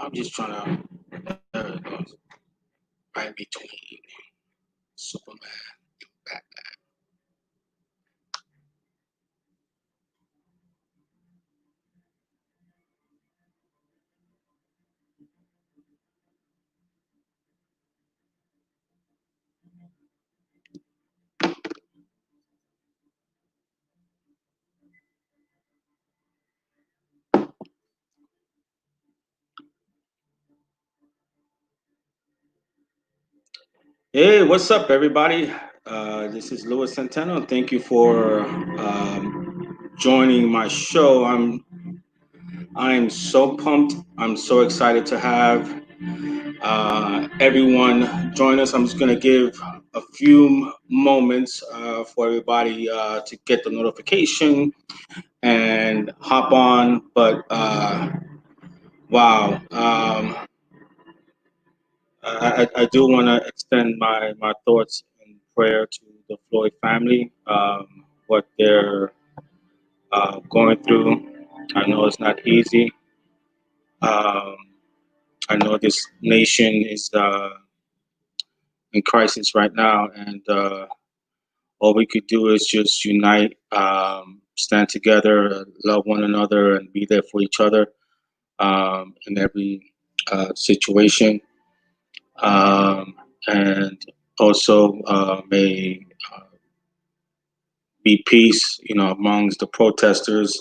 I'm just trying to right between Superman and Batman. Hey, what's up, everybody? This is Louis Centeno. Thank you for joining my show. I'm so pumped. I'm so excited to have everyone join us. I'm just going to give a few moments for everybody to get the notification and hop on. But wow, I do want to extend my thoughts and prayer to the Floyd family. What they're going through, I know it's not easy. Um, I know this nation is in crisis right now, and all we could do is just unite, stand together, love one another, and be there for each other in every situation. Um, and also may be peace, amongst the protesters.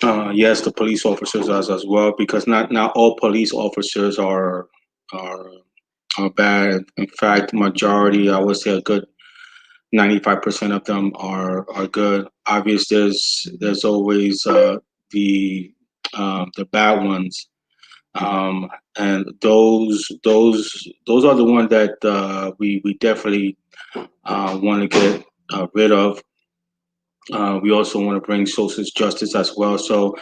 Yes, the police officers as well, because not all police officers are are bad. In fact, majority, I would say a good 95% of them are good. Obviously, there's always the bad ones, and those are the ones that we definitely want to get rid of. We also want to bring social justice as well. So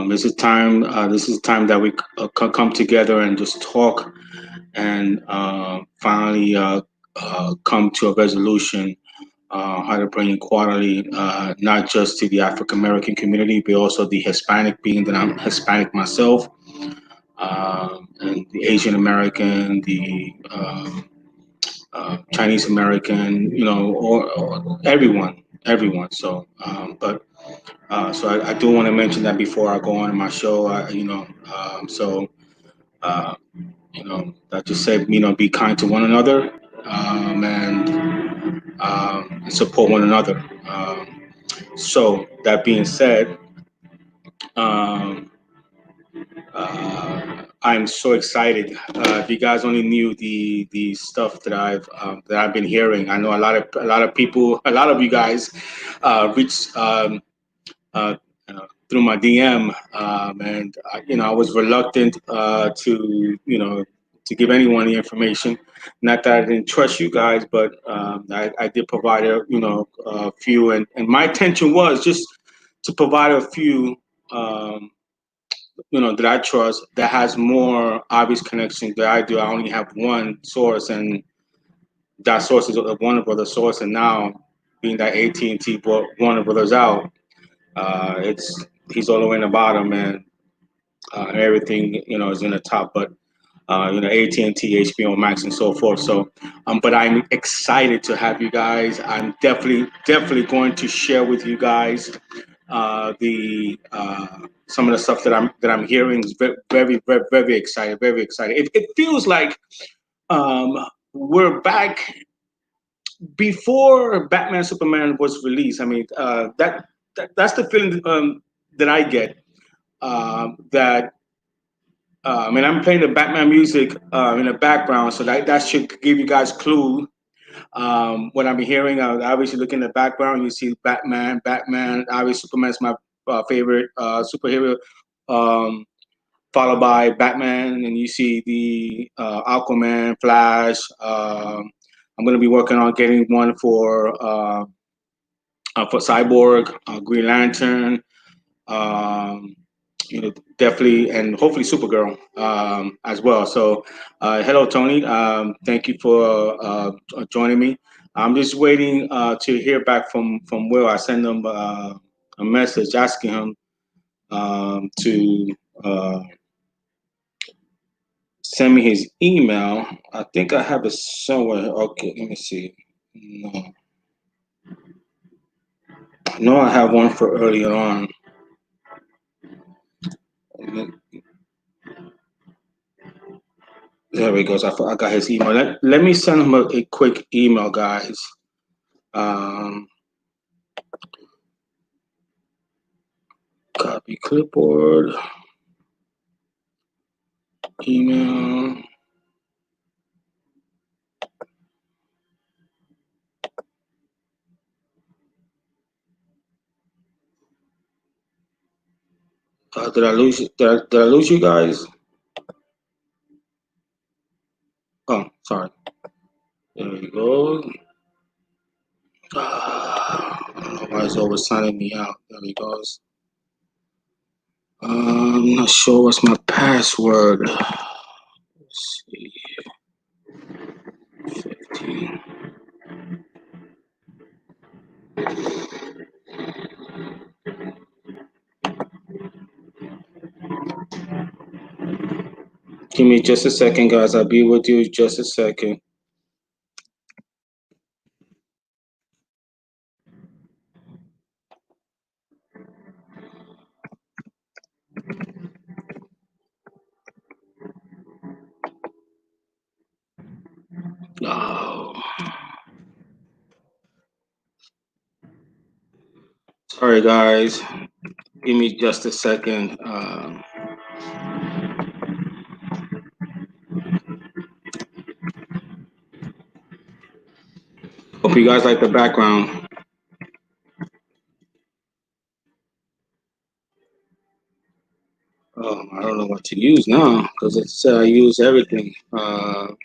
this is time. This is time that we come together and just talk and finally come to a resolution. How to bring equality, not just to the African American community, but also the Hispanic, being that I'm Hispanic myself, and the Asian American, the Chinese American, or everyone. So, I do want to mention that before I go on in my show. So uh, that just said, be kind to one another, and support one another. So that being said, um, I'm so excited. If you guys only knew the stuff that I've been hearing, I know a lot of people, a lot of you guys, reached uh, through my DM, and I was reluctant to give anyone the information. Not that I didn't trust you guys, but I did provide a few, and my intention was just to provide a few. That I trust, that has more obvious connections that I do. I only have one source, and that source is a Warner Brothers source. And now, being that AT&T bought Warner Brothers out, it's he's all the way in the bottom, and everything is in the top. But AT&T, HBO Max, and so forth. So, but I'm excited to have you guys. I'm definitely going to share with you guys the some of the stuff that I'm hearing. Is very excited, very excited. It feels like um, we're back before Batman Superman was released. I mean, that's the feeling that I get. That I mean, I'm playing the Batman music in the background, so that should give you guys clue what I'm hearing. Obviously, look in the background, you see Batman. Batman. Obviously, Superman's my favorite superhero. Um, Followed by Batman, and you see the Aquaman, Flash. I'm going to be working on getting one for Cyborg, Green Lantern. Um, Definitely, and hopefully Supergirl as well. So, hello, Tony. Thank you for joining me. I'm just waiting to hear back from Will. I send him a message asking him to. send me his email. I think I have it somewhere. Okay, let me see. No, I have one for earlier on. There we go. So I got his email. Let me send him a quick email, guys. Copy clipboard. Email. Did I lose you? Did I lose you guys? Oh, sorry. There we go. I don't know why it's always signing me out. There he goes. I'm not sure what's my password. Let's see. 15. Give me just a second, guys. I'll be with you just a second. Oh. Sorry, guys. Give me just a second. Hope you guys like the background. Oh, I don't know what to use now because it said I use everything. Oh.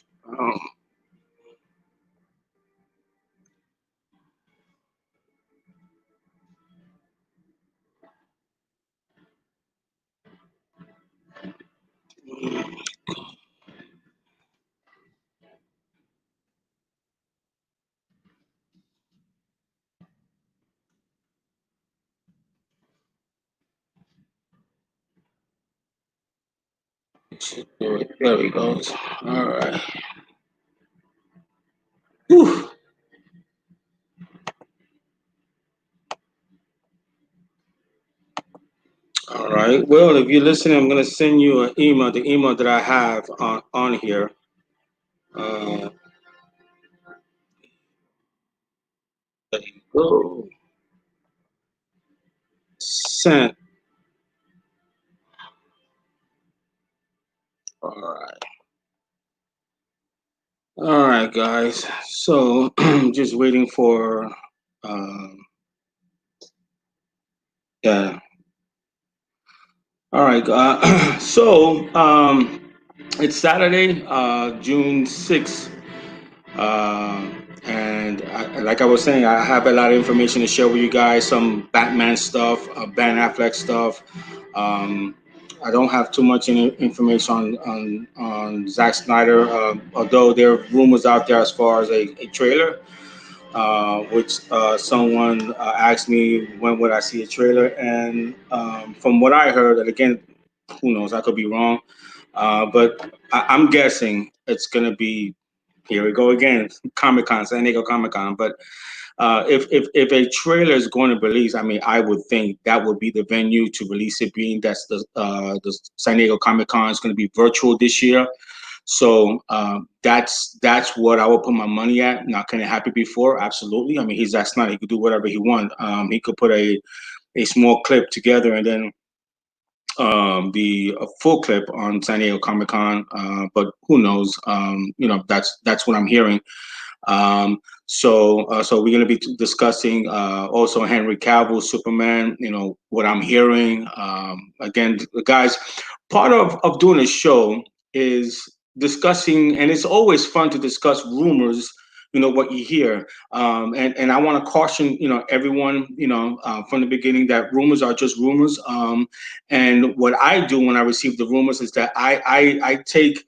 There we go. All right. Whew. All right. Well, if you're listening, I'm gonna send you an email. The email that I have on here. There you go. Sent. All right. All right, guys. So just waiting for. Yeah. All right. So it's Saturday, June 6th. And like I was saying, I have a lot of information to share with you guys. Some Batman stuff, Ben Affleck stuff. I don't have too much information on Zack Snyder, although there are rumors out there as far as a trailer, which someone asked me when would I see a trailer, and from what I heard, and again, who knows, I could be wrong, but I'm guessing it's gonna be. Here we go again, Comic-Con, San Diego Comic-Con. But if a trailer is going to release, I mean, I would think that would be the venue to release it. Being that's the San Diego Comic-Con is going to be virtual this year, so that's what I would put my money at. Now, can it happen before? Absolutely. I mean, he's that smart. He could do whatever he wants. He could put a small clip together and then the full clip on San Diego Comic Con, but who knows? That's what I'm hearing. So we're going to be discussing also Henry Cavill, Superman. What I'm hearing. Again, guys, part of doing a show is discussing, and it's always fun to discuss rumors. What you hear, and I want to caution everyone from the beginning that rumors are just rumors. And what I do when I receive the rumors is that I take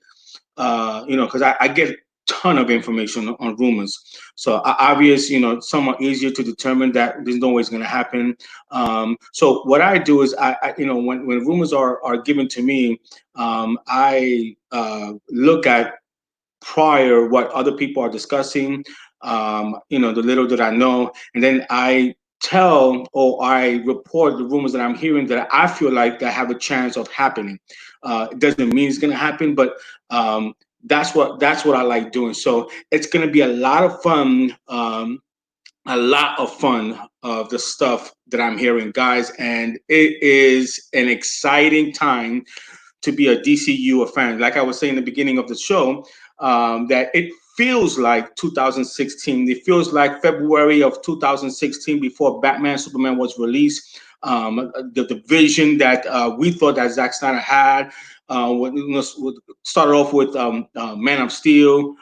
because I get ton of information on rumors. So obvious, some are easier to determine that there's no way it's going to happen. So what I do is when rumors are given to me, I look at prior what other people are discussing, the little that I know, and then I tell or I report the rumors that I'm hearing that I feel like that have a chance of happening. It doesn't mean it's going to happen, but that's what I like doing. So it's going to be a lot of fun. Of the stuff that I'm hearing, guys, and it is an exciting time to be a DCEU fan. Like I was saying in the beginning of the show, that it feels like 2016. It feels like February of 2016 before Batman Superman was released. The vision that we thought that Zack Snyder had started off with Man of Steel.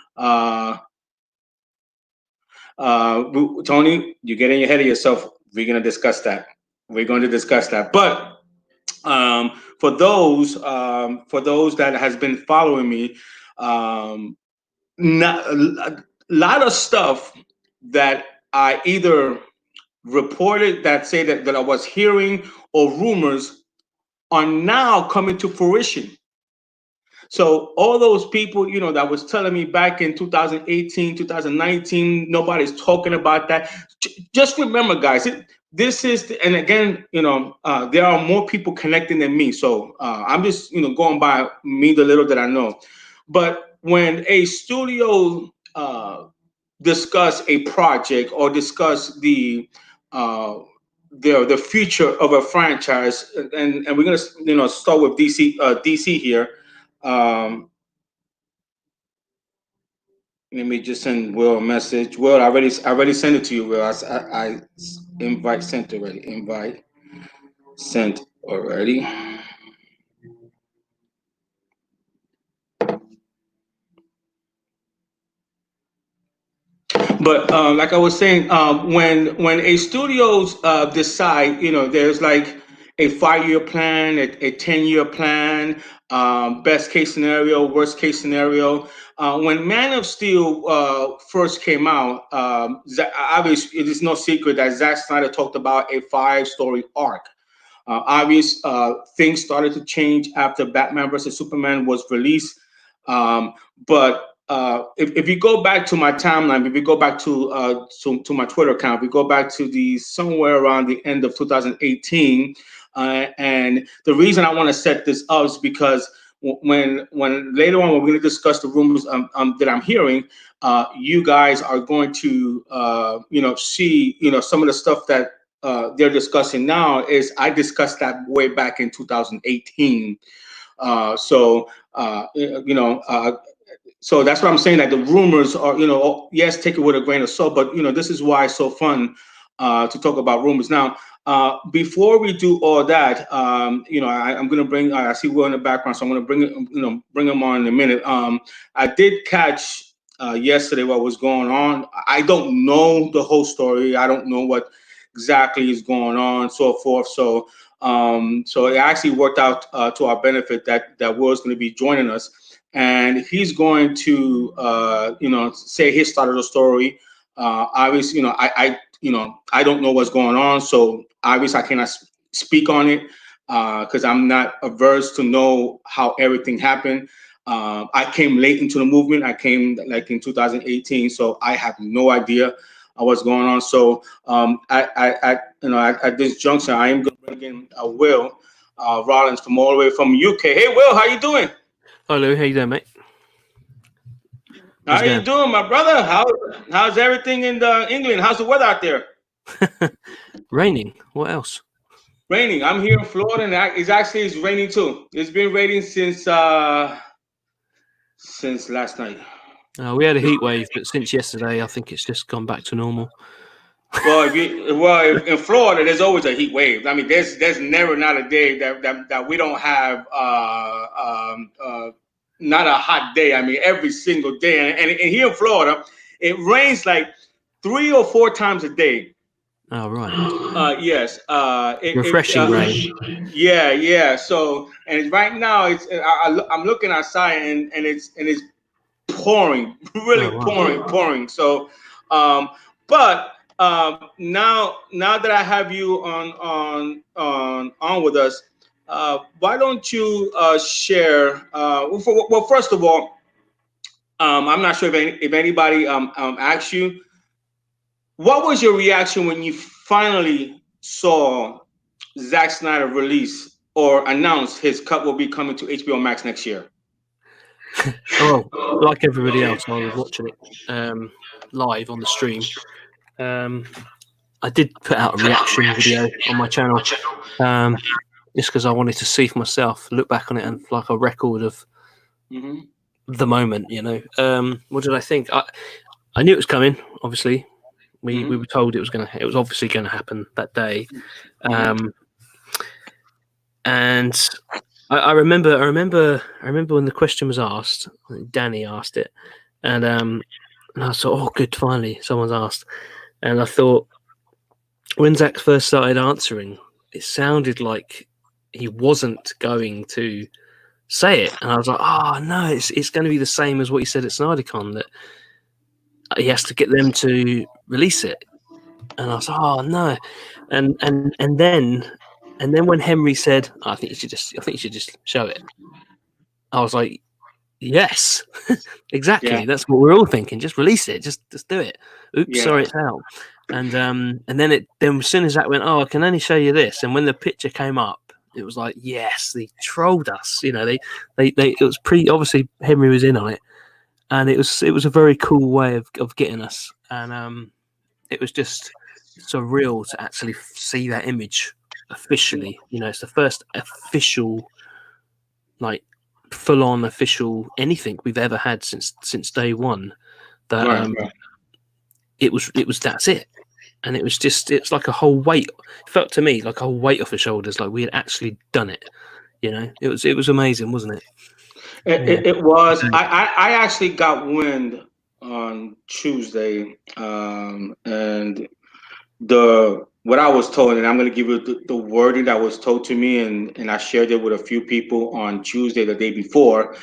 Tony, you're getting ahead of yourself. We're going to discuss that. But for those that has been following me, not a lot of stuff that I either reported that say that I was hearing or rumors are now coming to fruition. So all those people, that was telling me back in 2018, 2019, nobody's talking about that. Just remember, guys, this is, and again, there are more people connecting than me. So I'm just, going by me, the little that I know. But when a studio discuss a project or discuss the future of a franchise, and we're gonna, start with DC here. Let me just send Will a message. Will, I already sent it to you, Will. I invite sent already. Invite sent already. But like I was saying, when a studios decide, there's like a 5-year plan, a 10-year plan, best case scenario, worst case scenario. When Man of Steel first came out, obviously it is no secret that Zack Snyder talked about a 5-story arc. Obvious things started to change after Batman versus Superman was released, but if you go back to my timeline, if you go back to my Twitter account, we go back to the somewhere around the end of 2018, and the reason I want to set this up is because when later on when we're going to discuss the rumors that I'm hearing, you guys are going to see some of the stuff that they're discussing now is I discussed that way back in 2018. So that's what I'm saying. That the rumors are, yes, take it with a grain of salt, but this is why it's so fun to talk about rumors. Now, before we do all that, I'm going to bring. I see Will in the background, so I'm going to bring him on in a minute. I did catch yesterday what was going on. I don't know the whole story. I don't know what exactly is going on, so forth. So it actually worked out to our benefit that Will's going to be joining us. And he's going to, say his side of the story. Obviously, I don't know what's going on, so obviously I cannot speak on it because I'm not averse to know how everything happened. I came late into the movement. I came like in 2018, so I have no idea what's going on. So at this juncture, I am going to bring in Will Rollins from all the way from UK. Hey, Will, how you doing? Hello, how you doing, mate? How you doing, my brother? How's everything in England? How's the weather out there? Raining. What else? Raining. I'm here in Florida, and it's raining too. It's been raining since last night. We had a heat wave, but since yesterday, I think it's just gone back to normal. Well, in Florida, there's always a heat wave. I mean, there's never not a day that we don't have not a hot day. I mean, every single day. And here in Florida, it rains like 3 or 4 times a day. Oh, right. Yes. Refreshing rain. Yeah. So, and right now, I'm looking outside, and it's pouring, really Oh, wow. pouring. So, but now that I have you on with us, why don't you share? Well, first of all, I'm not sure if anybody asked you, what was your reaction when you finally saw Zack Snyder release or announce his cut will be coming to HBO Max next year? Oh, like everybody else, I was watching it live on the stream. I did put out a reaction video on my channel, just because I wanted to see for myself, look back on it, and like a record of the moment. What did I think? I knew it was coming. Obviously, we were told it was obviously gonna happen that day. And I remember when the question was asked. Danny asked it, and I thought, oh, good, finally someone's asked. And I thought, when Zack first started answering, it sounded like he wasn't going to say it, and I was like, oh no, it's going to be the same as what he said at SnyderCon, that he has to get them to release it. And I was like, oh no, and then when Henry said, I think you should just show it, I was like, yes, exactly. Yeah. That's what we're all thinking. Just release it. Just do it. Oops, Yeah. sorry, it's out. And then as soon as that went, oh, I can only show you this. And when the picture came up, it was like, yes, they trolled us. They it was obviously Henry was in on it, and it was a very cool way of getting us. And it was just surreal to actually see that image officially. It's the first official, like, full-on official anything we've ever had since day one. That Right. it was that's it. And it's like a whole weight. It felt to me like a whole weight off the shoulders, like we had actually done it. It was amazing, wasn't it? It was. I actually got wind on Tuesday, and what I was told, and I'm going to give you the wording that was told to me, and I shared it with a few people on Tuesday, the day before.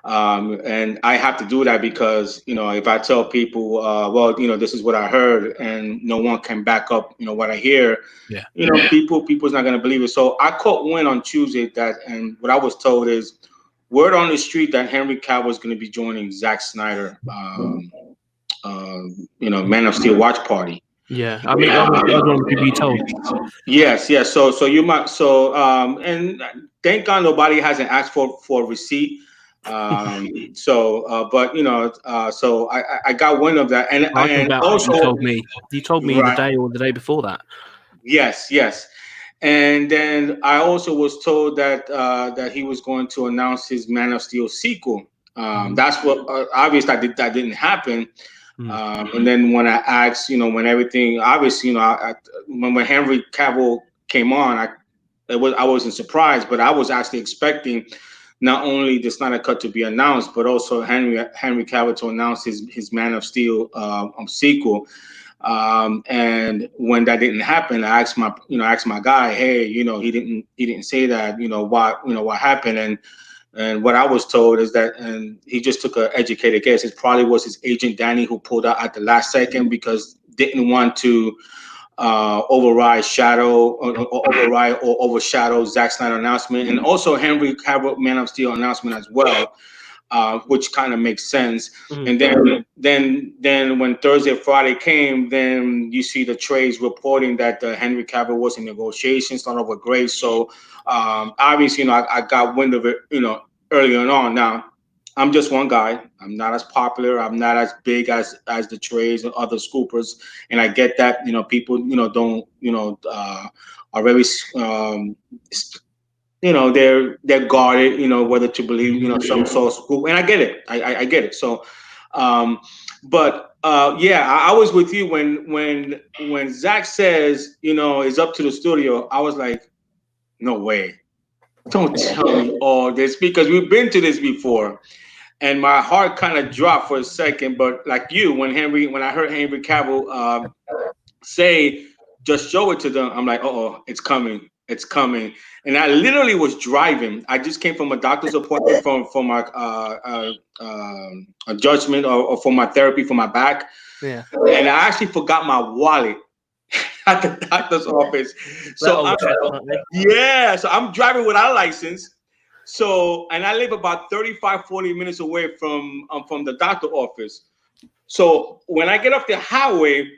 And I have to do that because, if I tell people, well, this is what I heard, and no one can back up, what I hear, people's not going to believe it. So I caught wind on Tuesday and what I was told is word on the street that Henry Cavill is going to be joining Zack Snyder, Man of Steel watch party. Yeah, I mean, I was one of the people you told. Yes. So you might. And thank God nobody hasn't asked for a receipt. But so I got wind of that, and also you told me right, the day or the day before that. Yes. And then I also was told that he was going to announce his Man of Steel sequel. That's what obviously that didn't happen. And then when I asked, when everything, obviously, when Henry Cavill came on, I wasn't surprised, but I was actually expecting not only the Snyder Cut to be announced, but also Henry Cavill to announce his Man of Steel sequel. And when that didn't happen, I asked my guy, hey, he didn't say that, what happened, and what I was told is that, and he just took an educated guess. It probably was his agent Danny who pulled out at the last second because didn't want to override or overshadow Zack Snyder announcement, and also Henry Cavill Man of Steel announcement as well. Which kind of makes sense. And then when Thursday, Friday came, then you see the trades reporting that Henry Cavill was in negotiations, started off with Grace. So obviously, I got wind of it, early on. Now, I'm just one guy. I'm not as popular. I'm not as big as the trades and other scoopers. And I get that, people, don't, are very they're guarded, whether to believe, some source. And I get it. I get it. So, I was with you when Zack says, it's up to the studio. I was like, no way. Don't tell me all this, because we've been to this before. And my heart kind of dropped for a second. But like you, when I heard Henry Cavill say, just show it to them, I'm like, it's coming. it's coming. And I literally was driving. I just came from a doctor's appointment for my a judgment or for my therapy for my back, Yeah. and I actually forgot my wallet at the doctor's office. That So old chap, aren't they? yeah, so I'm driving without a license. So, and I live about 35, 40 minutes away from the doctor office. So when I get off the highway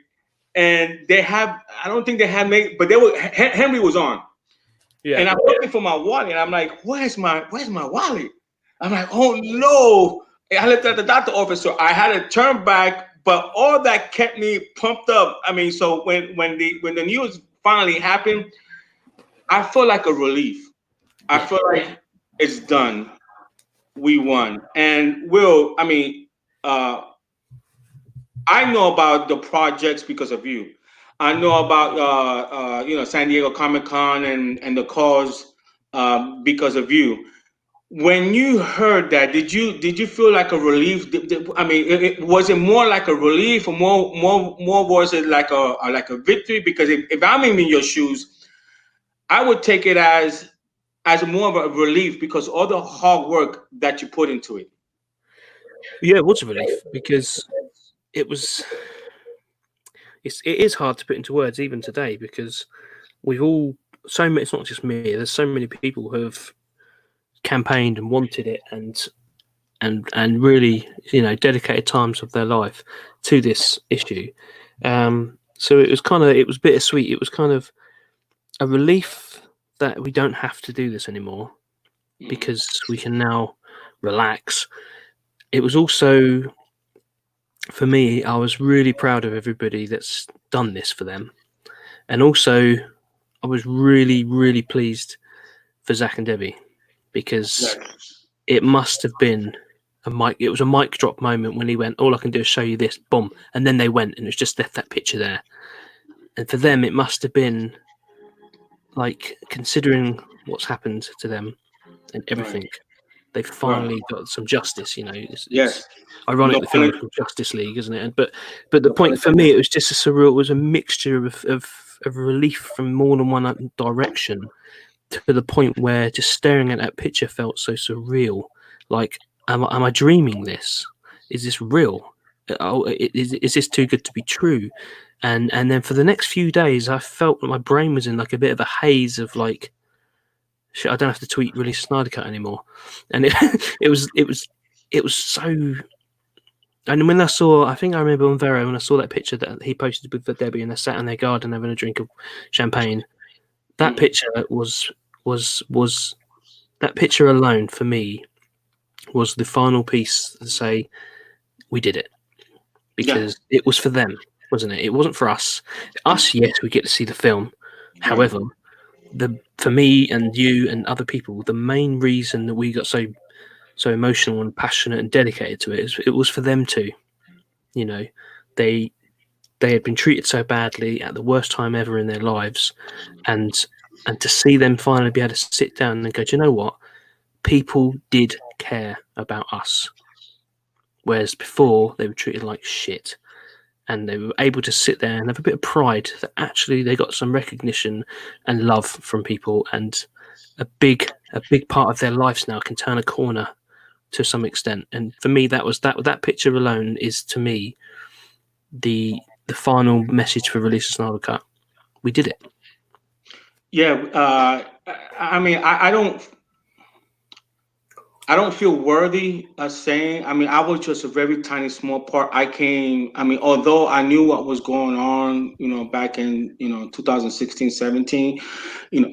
and they have, I don't think they have made, but they were, Henry was on. Yeah. And I'm looking for my wallet. And I'm like, where's my wallet? I'm like, oh no. And I left at the doctor office. So I had to turn back, but all that kept me pumped up. I mean, so when the news finally happened, I felt like a relief. I feel like it's done. We won. And Will, I mean, uh, I know about the projects because of you. I know about San Diego Comic Con and the cause because of you. When you heard that, did you feel like a relief? I mean, was it more like a relief, or more was it like a victory? Because if I'm in your shoes, I would take it as more of a relief because all the hard work that you put into it. Yeah, it was a relief because it was. It is hard to put into words even today because we've all so many. It's not just me. There's so many people who have campaigned and wanted it and really dedicated times of their life to this issue. So it was bittersweet. It was kind of a relief that we don't have to do this anymore because we can now relax. It was also, for me, I was really proud of everybody that's done this for them. And also, I was really, really pleased for Zack and Debbie because it must have been it was a mic drop moment when he went, all I can do is show you this, boom. And then they went and it was just left that picture there. And for them, it must have been like, considering what's happened to them and everything, they finally got some justice. It's Yes. ironic the film is called Justice League, isn't it? But the point for me, it was just a surreal. It was a mixture of relief from more than one direction, to the point where just staring at that picture felt so surreal. Like, am I dreaming this? Is this real? Is this too good to be true? And then for the next few days, I felt that my brain was in like a bit of a haze of like, shit, I don't have to tweet release Snyder Cut anymore. And it was so. And when I think I remember on Vero when I saw that picture that he posted with Debbie and they sat in their garden having a drink of champagne. That picture was that picture alone for me was the final piece to say we did it, because it was for them, wasn't it? It wasn't for us. Us, yes, we get to see the film. However, for me and you and other people, the main reason that we got so emotional and passionate and dedicated to it is it was for them too. They had been treated so badly at the worst time ever in their lives, and to see them finally be able to sit down and go, do you know what? People did care about us. Whereas before, they were treated like shit. And they were able to sit there and have a bit of pride that actually they got some recognition and love from people, and a big part of their lives now can turn a corner to some extent. And for me, that picture alone is, to me, the final message for release of Snyder Cut. We did it. Yeah, I mean, I don't feel worthy of saying. I mean, I was just a very tiny, small part. I mean, although I knew what was going on, back in 2016, 17.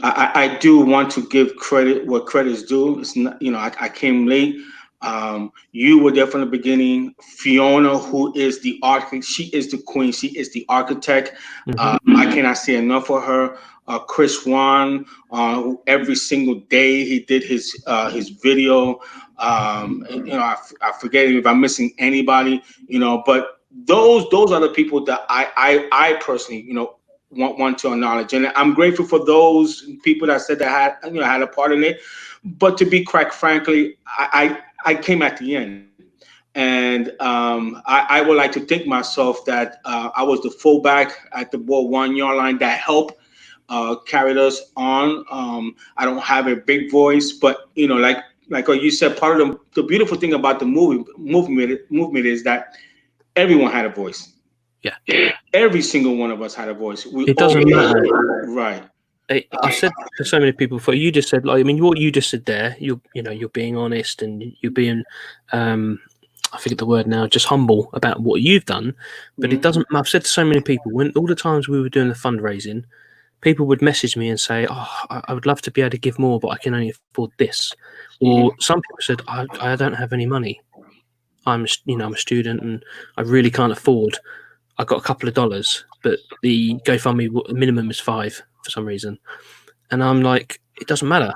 I do want to give credit what credit's due. It's not, I came late. You were there from the beginning. Fiona, who is the architect, she is the queen. She is the architect. I cannot say enough for her. Chris Wan, who every single day he did his video. I forget if I'm missing anybody. But those are the people that I personally want to acknowledge, and I'm grateful for those people that said that had a part in it. But to be quite frankly, I came at the end. And I would like to think myself that I was the fullback at the ball 1 yard line that helped carried us on. I don't have a big voice, but like you said, part of the beautiful thing about the movement is that everyone had a voice. Yeah. Every single one of us had a voice. We It all doesn't matter. right. I said to so many people before. You just said, like, I mean, what you just said there. You're being honest and you're being, I forget the word now, just humble about what you've done. But it doesn't. I've said to so many people when all the times we were doing the fundraising, people would message me and say, "Oh, I would love to be able to give more, but I can only afford this." Or some people said, "I don't have any money. I'm a student and I really can't afford. I got a couple of dollars, but the GoFundMe minimum is $5 for some reason." And I'm like, it doesn't matter.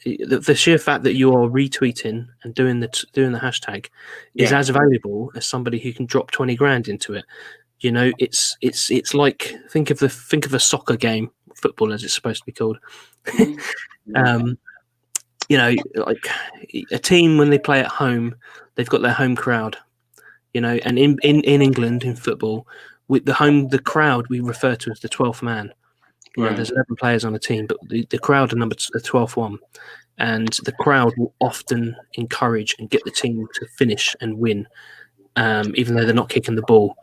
The sheer fact that you are retweeting and doing the hashtag is as valuable as somebody who can drop 20 grand into it. It's like think of a soccer game, football as it's supposed to be called. Like a team when they play at home, they've got their home crowd. And in England in football, with the crowd we refer to as the 12th man. There's 11 players on a team, but the crowd are numbered the 12th one, and the crowd will often encourage and get the team to finish and win, even though they're not kicking the ball.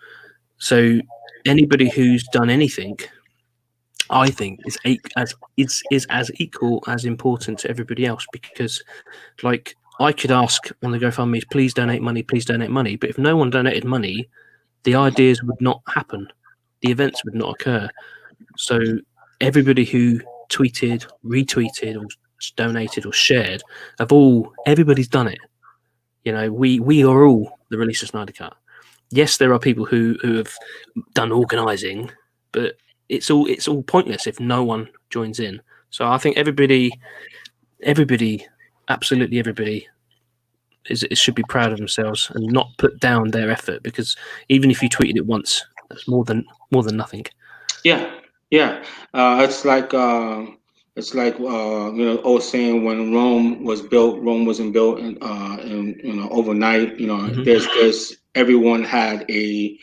So anybody who's done anything, I think, is as equal as important to everybody else, because, like, I could ask on the GoFundMe, please donate money, but if no one donated money, the ideas would not happen, the events would not occur. So everybody who tweeted, retweeted, or donated or shared, everybody's done it. We are all the release of Snyder Cut. Yes, there are people who have done organising, but it's all pointless if no one joins in. So I think everybody, absolutely everybody, should be proud of themselves and not put down their effort, because even if you tweeted it once, that's more than nothing. Yeah, yeah. Old saying, when Rome was built, Rome wasn't built overnight. There's everyone had a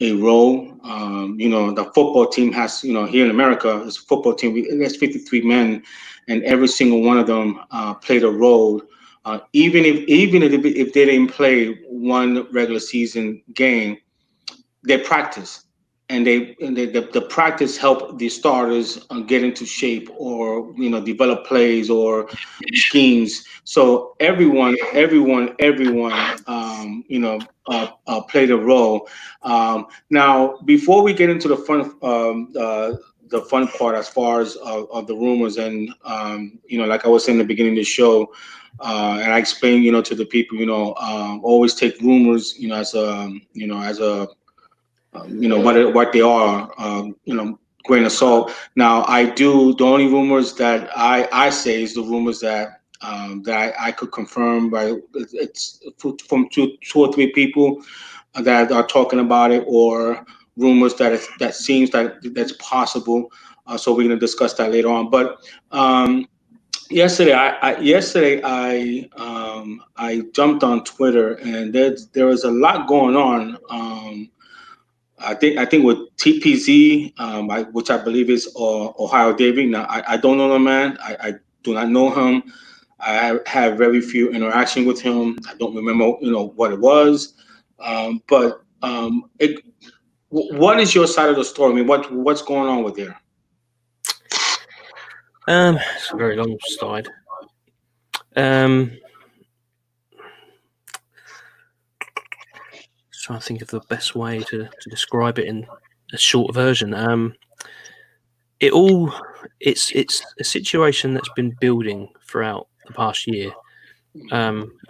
role. The football team has, here in America, this football team, there's 53 men, and every single one of them played a role. Even if they didn't play one regular season game, they practice, and the practice help the starters get into shape, or develop plays or schemes. So everyone played a role. Now, before we get into the fun part, as far as of the rumors, and like I was saying in the beginning of the show, and I explained, to the people, always take rumors, as a what they are, grain of salt. Now, the only rumors that I say is the rumors that I could confirm by, it's from two or three people that are talking about it, or rumors that seems that's possible. So we're going to discuss that later on. But yesterday, I jumped on Twitter, and there was a lot going on. I think with TPZ, which I believe is Ohio David. Now, I don't know the man. I do not know him. I have very few interaction with him. I don't remember, what it was. But what is your side of the story? I mean, what's going on with there? It's a very long slide. Trying to think of the best way to describe it in a short version. It's a situation that's been building throughout the past year,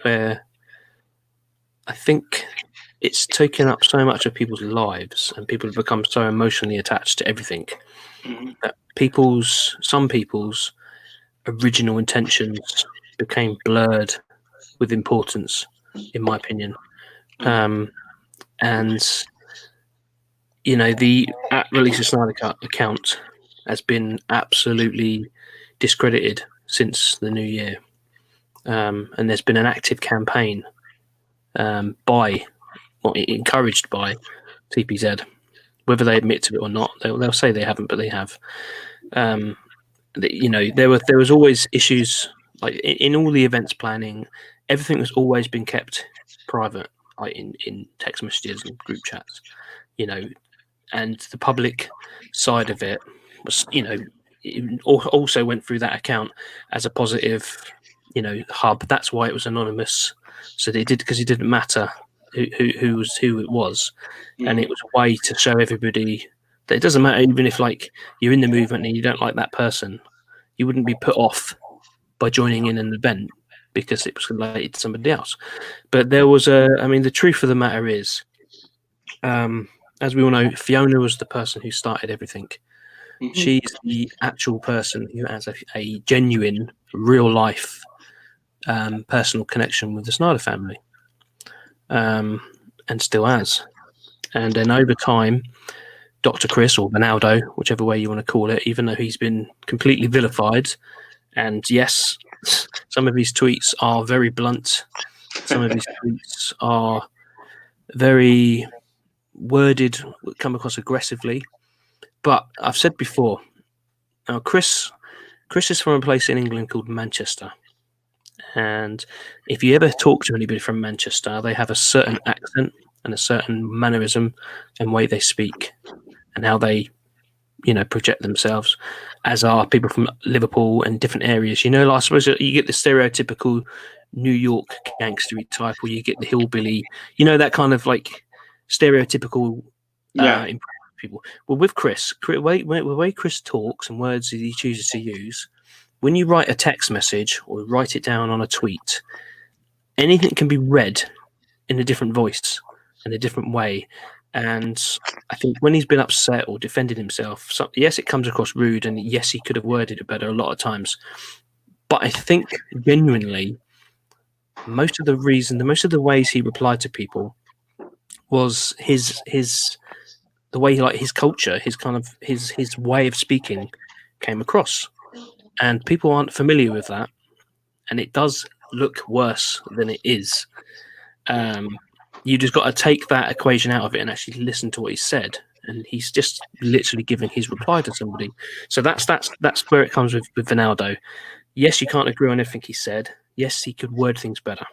where I think it's taken up so much of people's lives, and people have become so emotionally attached to everything that some people's original intentions became blurred with importance, in my opinion. And the @Release of Snyder Cut account has been absolutely discredited since the new year, and there's been an active campaign encouraged by TPZ. Whether they admit to it or not, they'll say they haven't, but they have. There was always issues like in all the events planning. Everything has always been kept private, like in text messages and group chats. And the public side of it was, it also went through that account as a positive, hub. That's why it was anonymous. So they did, because it didn't matter who it was, and it was a way to show everybody that it doesn't matter, even if like you're in the movement and you don't like that person, you wouldn't be put off by joining in an event because it was related to somebody else. But there was the truth of the matter is, as we all know, Fiona was the person who started everything. She's the actual person who has a genuine, real life, personal connection with the Snyder family, and still has. And then over time, Dr. Chris, or Ronaldo, whichever way you want to call it, even though he's been completely vilified, and yes, some of his tweets are very blunt, some of his tweets are very worded, come across aggressively. But I've said before, now Chris is from a place in England called Manchester. And if you ever talk to anybody from Manchester, they have a certain accent and a certain mannerism and way they speak and how they, project themselves, as are people from Liverpool and different areas. I suppose you get the stereotypical New York gangstery type, or you get the hillbilly, that kind of like stereotypical people. Well, with Chris, the way Chris talks and words that he chooses to use, when you write a text message or write it down on a tweet, anything can be read in a different voice, in a different way. And I think when he's been upset or defended himself, yes, it comes across rude, and yes, he could have worded it better a lot of times. But I think genuinely, most of the ways he replied to people was the way his culture, his way of speaking came across. And people aren't familiar with that, and it does look worse than it is. You just got to take that equation out of it and actually listen to what he said. And he's just literally giving his reply to somebody. So that's where it comes with Ronaldo. Yes, you can't agree on everything he said. Yes, he could word things better.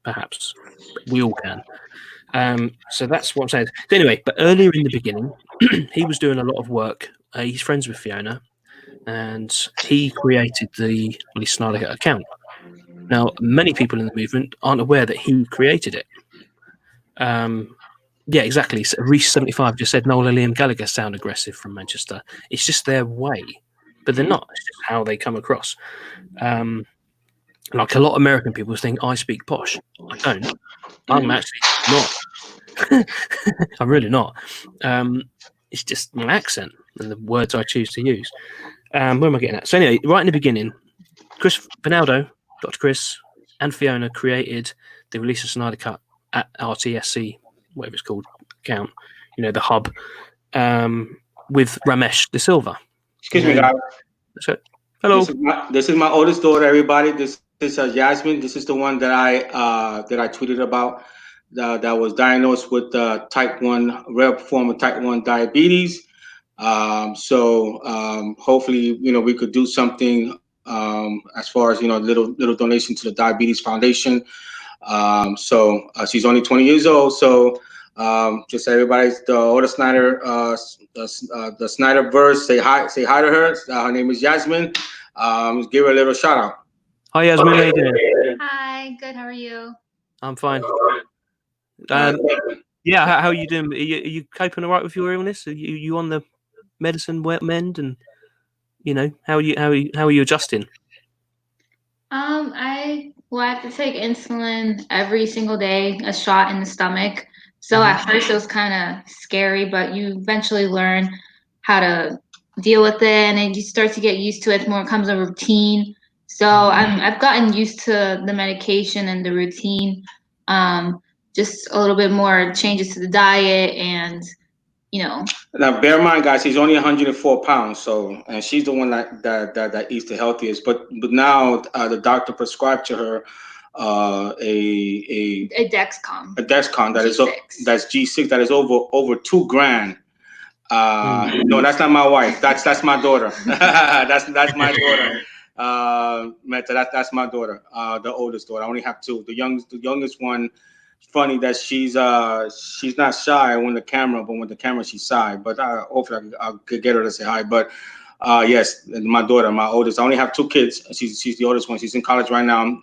Perhaps. We all can. So that's what I'm saying. So anyway, but earlier in the beginning, he was doing a lot of work. He's friends with Fiona, and he created the Snyder Cut account. Now, many people in the movement aren't aware that he created it. Yeah, exactly. So Reese75 just said Noel and Liam Gallagher sound aggressive from Manchester. It's just their way, but they're not. It's just how they come across. Like a lot of American people think I speak posh. I don't. I'm actually not. I'm really not. It's just my accent and the words I choose to use. Where am I getting at? So anyway, right in the beginning, Chris Ronaldo, Dr. Chris, and Fiona created the Release of Snyder Cut at RTSC, whatever it's called, account, the hub, with Ramesh De Silva. Excuse me, guys. So, hello. This is my oldest daughter, everybody. This is Yasmin. This is the one that I tweeted about that was diagnosed with type 1, rare form of type 1 diabetes. So hopefully, we could do something as far as, little donation to the Diabetes Foundation. So she's only 20 years old. So just everybody's the older Snyder, the Snyder verse. Say hi to her. Her name is Yasmin. Give her a little shout out. Hi, Yasmin. How you doing? Hi, good. How are you? I'm fine. Yeah, how are you doing? Are you coping all right with your illness? Are you on the medicine mend, and how are you adjusting? I have to take insulin every single day, a shot in the stomach. So at first it was kind of scary, but you eventually learn how to deal with it, and then you start to get used to it. More becomes a routine. So I've gotten used to the medication and the routine. Just a little bit more changes to the diet, and Now, bear in mind, guys, she's only 104 pounds. So, and she's the one that eats the healthiest. But now the doctor prescribed to her a Dexcom. A Dexcom that's G6 that is over $2,000. No, that's not my wife. That's my daughter. that's my daughter. Meta, that's my daughter. The oldest daughter. I only have two. The youngest one. Funny that she's not shy when the camera, but when the camera she's shy. But hopefully I could get her to say hi. But yes, my daughter, my oldest. I only have two kids. She's the oldest one. She's in college right now.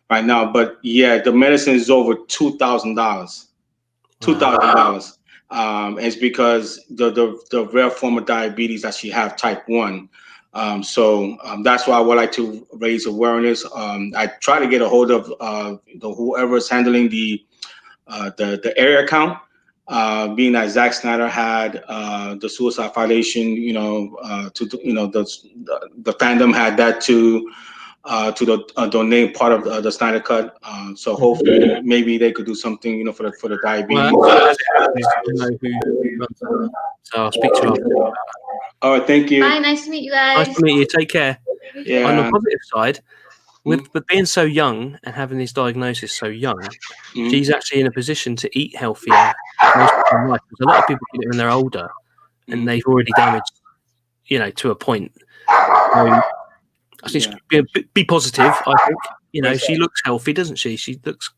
But yeah, the medicine is over $2,000. $2,000. It's because the rare form of diabetes that she have, type 1. That's why I would like to raise awareness. I try to get a hold of whoever's handling the area account. Being that Zack Snyder had the Suicide Foundation, the fandom had that to donate part of the Snyder Cut. So hopefully, maybe they could do something, for the diabetes. Well, as it happens, I know who runs that. So I'll speak to you after. All right, thank you. Bye, nice to meet you guys. Nice to meet you. Take care. Yeah. On the positive side, with being so young and having this diagnosis so young, she's actually in a position to eat healthier most of her life. Because a lot of people get it when they're older, and they've already damaged, to a point. So, I think be positive. I think she looks healthy, doesn't she? She looks,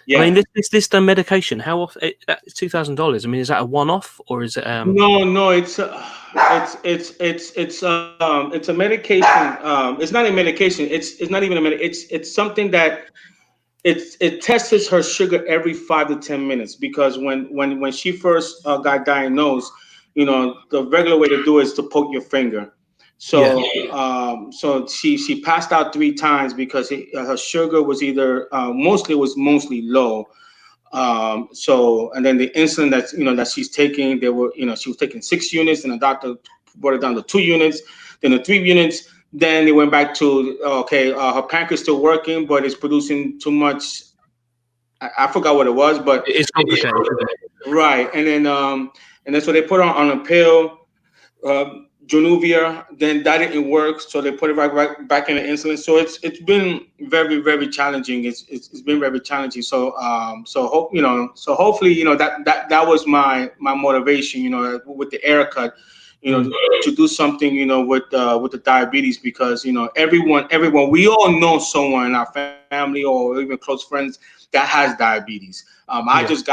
Yeah. I mean, this done medication. How often? $2,000. I mean, is that a one-off or is it? No, it's a medication. It's not a medication. It's not even a medication. It's something that it tests her sugar every 5 to 10 minutes, because when she first got diagnosed, the regular way to do it is to poke your finger. So so she passed out 3 times because her sugar was either mostly low. And then the insulin that she's taking, she was taking 6 units, and the doctor brought it down to 2 units, then the 3 units. Then they went back to her pancreas still working, but it's producing too much. I forgot what it was, but it's complicated. Right, and then so they put her on a pill, Januvia. Then that didn't work, so they put it right back in the insulin. So it's been very, very challenging. It's been very challenging. So hopefully that was my motivation. With the haircut, to do something with the diabetes, because everyone we all know someone in our family or even close friends that has diabetes. I just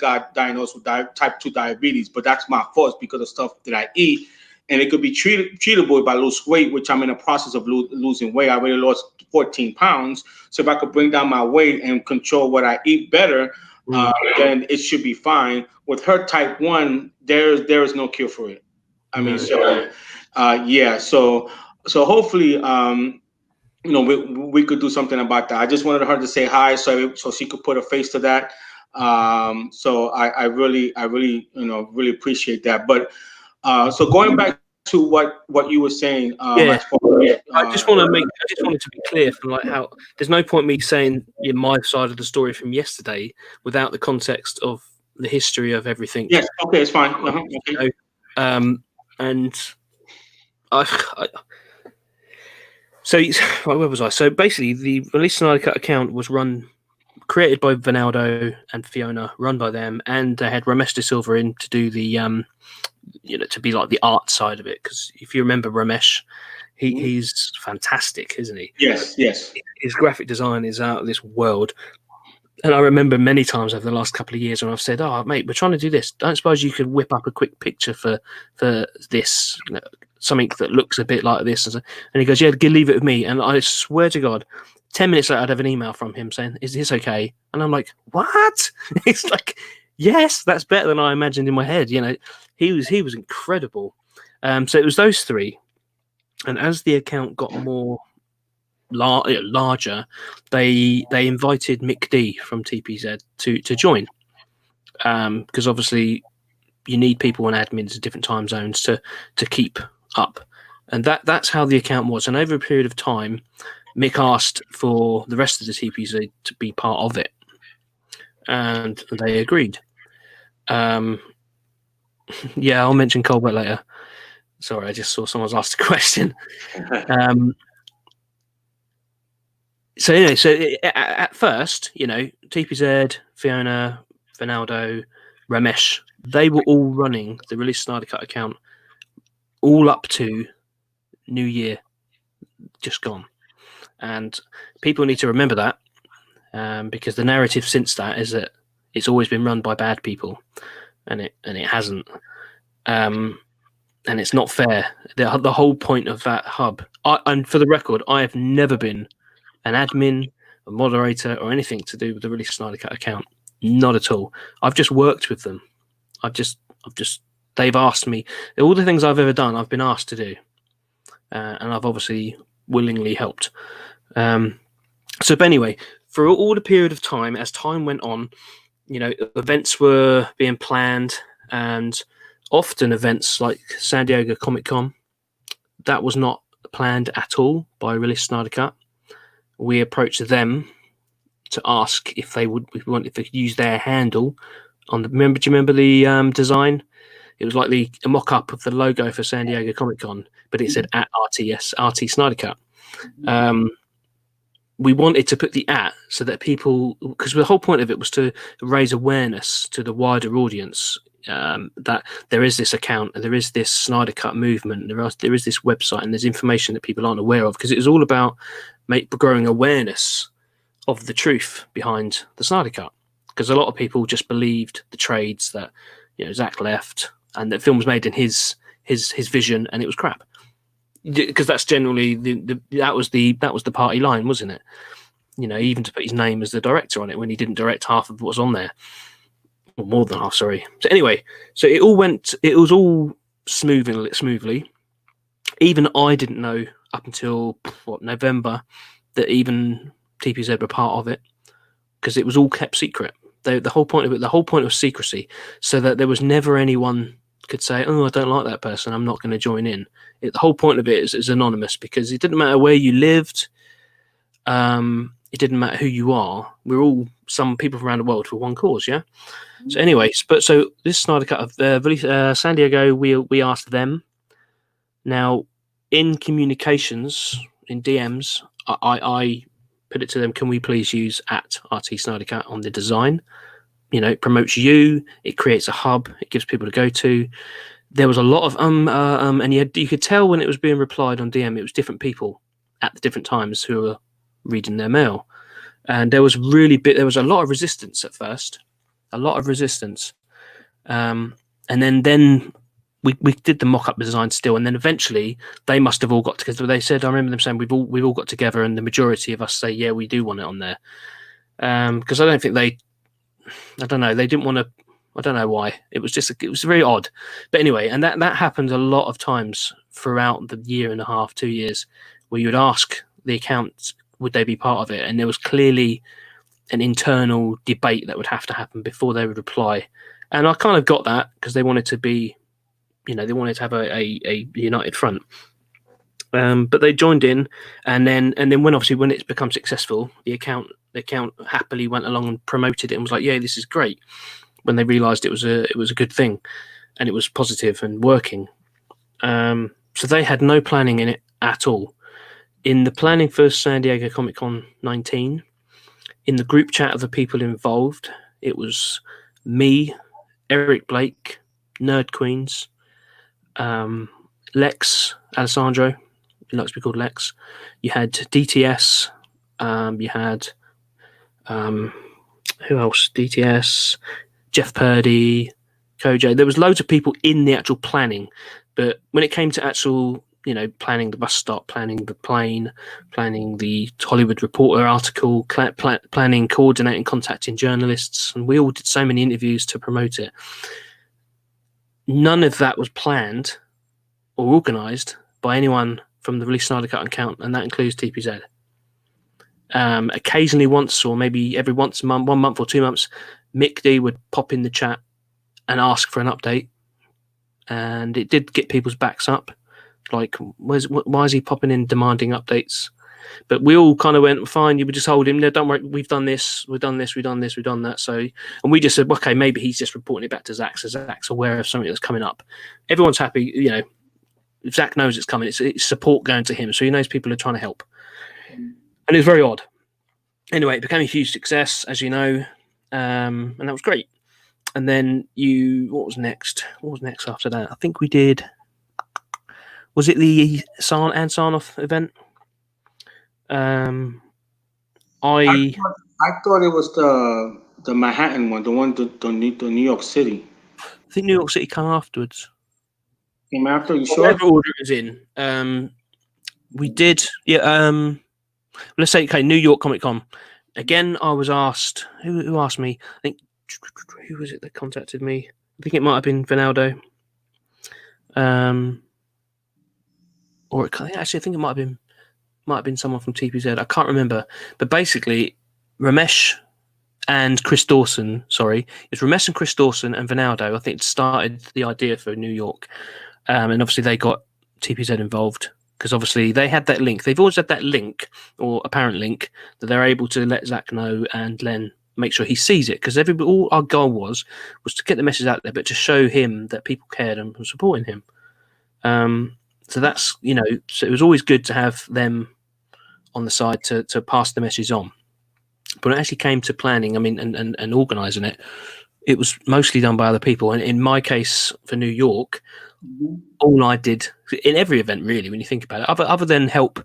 got diagnosed with type 2 diabetes, but that's my fault because of stuff that I eat. And it could be treatable if I lose weight, which I'm in the process of losing weight. I already lost 14 pounds. So if I could bring down my weight and control what I eat better, then it should be fine. With her type 1, there is no cure for it. I mean, so hopefully, we could do something about that. I just wanted her to say hi, so she could put a face to that. So I really really appreciate that. But so going back to what you were saying, I just wanted to be clear from how there's no point me saying my side of the story from yesterday without the context of the history of everything. Yes, okay, it's fine. Okay. And so where was I? So basically, the Release Snyder Cut account was created by Vinaldo and Fiona, run by them, and they had Ramesh De Silva in to do the to be like the art side of it. Because if you remember Ramesh, he's fantastic, isn't he? Yes. His graphic design is out of this world. And I remember many times over the last couple of years when I've said, "Oh, mate, we're trying to do this. Don't suppose you could whip up a quick picture for this, something that looks a bit like this?" And he goes, "Yeah, leave it with me." And I swear to God, 10 minutes later, I'd have an email from him saying, "Is this okay?" And I'm like, "What?" It's like, yes, that's better than I imagined in my head. He was incredible. So it was those 3, and as the account got more larger, they invited Mick D from TPZ to join, because obviously you need people and admins at different time zones to keep up, and that's how the account was. And over a period of time, Mick asked for the rest of the TPZ to be part of it, and they agreed. I'll mention Colbert later. Sorry, I just saw someone's asked a question. So at first, TPZ, Fiona, Vinaldo, Ramesh They were all running the Release Snyder Cut account all up to New Year, just gone. And people need to remember that, because the narrative since that is that it's always been run by bad people, and it hasn't. And it's not fair. The whole point of that hub, and for the record, I have never been an admin, a moderator, or anything to do with the Release Snyder Cut account. Not at all. I've just worked with them. They've asked me all the things I've ever done. I've been asked to do, and I've obviously willingly helped. But anyway, for all the period of time, as time went on, events were being planned, and often events like San Diego Comic-Con, that was not planned at all by Release Snyder Cut. We approached them to ask if they wanted to use their handle on the. Do you remember the design? It was like a mock-up of the logo for San Diego Comic-Con, but it said at RT Snyder Cut. We wanted to put the @ so that people, because the whole point of it was to raise awareness to the wider audience, that there is this account, there is this Snyder Cut movement, there is this website, and there's information that people aren't aware of, because it was all about growing awareness of the truth behind the Snyder Cut. Because a lot of people just believed the trades that Zack left, and that film was made in his vision, and it was crap. Because that's generally that was the party line, wasn't it? Even to put his name as the director on it when he didn't direct half of what was on there, or more than half. Sorry. So anyway, it was all smoothly. Even I didn't know up until November that even TPZ were part of it, because it was all kept secret. The whole point of it, the whole point was secrecy, so that there was never anyone could say, "Oh, I don't like that person, I'm not going to join in." The whole point of it is anonymous, because it didn't matter where you lived. It didn't matter who you are. We're all some people from around the world for one cause, yeah. So anyway, so this Snyder Cut of San Diego, we asked them. Now, in communications, in DMs, I put it to them, can we please use at RT Snyder Cut on the design? It promotes you, it creates a hub, it gives people to go to. There was a lot of and you could tell when it was being replied on DM, it was different people at the different times who were reading their mail. And there was a lot of resistance at first. A lot of resistance. And then we did the mock-up design still, and then eventually they must have all got together. They said, I remember them saying we've all got together, and the majority of us say, yeah, we do want it on there. Because I don't think they didn't want to. I don't know why. It was very odd. But anyway, and that happened a lot of times throughout the year and a half, 2 years, where you would ask the accounts, would they be part of it? And there was clearly an internal debate that would have to happen before they would reply. And I kind of got that, because they wanted to be, they wanted to have a united front. But they joined in, and then when it's become successful, the account happily went along and promoted it and was like, yeah, this is great. When they realised it was a good thing, and it was positive and working. So they had no planning in it at all. In the planning for San Diego Comic-Con 19, in the group chat of the people involved, it was me, Eric Blake, Nerd Queens, Lex Alessandro, he likes to be called Lex. You had DTS, you had who else? DTS, Jeff Purdy, Kojo. There was loads of people in the actual planning, but when it came to actual, planning the bus stop, planning the plane, planning the Hollywood Reporter article, planning, coordinating, contacting journalists, and we all did so many interviews to promote it. None of that was planned or organised by anyone from the Release Snyder Cut account, and that includes TPZ. Occasionally, once or maybe every once a month, 1 month or 2 months, Mick D would pop in the chat and ask for an update, and it did get people's backs up. Like, why is he popping in demanding updates? But we all kind of went, fine, you would just hold him. No, don't worry, we've done this, we've done that. So, and we just said, okay, maybe he's just reporting it back to Zack, so Zack's aware of something that's coming up. Everyone's happy, Zack knows it's coming. It's support going to him, so he knows people are trying to help. And it's very odd. Anyway, it became a huge success, as you know, and that was great. And then what was next? What was next after that? I think we did. Was it the Ann Sarnoff event? I I thought it was the Manhattan one, the New York City. think New York City came afterwards. Came after, you sure? Whatever order it was in. We did, yeah. Let's say, okay, New York Comic Con. Again, I was asked. Who asked me? I think who was it that contacted me? I think it might have been Vinaldo. Or actually, I think it might have been someone from TPZ. I can't remember. But basically, Ramesh and Chris Dawson. Sorry, it's Ramesh and Chris Dawson and Vinaldo. I think started the idea for New York, and obviously they got TPZ involved. Because obviously they had that link. They've always had that link, or apparent link, that they're able to let Zack know and Len make sure he sees it. Because all our goal was to get the message out there, but to show him that people cared and were supporting him. So that's, so it was always good to have them on the side to pass the message on. But when it actually came to planning, and organising it, it was mostly done by other people. And in my case for New York, all I did in every event, really, when you think about it, other than help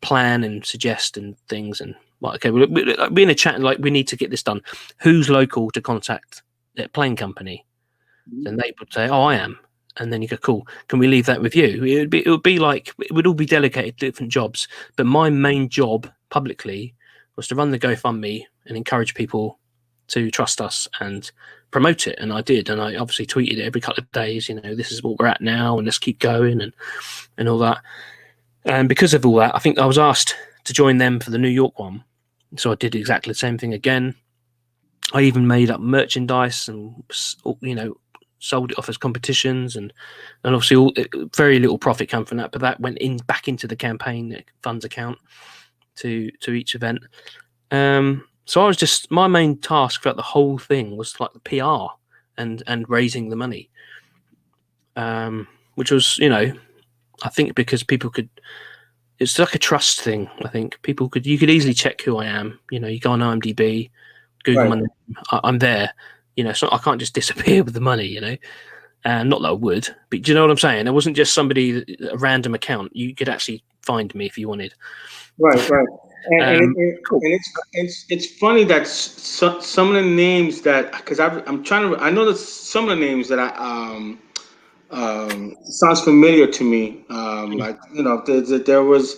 plan and suggest and things, and okay, we're in a chat like we need to get this done. Who's local to contact their plane company? Then they would say, "Oh, I am," and then you go, "Cool. Can we leave that with you?" It would be like it would all be delegated to different jobs, but my main job publicly was to run the GoFundMe and encourage people to trust us and promote it, and I did, and I obviously tweeted it every couple of days. This is what we're at now, and let's keep going, and all that. And because of all that, I think I was asked to join them for the New York one, so I did exactly the same thing again. I even made up merchandise and sold it off as competitions, and obviously very little profit came from that, but that went back into the campaign funds account to each event. So I was just, my main task throughout the whole thing was like the PR and raising the money, which was, I think because people could, it's like a trust thing. I think you could easily check who I am. You go on IMDb, Google Right. my name, I'm there. So I can't just disappear with the money. Not that I would, but do you know what I'm saying? It wasn't just a random account. You could actually find me if you wanted. Right. And Cool. it's funny that some of the names that, because I'm trying to, I know that some of the names that sounds familiar to me. Like there was,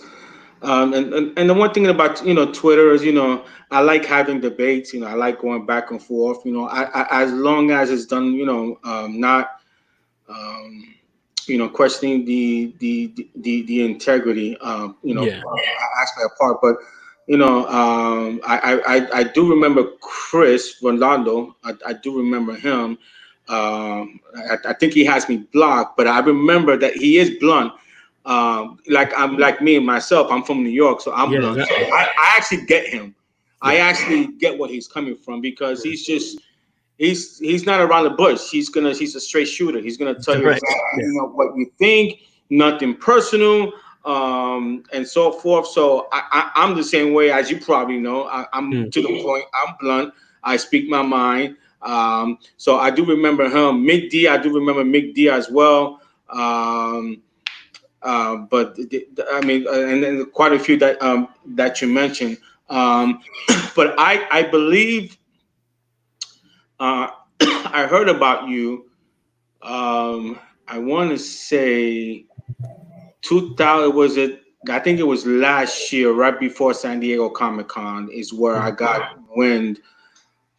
and the one thing about Twitter is I like having debates. I like going back and forth. As long as it's done, not questioning the integrity, Yeah. aspect apart. But I do remember Chris Rolando. I do remember him. I think he has me blocked, but I remember that he is blunt. Like I'm like me and myself. I'm from New York, so I'm blunt. Exactly. So I actually get him. I Yeah. actually get where he's coming from because he's not around the bush. He's a straight shooter. He's gonna tell you Direct. exactly what you think, nothing personal, and so forth. So I'm the same way as you probably know. I'm to the point. I'm blunt. I speak my mind. So I do remember him, Mick D. I do remember Mick D as well. But and then quite a few that you mentioned. But I believe. I heard about you. I want to say 2000. Was it? I think it was last year, right before San Diego Comic Con, is where I got wind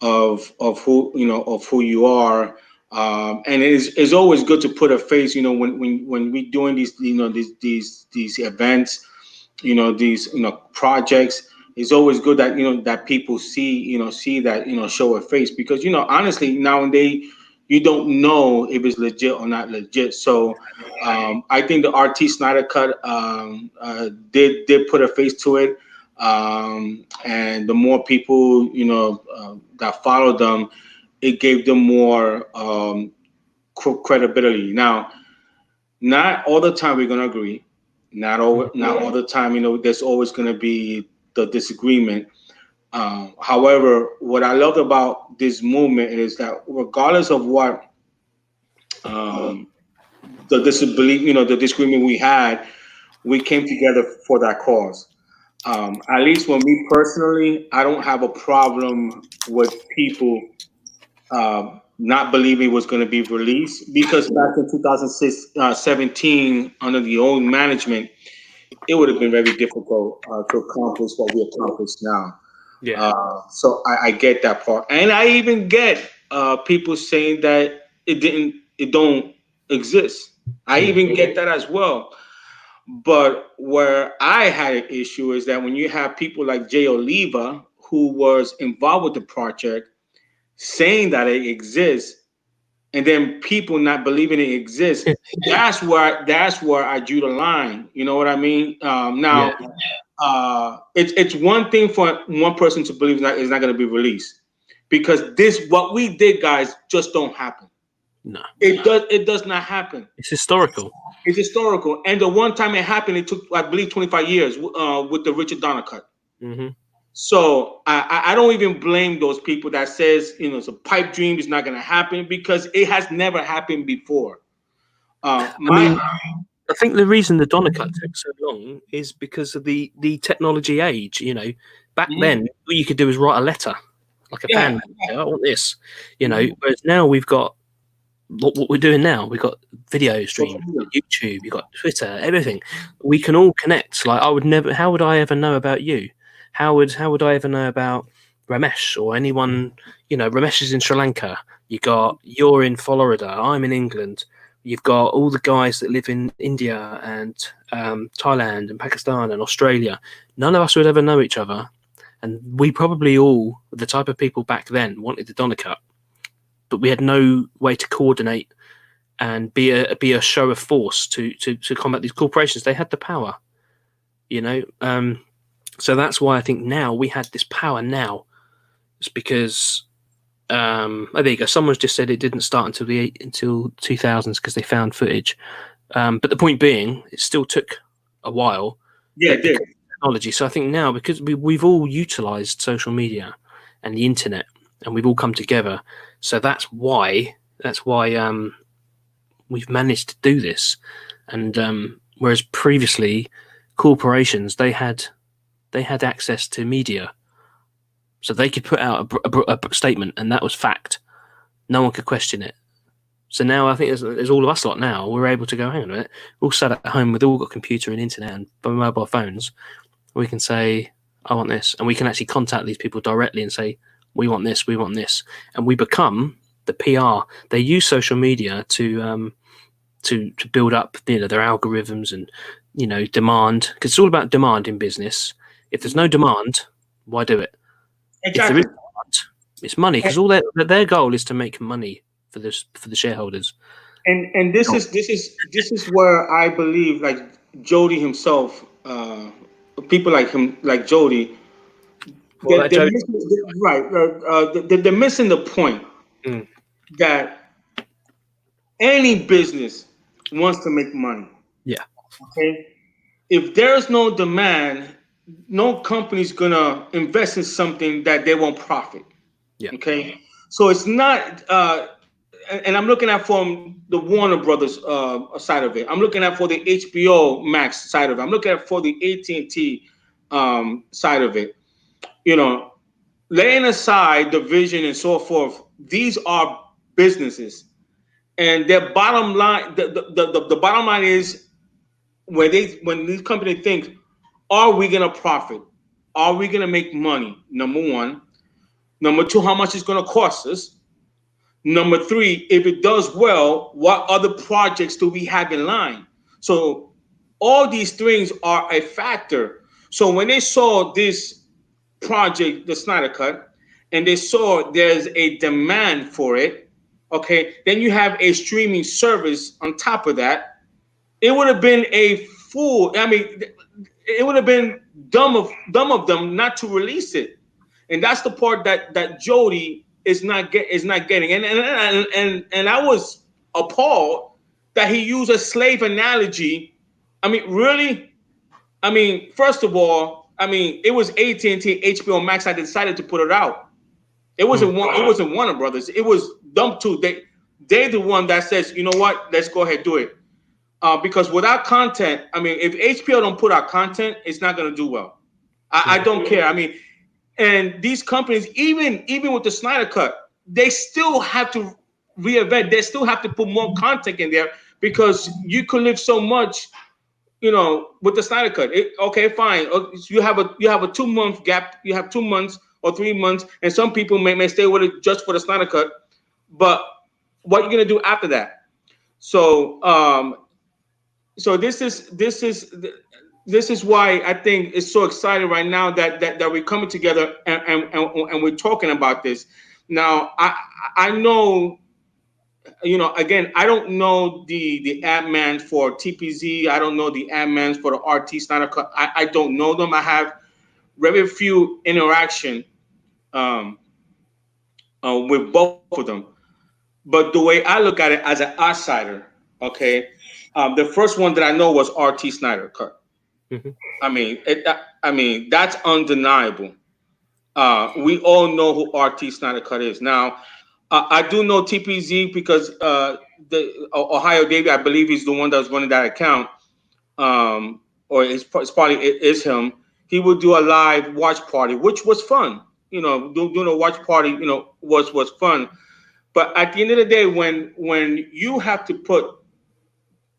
of who you are. And it's always good to put a face. When we doing these events, these projects. It's always good that that people see that show a face, because honestly nowadays you don't know if it's legit or not legit. So I think the RT Snyder Cut did put a face to it, and the more people that followed them, it gave them more credibility. Now, not all the time we're gonna agree. Not all the time. There's always gonna be the disagreement. However, what I loved about this movement is that regardless of what um, the disbelief, the disagreement we had, we came together for that cause. At least for me personally, I don't have a problem with people not believing it was going to be released because back in 2006, 17, under the old management, it would have been very difficult to accomplish what we accomplished now. Yeah. So I get that part, and I even get people saying that it don't exist. I even get that as well. But where I had an issue is that when you have people like Jay Oliva, who was involved with the project, saying that it exists, and then people not believing it exists, that's where I drew the line. You know what I mean? Yeah. Now, it's one thing for one person to believe that it's not going to be released, because this what we did, guys, just don't happen. No. It does not happen. It's historical. It's historical, and the one time it happened, it took, I believe, 25 years with the Richard Donner cut. Mm-hmm. So I don't even blame those people that says it's a pipe dream, is not going to happen, because it has never happened before. I mean, I think the reason the Donner cut took so long is because of the technology age. Back then, all you could do was write a letter, like a fan. I want this. Whereas now we've got what we're doing now. We've got video streams, YouTube, you've got Twitter, everything. We can all connect. Like, I would never. How would I ever know about you? How would I ever know about Ramesh or anyone? Ramesh is in Sri Lanka. You're in Florida. I'm in England. You've got all the guys that live in India and Thailand and Pakistan and Australia. None of us would ever know each other, and we probably all, the type of people back then, wanted the Donner cut, but we had no way to coordinate and be a show of force to combat these corporations. They had the power, So that's why I think now we had this power now. It's because oh, there you go. Someone's just said it didn't start until 2000s because they found footage. But the point being, it still took a while. Yeah, it did. Technology. So I think now, because we've all utilized social media and the internet, and we've all come together. So that's why we've managed to do this. And whereas previously, corporations they had access to media. So they could put out a statement, and that was fact. No one could question it. So now I think there's all of us lot now. We're able to go, hang on a minute. We're all sat at home with all got computer and internet and mobile phones. We can say, I want this. And we can actually contact these people directly and say, we want this, we want this. And we become the PR. They use social media to build up their algorithms and demand. Because it's all about demand in business. If there's no demand, why do it? Exactly. If there is demand, it's money, because all their goal is to make money for the shareholders. And this is where I believe, like Jody himself, people like him, like Jody, they're missing the point that any business wants to make money. Yeah. Okay. If there's no demand, no company's gonna invest in something that they won't profit. Yeah. Okay. So it's not. And I'm looking at from the Warner Brothers side of it. I'm looking at for the HBO Max side of it. I'm looking at for the AT&T side of it. Laying aside the vision and so forth, these are businesses, and their bottom line, the bottom line is when these companies think, are we gonna profit? Are we gonna make money? Number one. Number two, how much it's gonna cost us? Number three, if it does well, what other projects do we have in line? So all these things are a factor. So when they saw this project, the Snyder Cut, and they saw there's a demand for it, okay, then you have a streaming service on top of that. It would have been a fool. I mean, it would have been dumb of them not to release it. And that's the part that Jody is not getting. And I was appalled that he used a slave analogy. I mean, really? I mean, first of all, I mean, it was AT&T, HBO Max. I decided to put it out. It wasn't one. It wasn't Warner Brothers. It was them two. They're the one that says, you know what? Let's go ahead and do it. Because without content, I mean, if HBO don't put out content, it's not going to do well. I don't care. I mean, and these companies, even with the Snyder Cut, they still have to reinvent. They still have to put more content in there because you can live so much, with the Snyder Cut. Okay, fine. You have a 2-month gap. You have 2 months or 3 months, and some people may stay with it just for the Snyder Cut. But what are you gonna do after that? So so this is why I think it's so exciting right now that we're coming together and we're talking about this. Now I know, again, I don't know the ad man for TPZ. I don't know the ad man for the RT Snyder Cut. I don't know them. I have very few interaction with both of them. But the way I look at it as an outsider, okay, the first one that I know was RT Snyder Cut. Mm-hmm. I mean that's undeniable. We all know who RT Snyder Cut is. Now, I do know TPZ because the Ohio Davey, I believe he's the one that was running that account, or it's probably it is him. He would do a live watch party, which was fun. Doing a watch party, was fun. But at the end of the day, when you have to put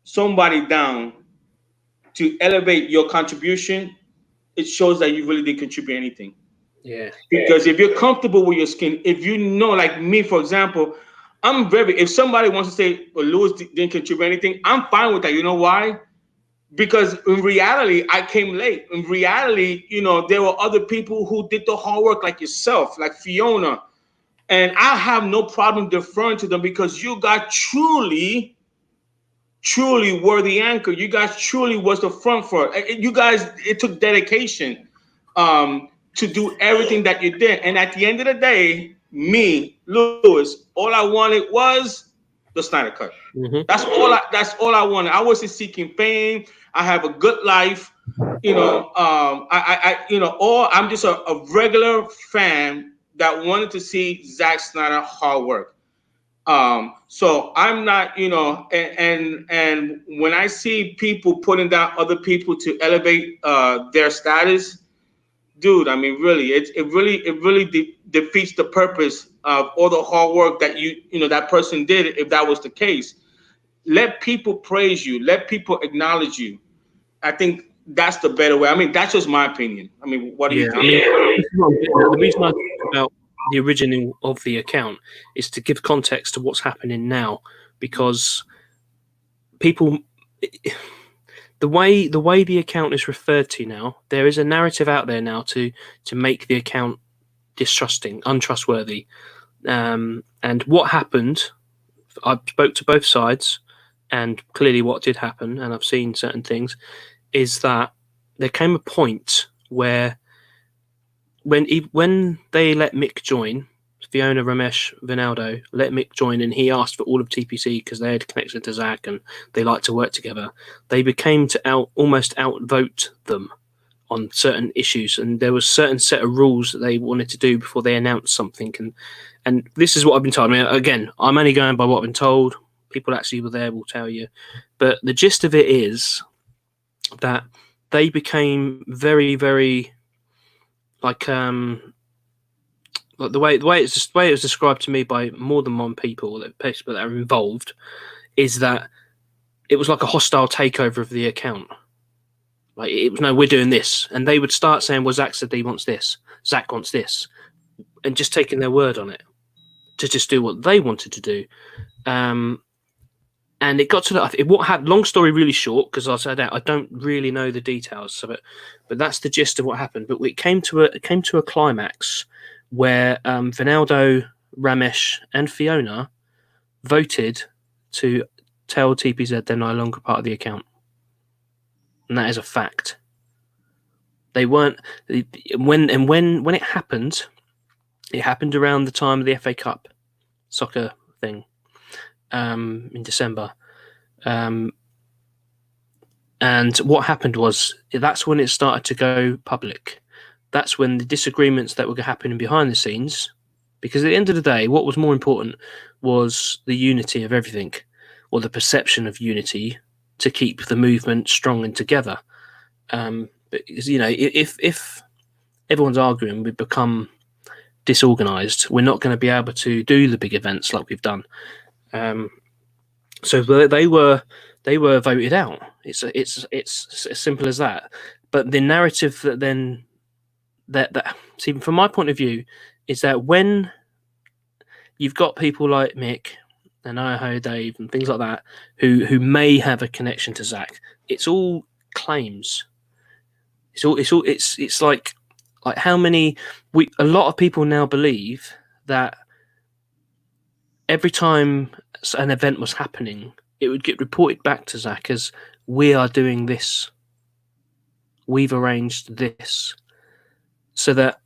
somebody down to elevate your contribution, it shows that you really didn't contribute anything. Yeah. Because if you're comfortable with your skin, if you know, like me, for example, if somebody wants to say, well, Lewis didn't contribute anything, I'm fine with that. You know why? Because in reality, I came late. In reality, there were other people who did the hard work, like yourself, like Fiona. And I have no problem deferring to them because you guys truly were the anchor. You guys truly was the front for it. You guys, it took dedication to do everything that you did. And at the end of the day, me, Lewis, all I wanted was the Snyder Cut. Mm-hmm. That's all I wanted. I wasn't seeking fame. I have a good life. I'm just a regular fan that wanted to see Zack Snyder hard work. So I'm not, and when I see people putting down other people to elevate their status, dude, I mean, really, it really defeats the purpose of all the hard work that that person did. If that was the case, let people praise you, let people acknowledge you. I think that's the better way. I mean, that's just my opinion. I mean, what do you think? The reason I talk about the original of the account is to give context to what's happening now, because people, the way the account is referred to now, there is a narrative out there now to make the account distrusting, untrustworthy. And what happened, I spoke to both sides, and clearly what did happen, and I've seen certain things, is that there came a point where when they let Mick join, Fiona, Ramesh, Vinaldo let Mick join, and he asked for all of TPC because they had connection to Zack and they like to work together. They became to almost outvote them on certain issues, and there was a certain set of rules that they wanted to do before they announced something. And this is what I've been told. I mean, again, I'm only going by what I've been told. People actually were there will tell you, but the gist of it is that they became very, very like the way it was described to me by more than one people that are involved is that it was like a hostile takeover of the account. Like, it was, no, we're doing this, and they would start saying, well, Zack said he wants this, Zack wants this, and just taking their word on it to just do what they wanted to do. And it got to that. What happened? Long story, really short, because I said I don't really know the details of it, but that's the gist of what happened. But it came to a climax where Vinaldo, Ramesh, and Fiona voted to tell TPZ they're no longer part of the account, and that is a fact. They weren't when it happened. It happened around the time of the FA Cup soccer thing. In December, and And what happened was that's when it started to go public. That's when the disagreements that were happening behind the scenes, because at the end of the day, what was more important was the unity of everything, or the perception of unity, to keep the movement strong and together. But if everyone's arguing, we become disorganized. We're not going to be able to do the big events like we've done. So they were voted out. It's as simple as that. But the narrative that then that see, from my point of view, is that when you've got people like Mick and Idaho Dave and things like that who may have a connection to Zack, it's all claims. It's like how many a lot of people now believe that every time an event was happening, it would get reported back to Zack as, we are doing this, we've arranged this, so that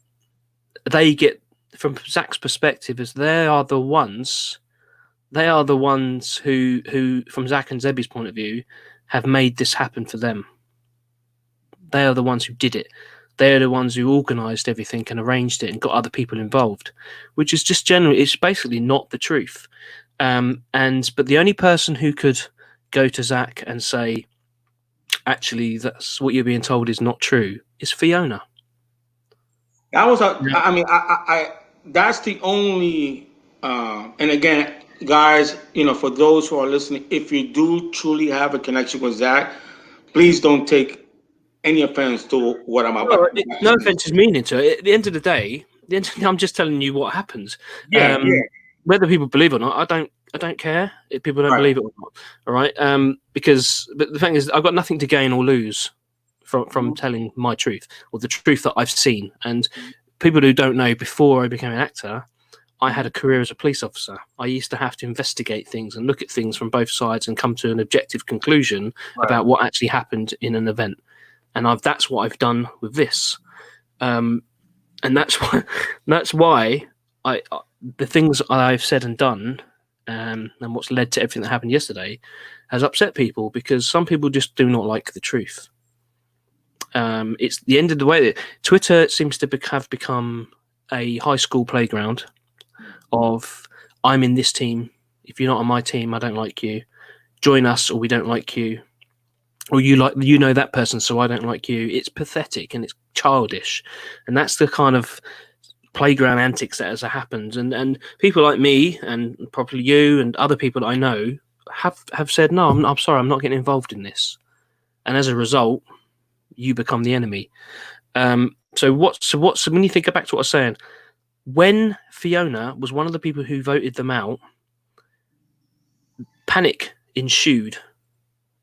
they get, from Zack's perspective, as they are the ones who from Zack and Zebby's point of view, have made this happen for them. They are the ones who did it. They're the ones who organised everything and arranged it and got other people involved, which is just generally, it's basically not the truth. But the only person who could go to Zack and say, actually, that's what you're being told is not true, is Fiona. That was I that's the only. And again, guys, for those who are listening, if you do truly have a connection with Zack, please don't take any offense to what I'm about. No offense is meaning to it. At the end of the day, I'm just telling you what happens. Yeah. Whether people believe it or not, I don't care if people don't believe it or not. All right. But the thing is, I've got nothing to gain or lose from telling my truth, or the truth that I've seen. And people who don't know, before I became an actor, I had a career as a police officer. I used to have to investigate things and look at things from both sides and come to an objective conclusion about what actually happened in an event. And that's what I've done with this. And that's why the things I've said and done, and what's led to everything that happened yesterday, has upset people, because some people just do not like the truth. It's the end of the way. Twitter seems to have become a high school playground of, I'm in this team. If you're not on my team, I don't like you. Join us, or we don't like you. Or you know that person, so I don't like you. It's pathetic and it's childish, and that's the kind of playground antics that has happened. And people like me, and probably you and other people that I know, have said, no, I'm sorry, I'm not getting involved in this. And as a result, you become the enemy. So when you think back to what I was saying, when Fiona was one of the people who voted them out, panic ensued.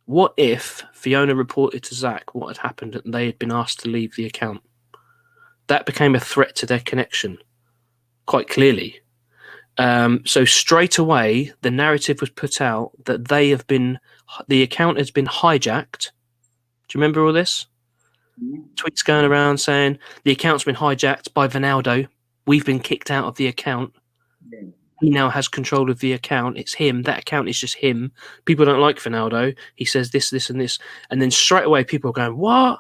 What if Fiona reported to Zack what had happened and they had been asked to leave the account? That became a threat to their connection, quite clearly. So straight away, the narrative was put out that the account has been hijacked. Do you remember all this? Tweets going around saying the account's been hijacked by Vinaldo. We've been kicked out of the account. He now has control of the account. It's him. That account is just him. People don't like Vinaldo. He says this, and this. And then straight away people are going, what?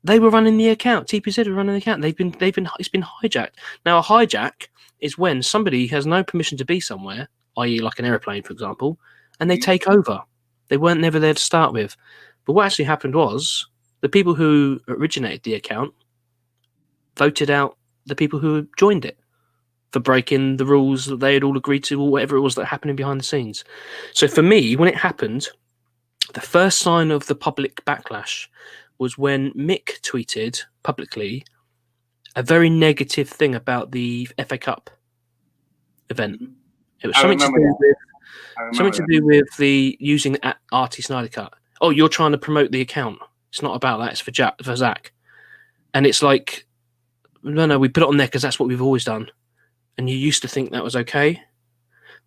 They were running the account. TPZ were running the account. It's been hijacked. Now, a hijack is when somebody has no permission to be somewhere, i.e. like an airplane, for example, and they take over. They weren't never there to start with. But what actually happened was the people who originated the account voted out the people who joined it for breaking the rules that they had all agreed to, or whatever it was that happening behind the scenes. So for me, when it happened, the first sign of the public backlash was when Mick tweeted publicly a very negative thing about the FA Cup event. It was something to do with the using Artie Snyder Cut. Oh, you're trying to promote the account. It's not about that. It's for Zack. And it's like, no, we put it on there because that's what we've always done. And you used to think that was okay.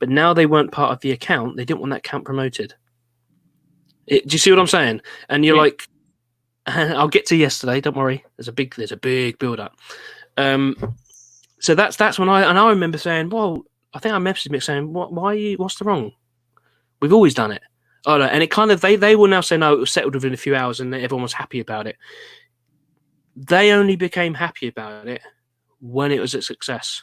But now they weren't part of the account. They didn't want that account promoted. Do you see what I'm saying? And you're like, I'll get to yesterday. Don't worry. There's a big build up. So that's when I remember saying, well, I think I messaged Mick saying, what's the wrong? We've always done it. Oh no, and it kind of they will now say no, it was settled within a few hours, and everyone was happy about it. They only became happy about it when it was a success,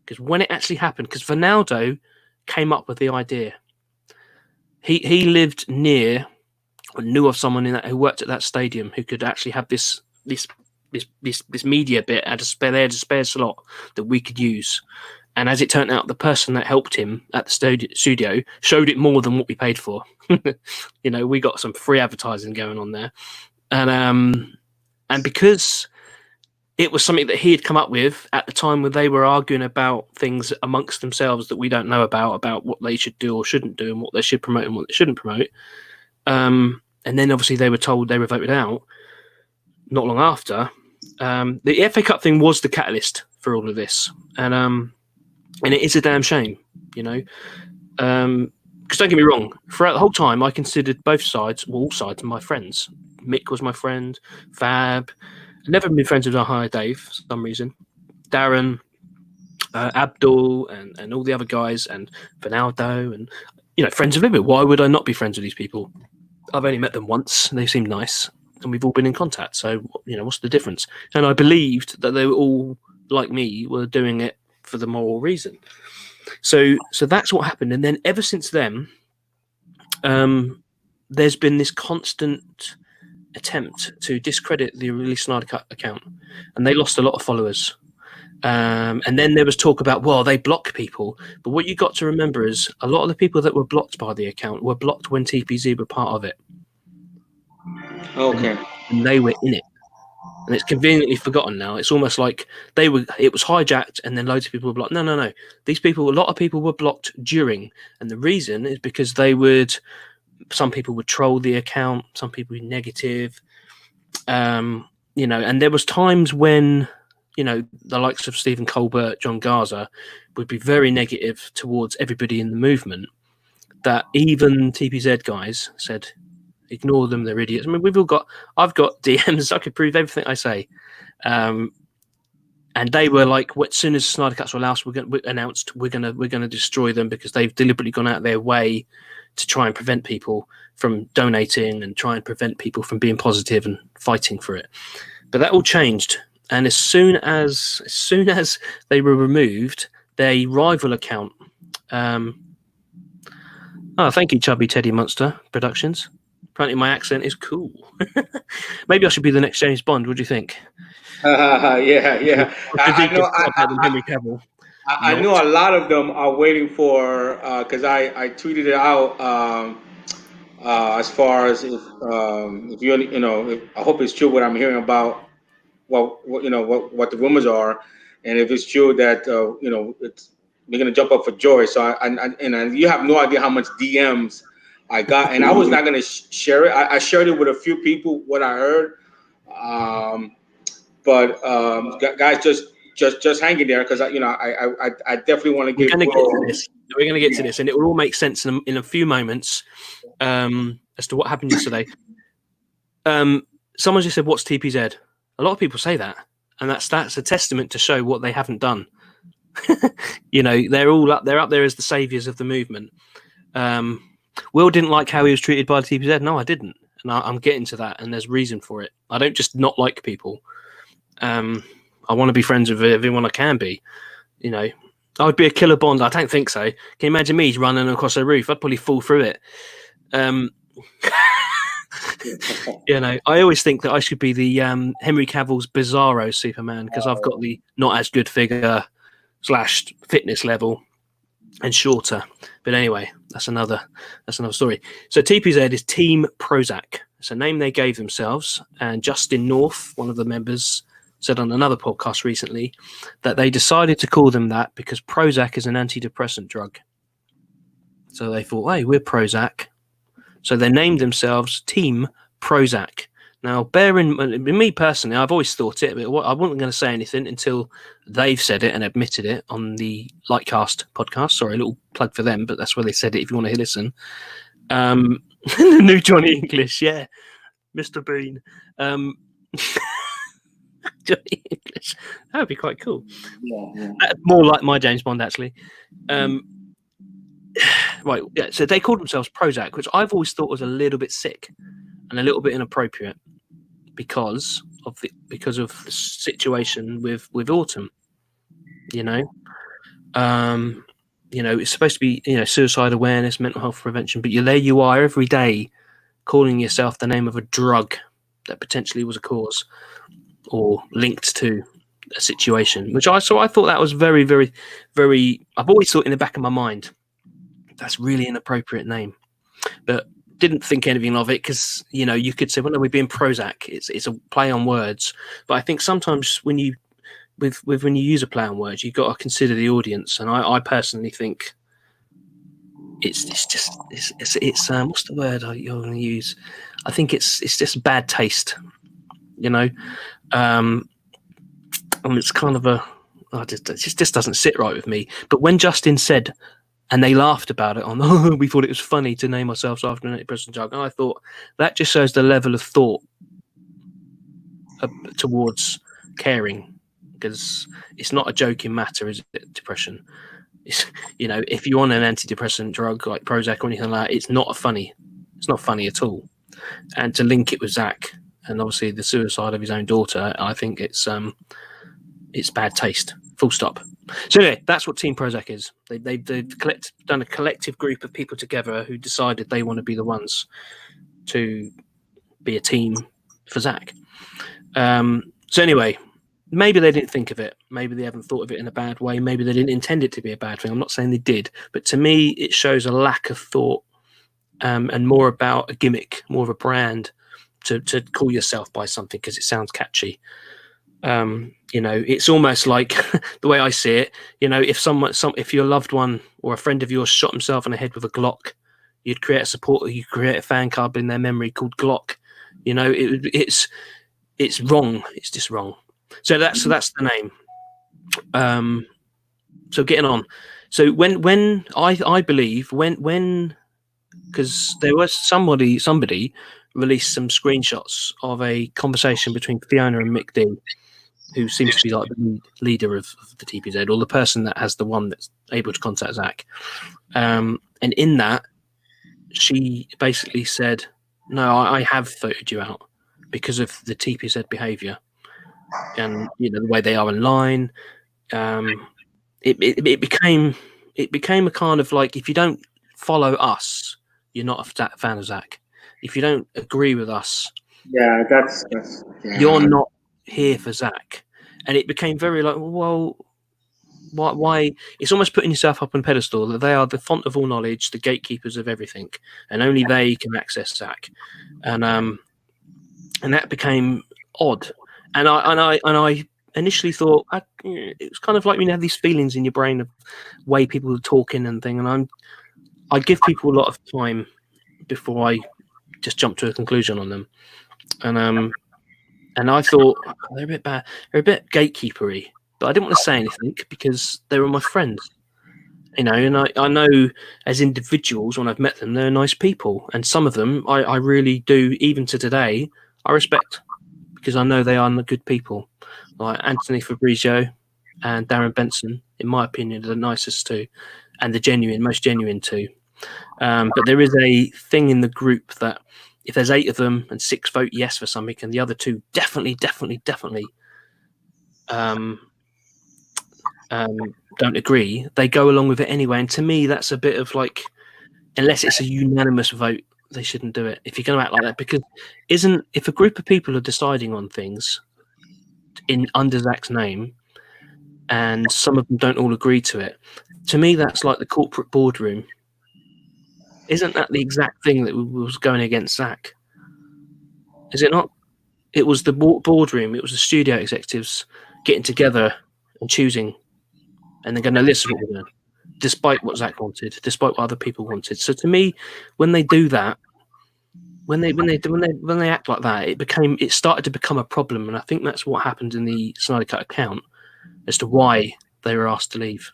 because when it actually happened, because Ronaldo came up with the idea. He lived near or knew of someone in that who worked at that stadium who could actually have this media bit at a spare slot that we could use. And as it turned out, the person that helped him at the studio showed it more than what we paid for. We got some free advertising going on there, and because it was something that he had come up with at the time when they were arguing about things amongst themselves that we don't know about what they should do or shouldn't do, and what they should promote and what they shouldn't promote. And then obviously they were told they were voted out not long after. The FA Cup thing was the catalyst for all of this, and it is a damn shame, because don't get me wrong, throughout the whole time I considered all sides my friends. Mick was my friend, Fab. I've never been friends with Higher Dave for some reason. Darren, Abdul, and all the other guys, and Ronaldo, and friends of living. Why would I not be friends with these people? I've only met them once, and they seem nice, and we've all been in contact. So what's the difference? And I believed that they were all like me, were doing it for the moral reason. So that's what happened, and then ever since then, there's been this constant attempt to discredit the Snyder Cut account, and they lost a lot of followers. And then there was talk about, well, they block people, but what you got to remember is a lot of the people that were blocked by the account were blocked when TPZ were part of it. Okay. And they were in it. And it's conveniently forgotten now. It's almost like it was hijacked and then loads of people were blocked. No. A lot of people were blocked during. And the reason is because some people would troll the account, some people were negative. And there was times when, the likes of Stephen Colbert, John Garza would be very negative towards everybody in the movement, that even TPZ guys said, ignore them, they're idiots. I mean, I've got DMs, I could prove everything I say. And they were like, as soon as Snyder Cuts were announced, we're gonna destroy them because they've deliberately gone out of their way to try and prevent people from donating and try and prevent people from being positive and fighting for it. But that all changed. And as soon as they were removed, their rival account, thank you, Chubby Teddy Monster Productions. Apparently my accent is cool. Maybe I should be the next James Bond. What do you think? Yeah. Henry Cavill. I know a lot of them are waiting for, because I tweeted it out, as far as if I hope it's true what I'm hearing about what the rumors are, and if it's true that we're gonna jump up for joy. So you have no idea how much DMs I got, and I was not gonna share it. I shared it with a few people what I heard, but guys, just hang in there, because I definitely want to get. We're gonna get to this, and it will all make sense in a few moments as to what happened yesterday. Someone just said, "What's TPZ?" A lot of people say that, and that's a testament to show what they haven't done. They're all up. They're up there as the saviors of the movement. Will didn't like how he was treated by the TPZ. No, I didn't, and I'm getting to that. And there's reason for it. I don't just not like people. I want to be friends with everyone I can be. I would be a killer Bond. I don't think so. Can you imagine me running across a roof? I'd probably fall through it. I always think that I should be the Henry Cavill's Bizarro Superman, because I've got the not as good figure / fitness level and shorter. But anyway, that's another story. So TPZ is Team Prozac. It's a name they gave themselves, and Justin North, one of the members, said on another podcast recently that they decided to call them that because Prozac is an antidepressant drug. So they thought, hey, we're Prozac. So they named themselves Team Prozac. Now, me personally, I've always thought it, but I wasn't going to say anything until they've said it and admitted it on the Lightcast podcast. Sorry, a little plug for them, but that's where they said it if you want to listen. The new Johnny English, yeah. Mr. Bean. Johnny English. That would be quite cool. Yeah. More like my James Bond, actually. right. Yeah. So they called themselves Prozac, which I've always thought was a little bit sick and a little bit inappropriate because of the situation with Autumn. You know, it's supposed to be suicide awareness, mental health prevention, but there you are every day calling yourself the name of a drug that potentially was a cause or linked to a situation, which I thought that was very, very, very. I've always thought in the back of my mind that's really inappropriate name, but didn't think anything of it because you could say, well, no, we're being Prozac. It's a play on words, but I think sometimes when you when you use a play on words, you've got to consider the audience, and I personally think it's what's the word you're going to use? I think it's just bad taste, and it's kind of it just doesn't sit right with me. But when Justin said, and they laughed about it we thought it was funny to name ourselves after an antidepressant drug, and I thought that just shows the level of thought towards caring, because it's not a joking matter, is it? Depression. If you're on an antidepressant drug like Prozac or anything like that, it's not funny at all. And to link it with Zack and obviously the suicide of his own daughter, I think it's bad taste. Full stop. So anyway, that's what Team Prozac is. They've done a collective group of people together who decided they want to be the ones to be a team for Zack. So anyway, maybe they didn't think of it. Maybe they haven't thought of it in a bad way. Maybe they didn't intend it to be a bad thing. I'm not saying they did, but to me, it shows a lack of thought and more about a gimmick, more of a brand to call yourself by something because it sounds catchy. It's almost like the way I see it. If your loved one or a friend of yours shot himself in the head with a Glock, you'd create you'd create a fan club in their memory called Glock. It's wrong. It's just wrong. So that's the name. So getting on. So when I believe when because there was somebody released some screenshots of a conversation between Fiona and Mick D, who seems to be like the leader of the TPZ, or the person that has the one that's able to contact Zack. And in that, she basically said, "No, I have voted you out because of the TPZ behaviour and the way they are online." It became a kind of like, if you don't follow us, you're not a fan of Zack. If you don't agree with us, that's you're not here for Zack. And it became very like, well, why? It's almost putting yourself up on a pedestal that they are the font of all knowledge, the gatekeepers of everything, and only they can access Zack. And that became odd. And I initially thought it was kind of like when you have these feelings in your brain of way people are talking and thing. And I give people a lot of time before I just jump to a conclusion on them. And I thought they're a bit bad. They're a bit gatekeepery, but I didn't want to say anything because they were my friends. And I know as individuals, when I've met them, they're nice people. And some of them I really do, even to today, I respect because I know they are good people. Like Anthony Fabrizio and Darren Benson, in my opinion, are the nicest two and the most genuine two. But there is a thing in the group that if there's 8 of them and 6 vote yes for something and the other 2 definitely don't agree, they go along with it anyway. And to me, that's a bit of like, unless it's a unanimous vote, they shouldn't do it. If you're going to act like that, because if a group of people are deciding on things under Zack's name and some of them don't all agree to it, to me, that's like the corporate boardroom. Isn't that the exact thing that was going against Zack? Is it not? It was the boardroom. It was the studio executives getting together and choosing, and then going, "No, this is what we're doing," despite what Zack wanted, despite what other people wanted. So to me, when they do that, when they act like that, it started to become a problem, and I think that's what happened in the Snyder Cut account as to why they were asked to leave.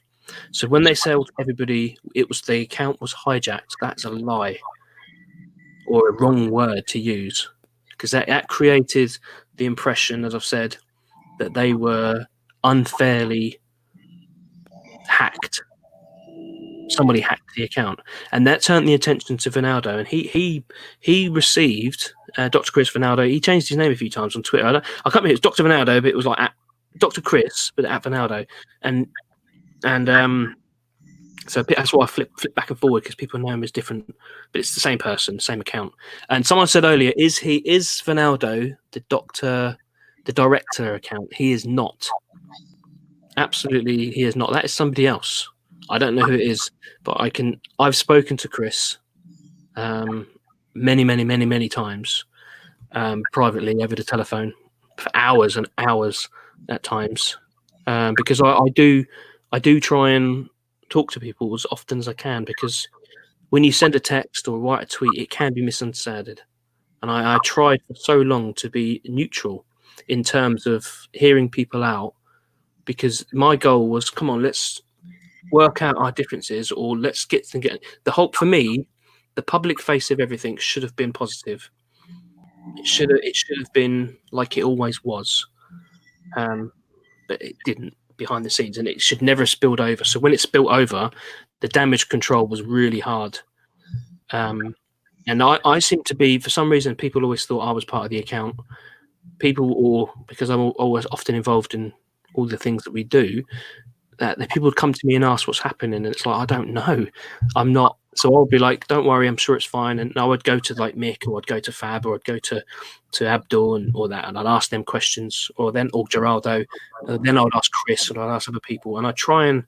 So when they tell everybody the account was hijacked, that's a lie or a wrong word to use, because that created the impression, as I've said, that they were unfairly hacked somebody hacked the account, and that turned the attention to Vinaldo, and he received Dr. Chris Vinaldo. He changed his name a few times on Twitter. I can't remember, it was Dr. Vinaldo, but it was like at Dr. Chris, but at Vinaldo, and so that's why I flip back and forward, because people know him as different, but it's the same person, same account. And someone said earlier, is Vinaldo the director account? He is not. Absolutely, he is not. That is somebody else. I don't know who it is, but I've spoken to Chris many times privately over the telephone for hours and hours at times, because I do try and talk to people as often as I can, because when you send a text or write a tweet, it can be misunderstood. And I tried for so long to be neutral in terms of hearing people out, because my goal was, come on, let's work out our differences, or let's get the whole. For me, the public face of everything should have been positive. It should have been like it always was, but it didn't behind the scenes, and it should never have spilled over. So when it spilled over, the damage control was really hard. And I seem to be, for some reason, people always thought I was part of the account. People, or because I'm always often involved in all the things that we do, that the people would come to me and ask what's happening, and it's like, I don't know, I'm not. So I'll be like, don't worry, I'm sure it's fine. And I would go to like Mick, or I'd go to Fab, or I'd go to Abdul and all that, and I'd ask them questions, or Geraldo, then I would ask Chris, and I'd ask other people, and I'd try and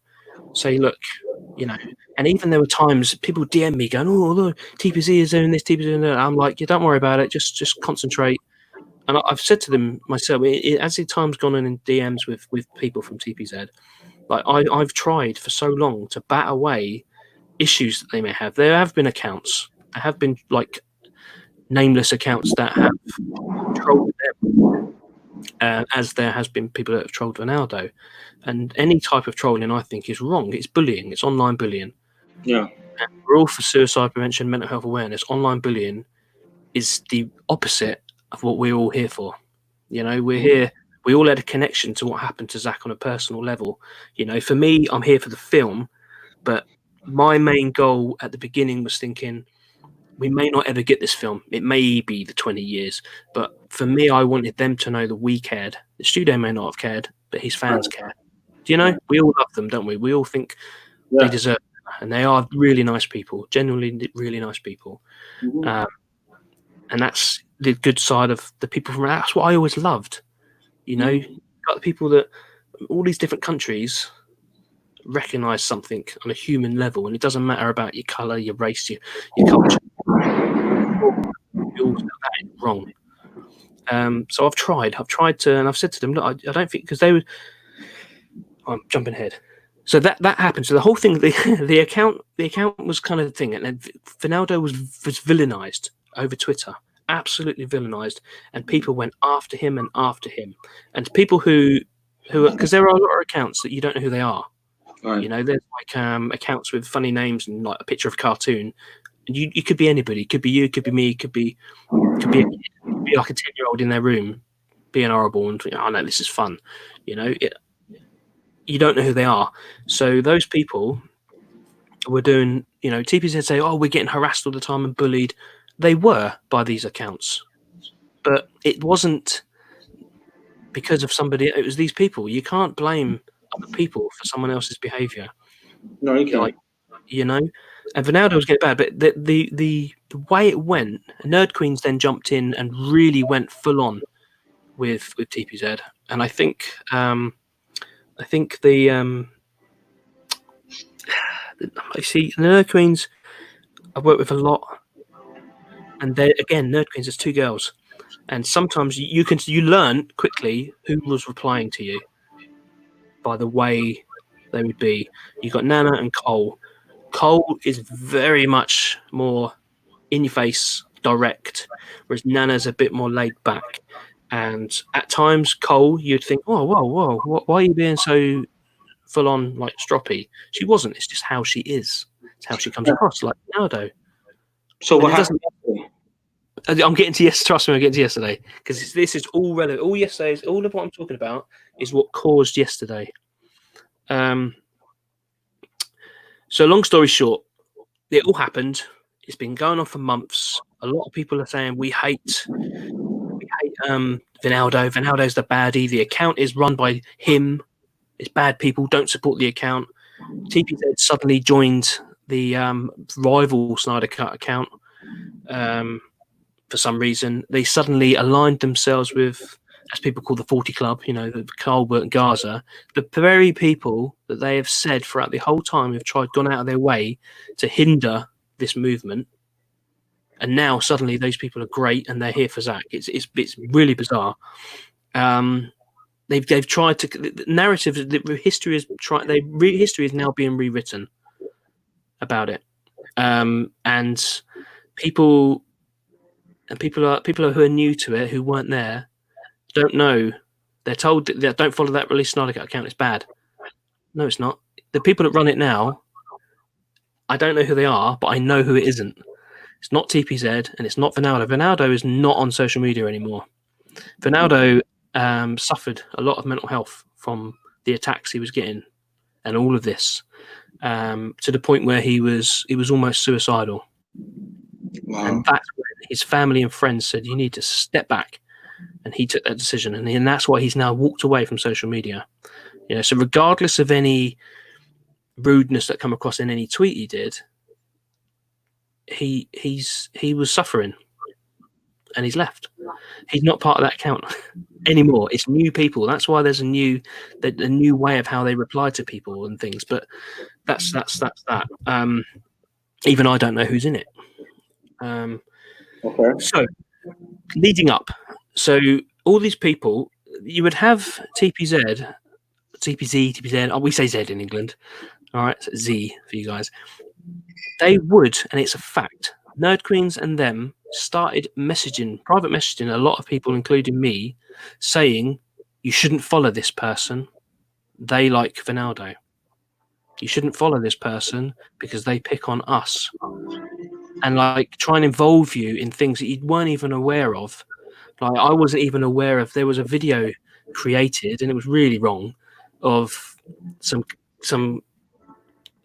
say, look, and even there were times people DM me going, oh look, TPZ is doing this, TPZ is doing that. I'm like, yeah, don't worry about it, just concentrate. And I've said to them myself, as the time's gone on in DMs with people from TPZ, like I've tried for so long to bat away issues that they may have. There have been accounts, there have been like nameless accounts that have trolled them, as there has been people that have trolled Ronaldo. And any type of trolling, I think, is wrong. It's bullying. It's online bullying. Yeah. And we're all for suicide prevention, mental health awareness. Online bullying is the opposite of what we're all here for. We're here. We all had a connection to what happened to Zack on a personal level. For me, I'm here for the film, but my main goal at the beginning was thinking, we may not ever get this film. It may be the 20 years, but for me, I wanted them to know that we cared. The studio may not have cared, but his fans care. We all love them, don't we? We all think they deserve it, and they are really nice people, genuinely really nice people. Mm-hmm. And that's the good side of the people from. That's what I always loved. Got the people that all these different countries recognize something on a human level, and it doesn't matter about your color, your race, your culture. That is wrong. So I've tried to, and I've said to them, look, I don't think, because they would. I'm jumping ahead. So that happened. So the whole thing, the account was kind of the thing, and then Vinaldo was villainized over Twitter, absolutely villainized, and people went after him, and people who because there are a lot of accounts that you don't know who they are. Right. There's like accounts with funny names and like a picture of a cartoon, and you could be anybody. It could be you, it could be me, it could be like a 10-year-old in their room being horrible and thinking, oh no, this is fun. You don't know who they are. So those people were doing, TPZ say, oh, we're getting harassed all the time and bullied. They were by these accounts, but it wasn't because of somebody. It was these people. You can't blame other people for someone else's behaviour. No, you can't. And Vinaldo was getting bad, but the way it went, Nerd Queens then jumped in and really went full on with TPZ, and I think the I see Nerd Queens I've worked with a lot, and they again Nerd Queens. There's two girls, and sometimes you learn quickly who was replying to you by the way they would be. You got Nana and Cole. Cole is very much more in your face, direct, whereas Nana's a bit more laid back. And at times, Cole, you'd think, oh, whoa, why are you being so full on like stroppy? She wasn't. It's just how she is. It's how she comes across, like Ronaldo. So what happened? I'm getting to trust me, I'm getting to yesterday, because this is all relevant. All of what I'm talking about is what caused yesterday. So long story short, it all happened. It's been going on for months. A lot of people are saying we hate Vinaldo. Vinaldo's the baddie. The account is run by him. It's bad people. Don't support the account. TPZ suddenly joined the rival Snyder Cut account for some reason. They suddenly aligned themselves with, as people call the 40 Club, the Colbert and Gaza, the very people that they have said throughout the whole time have gone out of their way to hinder this movement. And now suddenly those people are great and they're here for Zack. It's really bizarre. They've tried to, the narrative, history is now being rewritten about it, and people who are new to it, who weren't there, don't know. They're told that don't follow that release Snyder Cut account. It's bad. No, it's not. The people that run it now, I don't know who they are, but I know who it isn't. It's not TPZ and it's not Vinaldo. Vinaldo is not on social media anymore. Vinaldo suffered a lot of mental health from the attacks he was getting and all of this, to the point where he was almost suicidal. Wow. And that's when his family and friends said, you need to step back. And he took that decision. And that's why he's now walked away from social media. So regardless of any rudeness that come across in any tweet he did, he was suffering. And he's left. He's not part of that account anymore. It's new people. That's why there's a new way of how they reply to people and things. But that's that. Even I don't know who's in it. Okay. So leading up, so all these people, you would have TPZ. Oh, we say Z in England. All right, so Z for you guys. They would, and it's a fact. Nerd Queens and them started private messaging a lot of people, including me, saying you shouldn't follow this person. They like Vinaldo. You shouldn't follow this person because they pick on us. And try and involve you in things that you weren't even aware of. I wasn't even aware of. There was a video created, and it was really wrong, of some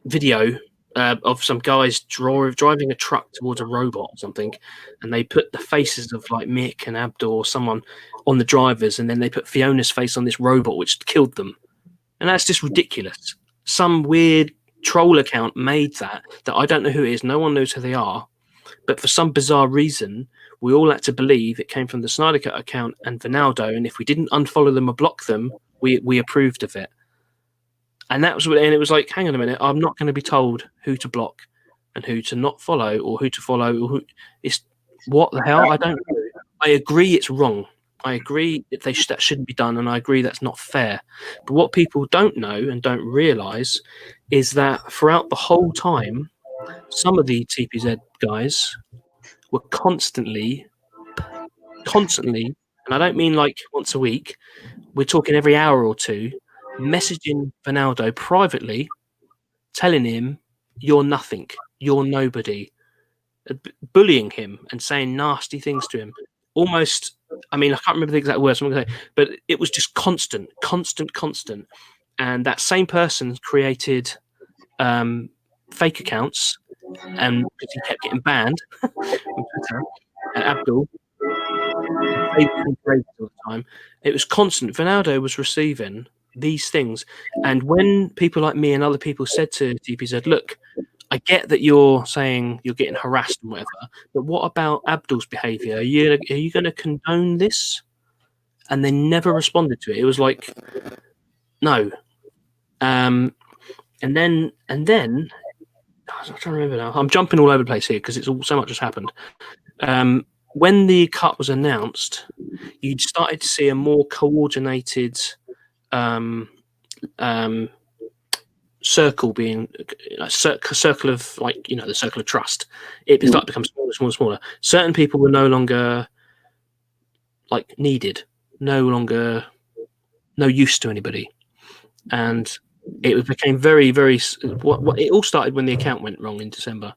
video of some guys driving a truck towards a robot or something, and they put the faces of Mick and Abdul or someone on the drivers, and then they put Fiona's face on this robot, which killed them. And that's just ridiculous. Some weird troll account made that I don't know who it is. No one knows who they are. But for some bizarre reason, we all had to believe it came from the Snyder Cut account and Vinaldo. And if we didn't unfollow them or block them, we approved of it. And that was, and it was hang on a minute, I'm not going to be told who to block and who to not follow, or who to follow, or who. It's what the hell? I don't know. I agree it's wrong. I agree that shouldn't be done, and I agree that's not fair. But what people don't know and don't realise is that throughout the whole time, some of the TPZ guys were constantly, and I don't mean once a week, we're talking every hour or two, messaging Vinaldo privately, telling him, you're nothing, you're nobody, bullying him and saying nasty things to him. Almost, I can't remember the exact words I'm going to say, but it was just constant. And that same person created fake accounts, and because he kept getting banned on Twitter, Abdul, all the time, it was constant. Vinaldo was receiving these things, and when people like me and other people said to TPZ, look, I get that you're saying you're getting harassed and whatever, but what about Abdul's behaviour? Are you going to condone this? And they never responded to it. It was no. And then I'm trying to remember now. I'm jumping all over the place here because it's all so much has happened. When the cut was announced, you started to see a more coordinated circle being a circle of the circle of trust. It started to become smaller. Certain people were no longer needed, no use to anybody, and it became very, very. It all started when the account went wrong in December.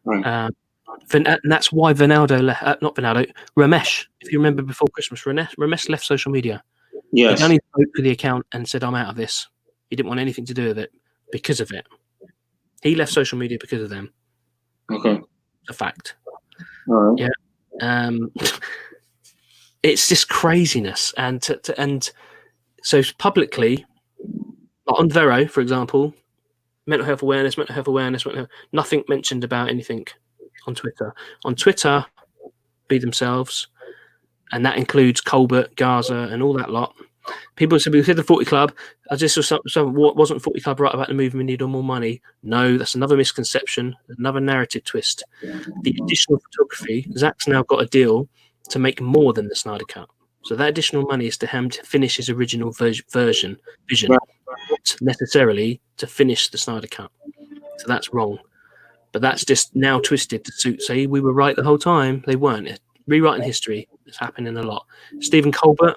Right. And that's why Vinaldo left. Not Vinaldo, Ramesh. If you remember, before Christmas, Ramesh left social media. Yes. He only spoke to the account and said, "I'm out of this." He didn't want anything to do with it because of it. He left social media because of them. Okay. A fact. All right. Yeah. It's just craziness, and so publicly, like on Vero, for example, mental health awareness, nothing mentioned about anything on Twitter. On Twitter, be themselves, and that includes Colbert, Gaza, and all that lot. People said we said the 40 Club. I just saw some wasn't 40 Club right about the movement need more money? No, that's another misconception, another narrative twist. The additional photography, Zack's now got a deal to make more than the Snyder Cut. So that additional money is to him to finish his original vision, not necessarily to finish the Snyder Cut. So that's wrong. But that's just now twisted to suit. Say we were right the whole time. They weren't. Rewriting history is happening a lot. Stephen Colbert,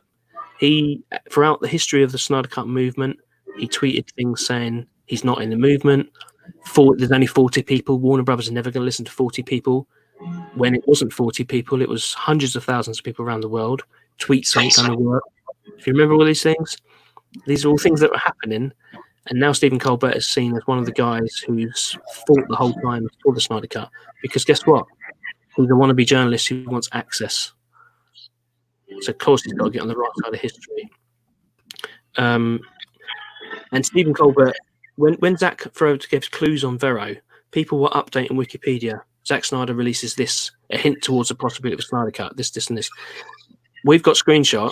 he throughout the history of the Snyder Cut movement, he tweeted things saying he's not in the movement. There's only 40 people. Warner Brothers are never going to listen to 40 people. When it wasn't 40 people, it was hundreds of thousands of people around the world. Tweets ain't going to work. If you remember all these things, these are all things that were happening. And now Stephen Colbert is seen as one of the guys who's fought the whole time for the Snyder Cut. Because guess what? He's a wannabe journalist who wants access. So of course he's got to get on the right side of history. And Stephen Colbert, when Zack gives clues on Vero, people were updating Wikipedia. Zack Snyder releases this, a hint towards the possibility of a Snyder Cut, this, and this. We've got screenshots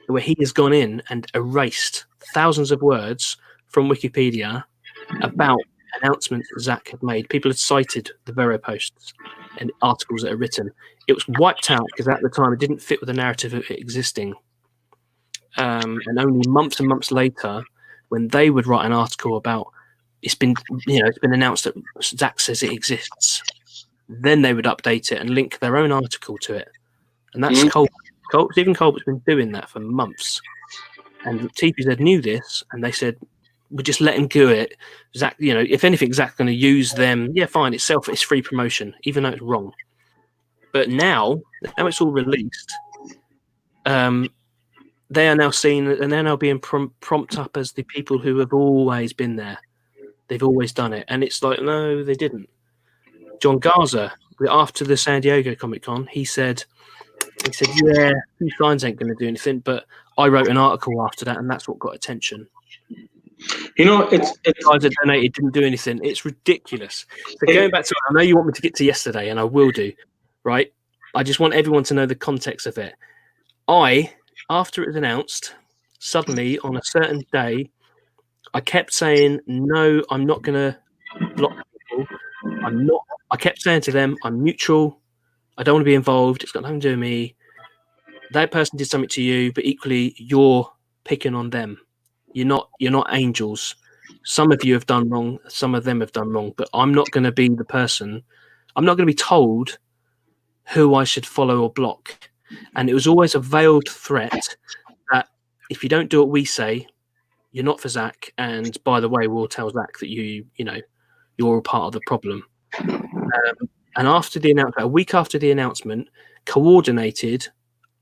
where he has gone in and erased thousands of words from Wikipedia about announcements that Zack had made. People had cited the Vero posts and articles that are written. It was wiped out because at the time it didn't fit with the narrative of it existing. And only months and months later, when they would write an article about it's been announced that Zack says it exists, then they would update it and link their own article to it. And that's Stephen Colbert's been doing that for months. And TPZ knew this, and they said, we'll just let him do it. Zack, if anything, Zack's going to use them. Yeah, fine. It's free promotion, even though it's wrong. But now it's all released. They are now seen, and they're now being prompted up as the people who have always been there. They've always done it, and it's like, no, they didn't. John Garza, after the San Diego Comic Con, he said, yeah, two signs ain't going to do anything, but I wrote an article after that, and that's what got attention. It's guys that donated didn't do anything. It's ridiculous. So going back to it, I know you want me to get to yesterday, and I will do, right? I just want everyone to know the context of it. After it was announced, suddenly on a certain day, I kept saying, no, I'm not going to block people. I kept saying to them, I'm neutral. I don't want to be involved. It's got nothing to do with me. That person did something to you, but equally you're picking on them. You're not angels. Some of you have done wrong. Some of them have done wrong, but I'm not going to be the person. I'm not going to be told who I should follow or block. And it was always a veiled threat that if you don't do what we say, you're not for Zack. And by the way, we'll tell Zack that you're a part of the problem. And after the announcement, a week after the announcement, coordinated,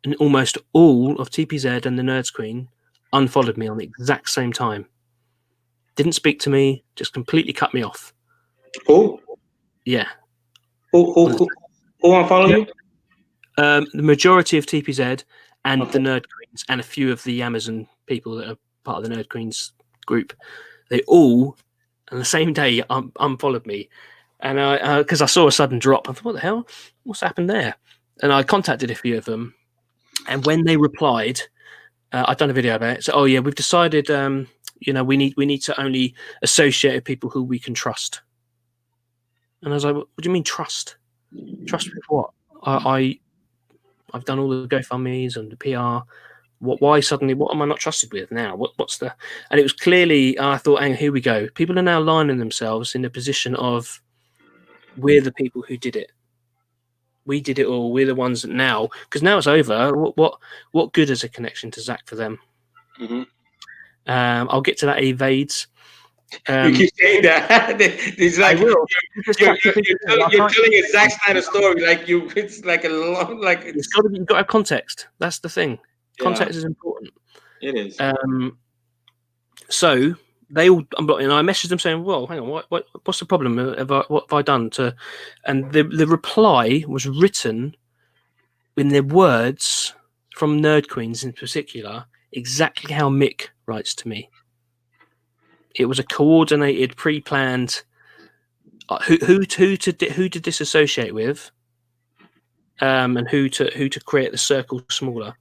and almost all of TPZ and the Nerds Queen unfollowed me on the exact same time. Didn't speak to me, just completely cut me off. Who? Yeah. Who unfollowed you? The majority of TPZ and the Nerd Queens and a few of the Amazon people that are part of the Nerd Queens group, they all, on the same day, unfollowed me. And because I saw a sudden drop, I thought, what the hell? What's happened there? And I contacted a few of them. And when they replied, I'd done a video about it. So, oh yeah, we've decided, we need to only associate with people who we can trust. And I was like, what do you mean trust? Trust with what? I've done all the GoFundMes and the PR. Why suddenly? What am I not trusted with now? What's the? And it was clearly. I thought, hang on, here we go. People are now lining themselves in the position of, we're the people who did it. We did it all. We're the ones that now, because now it's over. What good is a connection to Zack for them? Mm-hmm. I'll get to that. Evades. You keep saying that. It's like you're telling a Zack Snyder story. It's like a long, it's got to be. You've got to have context. That's the thing. Context is important. It is. So they all unblocked me, and I messaged them saying, "Well, hang on, what's the problem? What have I done to?" And the reply was written in the words from Nerd Queens in particular, exactly how Mick writes to me. It was a coordinated, pre-planned who to disassociate with, and who to create the circle smaller.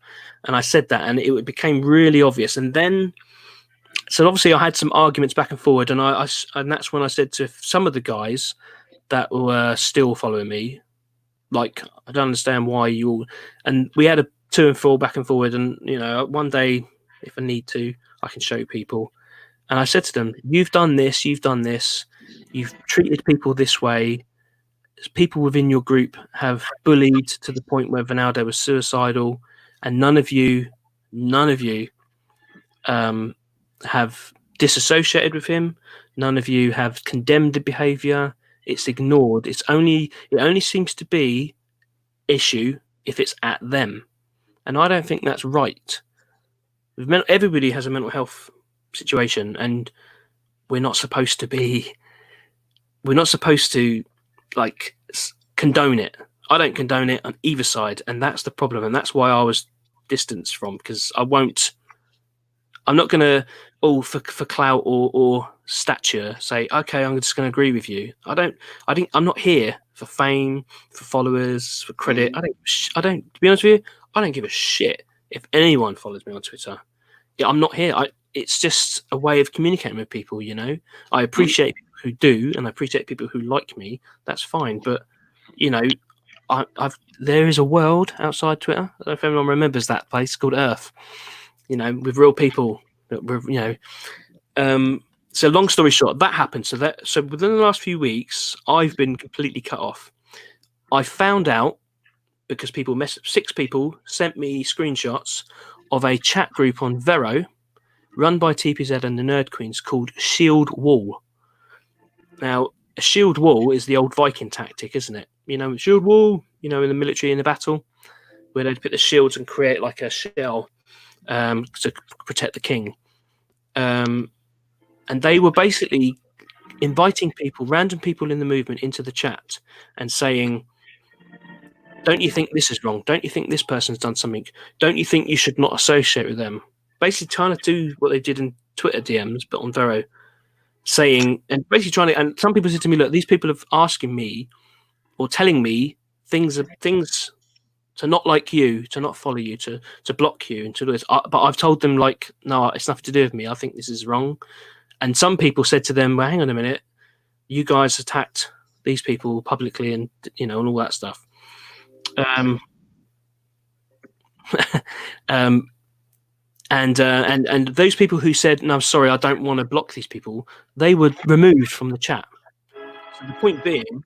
And I said that, and it became really obvious. And then, so obviously, I had some arguments back and forward, and and that's when I said to some of the guys that were still following me, like, I don't understand why you all. And we had a to and fro back and forward, and one day, if I need to, I can show people. And I said to them, you've done this, you've treated people this way. People within your group have bullied to the point where Ronaldo was suicidal, and none of you have disassociated with him. None of you have condemned the behaviour. It's ignored. It only seems to be issue if it's at them, and I don't think that's right. Everybody has a mental health situation, and we're not supposed to like condone it. I don't condone it on either side, and that's the problem, and that's why I was distanced from, because I'm not gonna for clout or stature say, okay, I'm just gonna agree with you. I'm not here for fame, for followers, for credit. I don't to be honest with you, I don't give a shit if anyone follows me on Twitter. Yeah, I'm not here. It's just a way of communicating with people, I appreciate people who do, and I appreciate people who like me. That's fine, but there is a world outside Twitter. I don't know if everyone remembers that place called Earth, with real people. So long story short, that happened. So within the last few weeks, I've been completely cut off. I found out because 6 people sent me screenshots of a chat group on Vero run by TPZ and the Nerd Queens called Shield Wall. Now, a shield wall is the old Viking tactic, isn't it? Shield wall, in the military, in the battle, where they'd put the shields and create like a shell to protect the king. And they were basically inviting people, random people in the movement, into the chat and saying, don't you think this is wrong? Don't you think this person's done something? Don't you think you should not associate with them? Basically trying to do what they did in Twitter DMs, but on Vero, saying, and basically trying to, and some people said to me, look, these people are asking me or telling me things to not like you, to not follow you, to block you, and to do this. But I've told them, like, no, it's nothing to do with me. I think this is wrong. And some people said to them, well, hang on a minute, you guys attacked these people publicly, and and all that stuff. And those people who said, no, sorry, I don't want to block these people, they were removed from the chat. So the point being,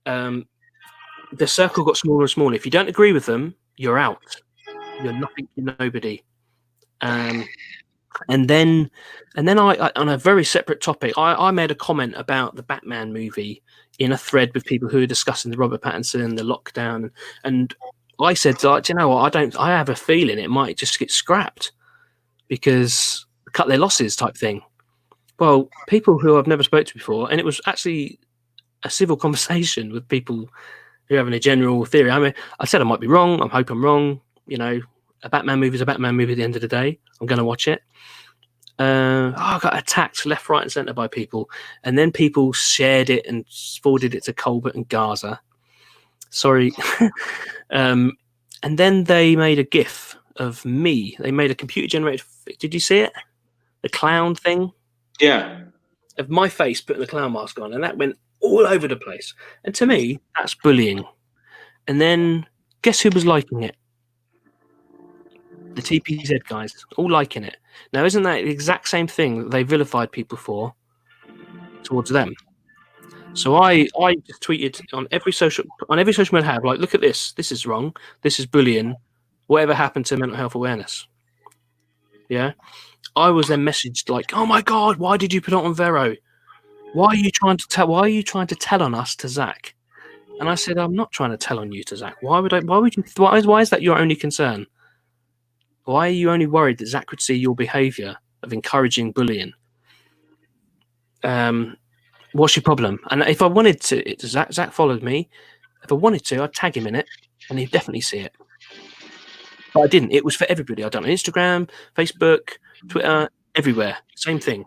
the circle got smaller and smaller. If you don't agree with them, you're out. You're nothing, you're nobody. And then I on a very separate topic, I made a comment about the Batman movie in a thread with people who were discussing the Robert Pattinson, the lockdown, and I said, like, you know what, I have a feeling it might just get scrapped because cut their losses type thing. Well, people who I've never spoke to before, and it was actually a civil conversation with people who are having a general theory. I mean, I said I might be wrong. I hope I'm wrong. A Batman movie is a Batman movie at the end of the day. I'm going to watch it. I got attacked left, right, and centre by people. And then people shared it and forwarded it to Colbert and Gaza. Sorry. And then they made a GIF of me. They made a computer-generated... Did you see it? The clown thing? Yeah. Of my face putting the clown mask on. And that went all over the place. And to me, that's bullying. And then guess who was liking it? The TPZ guys, all liking it. Now, isn't that the exact same thing that they vilified people for towards them? So I just tweeted on every social media I have, like, look at this. This is wrong. This is bullying. Whatever happened to mental health awareness? Yeah. I was then messaged like, oh my God, why did you put it on Vero? Why are you trying to tell on us to Zack? And I said, I'm not trying to tell on you to Zack. Why is that your only concern? Why are you only worried that Zack would see your behaviour of encouraging bullying? what's your problem? And if I wanted to, Zack followed me. If I wanted to, I'd tag him in it, and he'd definitely see it. But I didn't. It was for everybody. I'd done it on Instagram, Facebook, Twitter, everywhere. Same thing.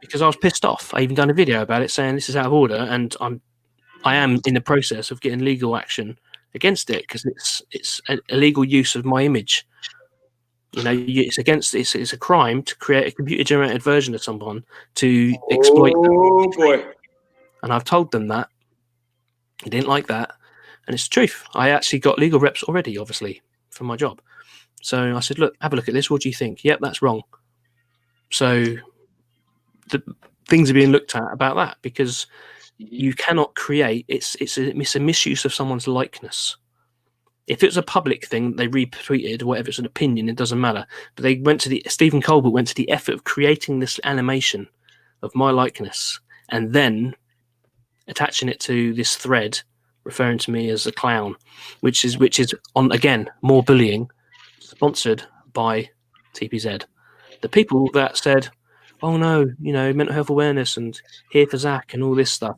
Because I was pissed off. I even done a video about it saying this is out of order, and I am in the process of getting legal action against it because it's an illegal use of my image. You know, it's a crime to create a computer generated version of someone to exploit them. Oh boy! And I've told them that. He didn't like that, and it's the truth. I actually got legal reps already, obviously, for my job. So I said, look, have a look at this. What do you think? Yep, that's wrong. So the things are being looked at about that because you cannot create. It's a misuse of someone's likeness. If it was a public thing, they retweeted whatever. It's an opinion. It doesn't matter. But they went to Stephen Colbert went to the effort of creating this animation of my likeness and then attaching it to this thread referring to me as a clown, which is on again more bullying, sponsored by TPZ. The people that said, "Oh no, you know, mental health awareness and here for Zack and all this stuff."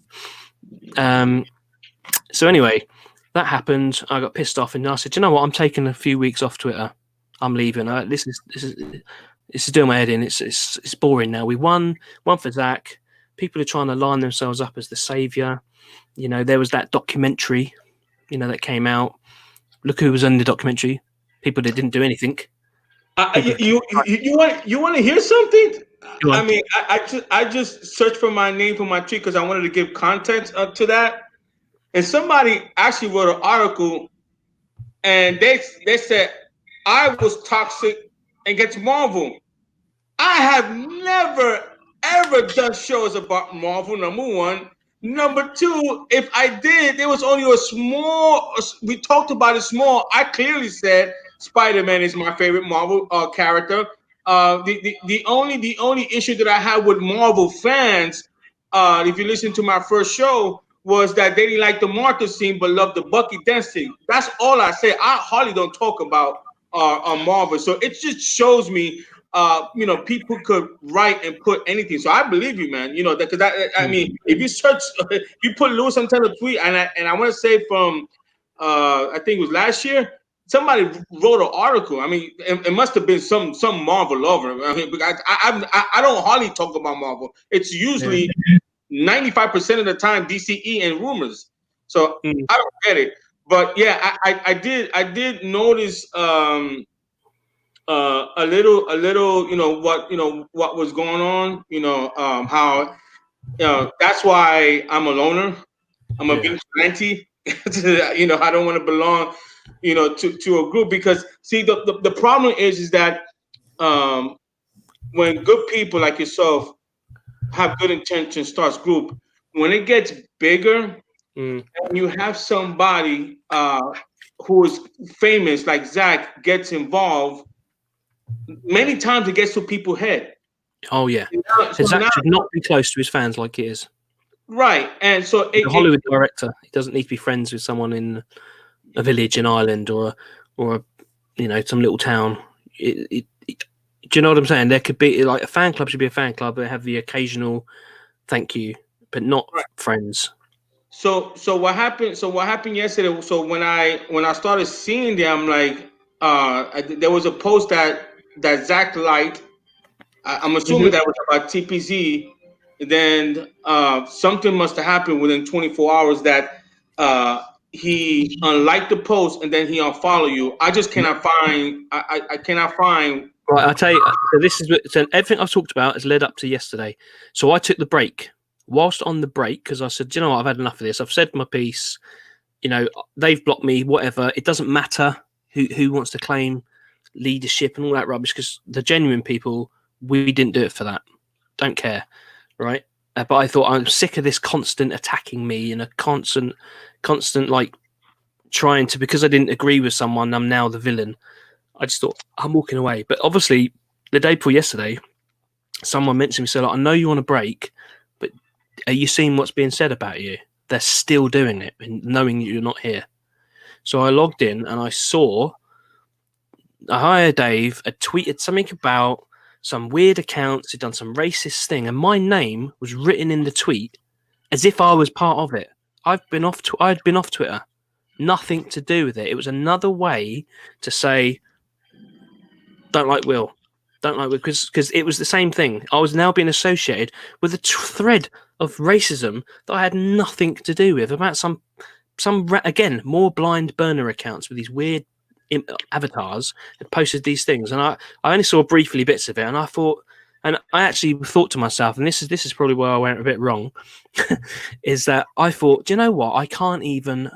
So anyway, that happened. I got pissed off, and I said, "You know what? I'm taking a few weeks off Twitter. I'm leaving. This is doing my head in. It's boring now. We won for Zack. People are trying to line themselves up as the savior. You know, there was that documentary, you know, that came out. Look who was in the documentary. People that didn't do anything. You want to hear something? I mean, I just searched for my name for my tweet because I wanted to give context to that. And somebody actually wrote an article, and they said I was toxic against Marvel. I have never ever done shows about Marvel. Number one. Number two, if I did, there was only a small. We talked about it small. I clearly said Spider-Man is my favorite Marvel character. The only issue that I had with Marvel fans, if you listen to my first show, was that they didn't like the Martha scene but loved the Bucky Dent scene. That's all I say. I hardly don't talk about Marvel, so it just shows me. You know, people could write and put anything. So I believe you, man. You know, because I mean, if you search, if you put Louis Centeno tweet, and I want to say from, I think it was last year, somebody wrote an article. I mean, it must have been some Marvel lover. I mean, I don't hardly talk about Marvel. It's usually 95% of the time DCE and rumors. So I don't get it. But yeah, I did notice. A little, you know what was going on, how, that's why I'm a loner. I'm a vigilante. I don't want to belong, to a group because see the problem is that when good people like yourself have good intentions starts group, when it gets bigger and you have somebody who is famous like Zack gets involved. Many times it gets to people's head. Oh yeah, so Zack should not be close to his fans like he is. Right, and so a Hollywood director, he doesn't need to be friends with someone in a village in Ireland or some little town. Do you know what I'm saying? There could be like a fan club should be a fan club. They have the occasional thank you, but not friends. So what happened? So what happened yesterday? So when I started seeing them, like there was a post that Zack liked. I'm assuming that was about TPZ. Then something must have happened within 24 hours that he unliked the post and then he unfollowed you. I just cannot find. I cannot find. Right, I'll tell you. So everything I've talked about has led up to yesterday. So I took the break. Whilst on the break, because I said, you know what, I've had enough of this. I've said my piece. They've blocked me. Whatever. It doesn't matter who wants to claim leadership and all that rubbish. Because the genuine people, we didn't do it for that. Don't care, right? But I thought I'm sick of this constant attacking me and a constant like trying to, because I didn't agree with someone, I'm now the villain. I just thought I'm walking away. But obviously, the day before yesterday, someone mentioned to me, said, I know you want a break, but are you seeing what's being said about you? They're still doing it, knowing you're not here. So I logged in and I saw Hi Dave had tweeted something about some weird accounts had done some racist thing, and my name was written in the tweet as if I was part of it. I'd been off Twitter. Nothing to do with it. It was another way to say, don't like Will. Don't like Will. Because it was the same thing. I was now being associated with a thread of racism that I had nothing to do with, about some again, more blind burner accounts with these weird avatars that posted these things. And I only saw briefly bits of it, and I thought, and I actually thought to myself, and this is probably where I went a bit wrong, is that I thought, do you know what? I can't even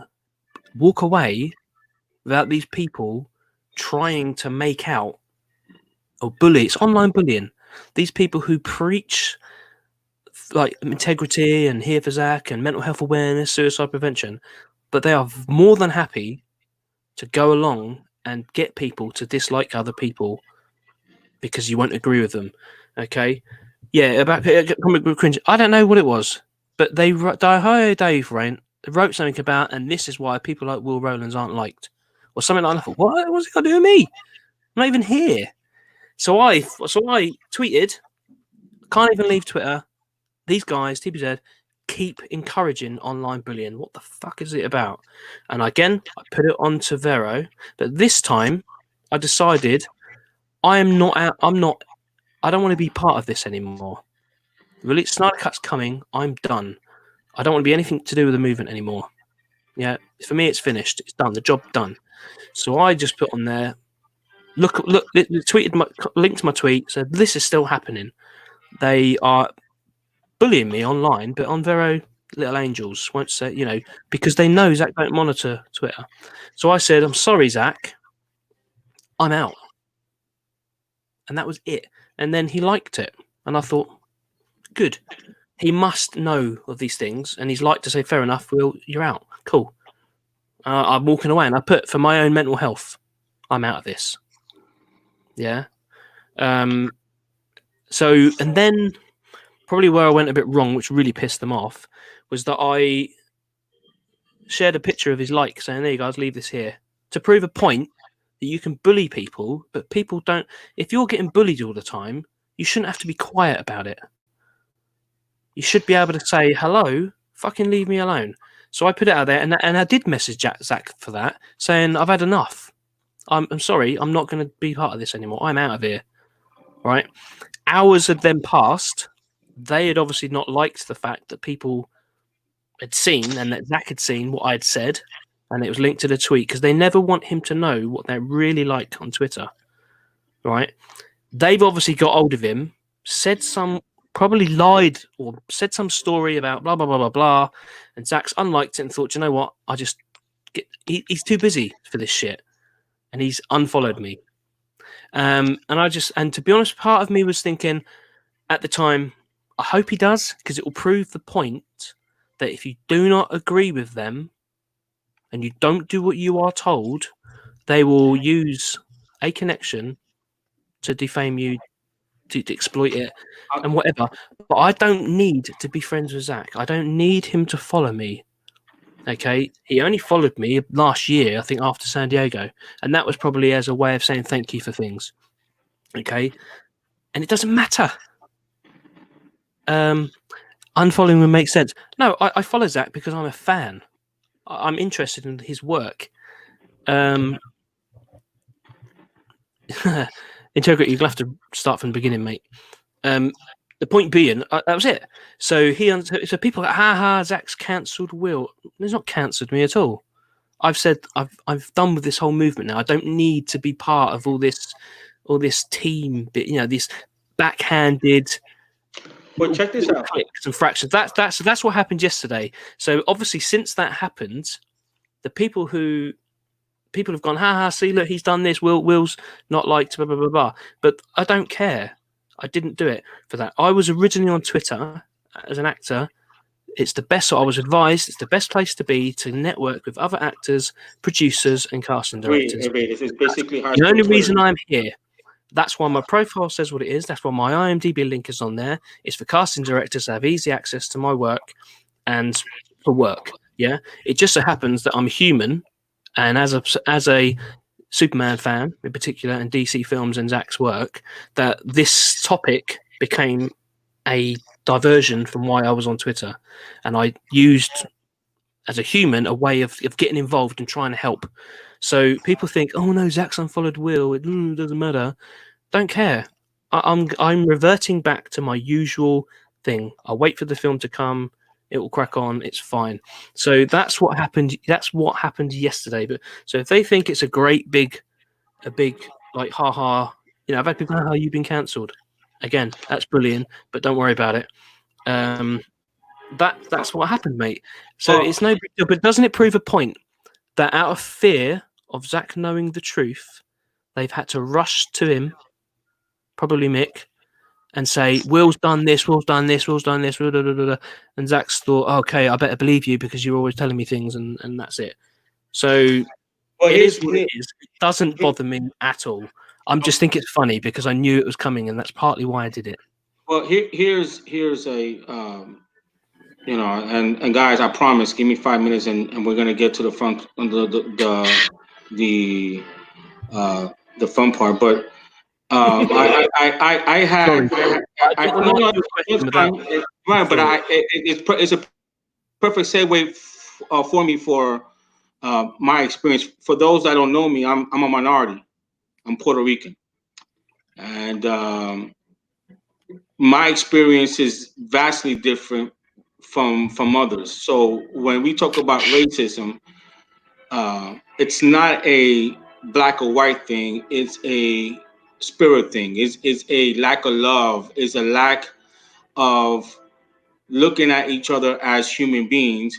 walk away without these people trying to make out or bully. It's online bullying. These people who preach like integrity and here for Zack and mental health awareness, suicide prevention, but they are more than happy to go along and get people to dislike other people because you won't agree with them. Okay, yeah, about comic book cringe. I don't know what it was, but they Dave Rain wrote something about, and this is why people like Will Rowlands aren't liked, or something like that. I thought, what's it got to do with me? I'm not even here. So I tweeted, can't even leave Twitter. These guys, TPZ, keep encouraging online bullying. What the fuck is it about? And again, I put it onto Vero, but this time I decided I don't want to be part of this anymore. Really, Snyder Cut's coming. I'm done. I don't want to be anything to do with the movement anymore. Yeah, for me, it's finished. It's done. The job done. So I just put on there. Look! It linked to my tweet. Said this is still happening. They are bullying me online, but on Vero, little angels won't say, because they know Zack don't monitor Twitter. So I said, I'm sorry, Zack. I'm out. And that was it. And then he liked it. And I thought, good. He must know of these things. And he's like to say, fair enough, Will, you're out. Cool. I'm walking away. And I put, for my own mental health, I'm out of this. Yeah. So, and then probably where I went a bit wrong, which really pissed them off, was that I shared a picture of his like, saying, there you guys, leave this here, to prove a point that you can bully people, but people don't. If you're getting bullied all the time, you shouldn't have to be quiet about it. You should be able to say, hello, fucking leave me alone. So I put it out there, and I did message Zack for that, saying, I've had enough. I'm sorry, I'm not going to be part of this anymore. I'm out of here. Right? Hours had then passed. They had obviously not liked the fact that people had seen, and that Zack had seen what I'd said, and it was linked to the tweet, because they never want him to know what they're really like on Twitter. Right? They've obviously got hold of him, probably lied or said some story about blah, blah, blah, blah, blah, and Zack's unliked it and thought, you know what, he's too busy for this shit, and he's unfollowed me. And to be honest, part of me was thinking at the time, I hope he does, because it will prove the point that if you do not agree with them and you don't do what you are told, they will use a connection to defame you, to exploit it, and whatever. But I don't need to be friends with Zack. I don't need him to follow me. Okay, he only followed me last year, I think, after San Diego, and that was probably as a way of saying thank you for things. Okay, and it doesn't matter. Unfollowing would make sense. No, I follow Zack because I'm a fan. I'm interested in his work. Integrity, you'll have to start from the beginning, mate. The point being, that was it. So so people go, Zack's cancelled Will. He's not cancelled me at all. I've said I've done with this whole movement now. I don't need to be part of all this team bit, this backhanded. But check this out. Clicks and fractions. That's what happened yesterday. So obviously, since that happened, the people have gone, see, look, he's done this. Will's not liked, blah blah blah blah. But I don't care. I didn't do it for that. I was originally on Twitter as an actor. It's the best. So I was advised it's the best place to be to network with other actors, producers, and casting directors. Wait, this is basically the only reason I'm here. That's why my profile says what it is. That's why my IMDb link is on there. It's for casting directors to have easy access to my work and for work. Yeah, it just so happens that I'm human, and as a Superman fan in particular and DC films and Zack's work that this topic became a diversion from why I was on Twitter, and I used as a human a way of getting involved and trying to help. So people think, oh no, Zack's unfollowed Will, it doesn't matter. Don't care. I'm reverting back to my usual thing. I'll wait for the film to come. It will crack on. It's fine. So that's what happened. That's what happened yesterday. But so if they think it's a big like haha, I've had people, you've been cancelled. Again, that's brilliant, but don't worry about it. That's what happened, mate. So it's no big deal. But doesn't it prove a point that out of fear of Zack knowing the truth, they've had to rush to him, probably Mick, and say, Will's done this, Will's done this, Will's done this, and Zack's thought, okay, I better believe you because you're always telling me things, and that's it. So it is what it is. It doesn't bother me at all. I'm just think it's funny because I knew it was coming, and that's partly why I did it. Well, here's a and guys, I promise, give me 5 minutes, and we're gonna get to the front, the fun part. But I had right, but it's a perfect segue for me for my experience. For those that don't know me, I'm a minority. I'm Puerto Rican, and my experience is vastly different from others. So when we talk about racism, it's not a black or white thing. It's a spirit thing. It's a lack of love. It's a lack of looking at each other as human beings.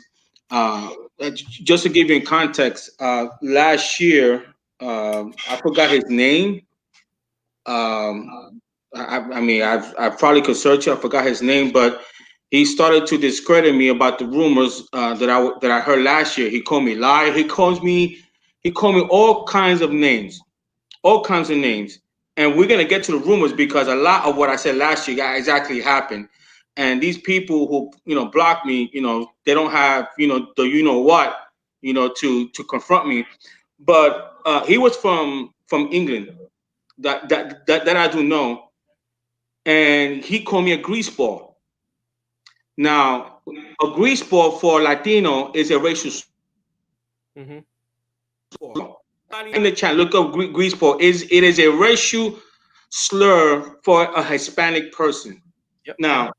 Just to give you in context, last year, I forgot his name. I mean, I probably could search it. I forgot his name, but he started to discredit me about the rumors that I heard last year. He called me liar. He called me all kinds of names, And we're gonna get to the rumors because a lot of what I said last year exactly happened. And these people who block me, they don't have the what to confront me. But he was from England. That I do know, and he called me a greaseball. Now, a greaseball for Latino is a racial. Mm-hmm. In the chat, look up greaseball. It is a racial slur for a Hispanic person. Yep. Now,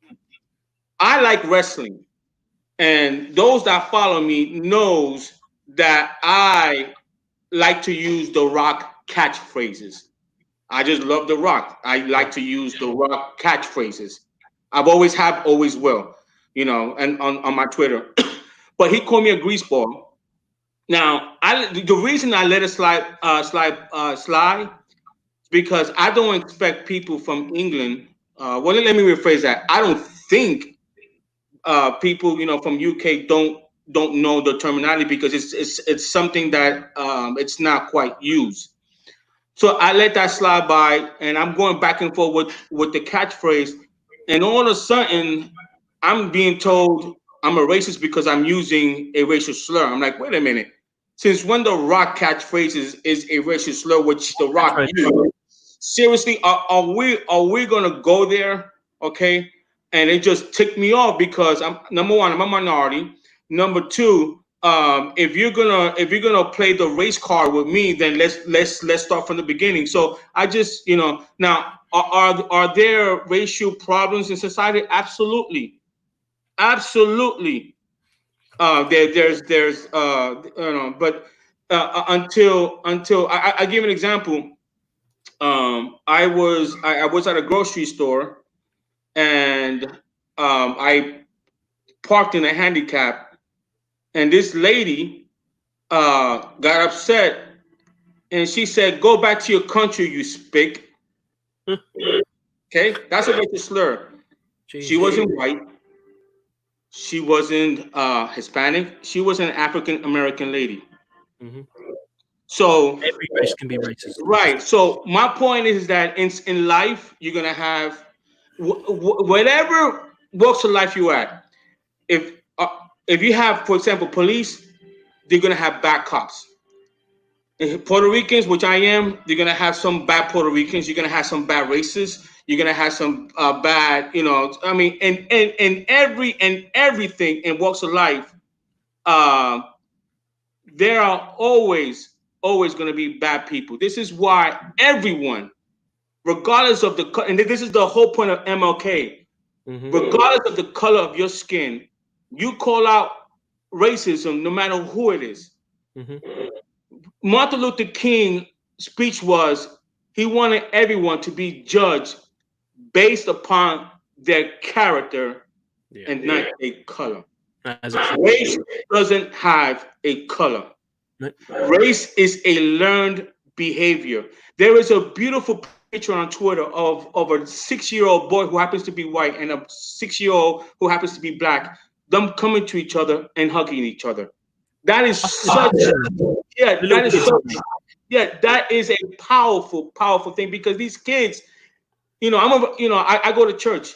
I like wrestling, and those that follow me knows that I like to use The Rock catchphrases. I just love The Rock. I like to use The Rock catchphrases. I've always have, always will, and on my Twitter. But he called me a greaseball. Now, the reason I let it slide is because I don't expect people from England. Well, let me rephrase that. I don't think people, from UK don't know the terminology because it's something that it's not quite used. So I let that slide by, and I'm going back and forth with the catchphrase, and all of a sudden, I'm being told I'm a racist because I'm using a racial slur. I'm like, wait a minute. Since when The Rock catchphrase is a racial slur, which The Rock used? Seriously, are we gonna go there? Okay, and it just ticked me off because number one, I'm a minority. Number two, if you're gonna play the race card with me, then let's start from the beginning. So I just now are there racial problems in society? Absolutely. There's but until I give an example. I was at a grocery store, and I parked in a handicap, and this lady got upset, and she said, "Go back to your country, you spick." Okay, that's a racist slur. She wasn't white. She wasn't Hispanic. She was an African American lady. Mm-hmm. So every race can be racist, right? So my point is that in life you're gonna have whatever walks of life you're at. If you have, for example, police, they're gonna have bad cops. Puerto Ricans, which I am, you're gonna have some bad Puerto Ricans. You're gonna have some bad racists. You're gonna have some bad, I mean, and everything in walks of life. Uh, there are always gonna be bad people. This is why everyone, regardless of and this is the whole point of MLK, regardless of the color of your skin, you call out racism no matter who it is. Martin Luther King speech was he wanted everyone to be judged based upon their character and not a color. Race doesn't have a color. Race is a learned behavior. There is a beautiful picture on Twitter of a 6-year-old boy who happens to be white and a 6-year-old who happens to be black, them coming to each other and hugging each other. That is such that is a powerful thing, because these kids, I go to church,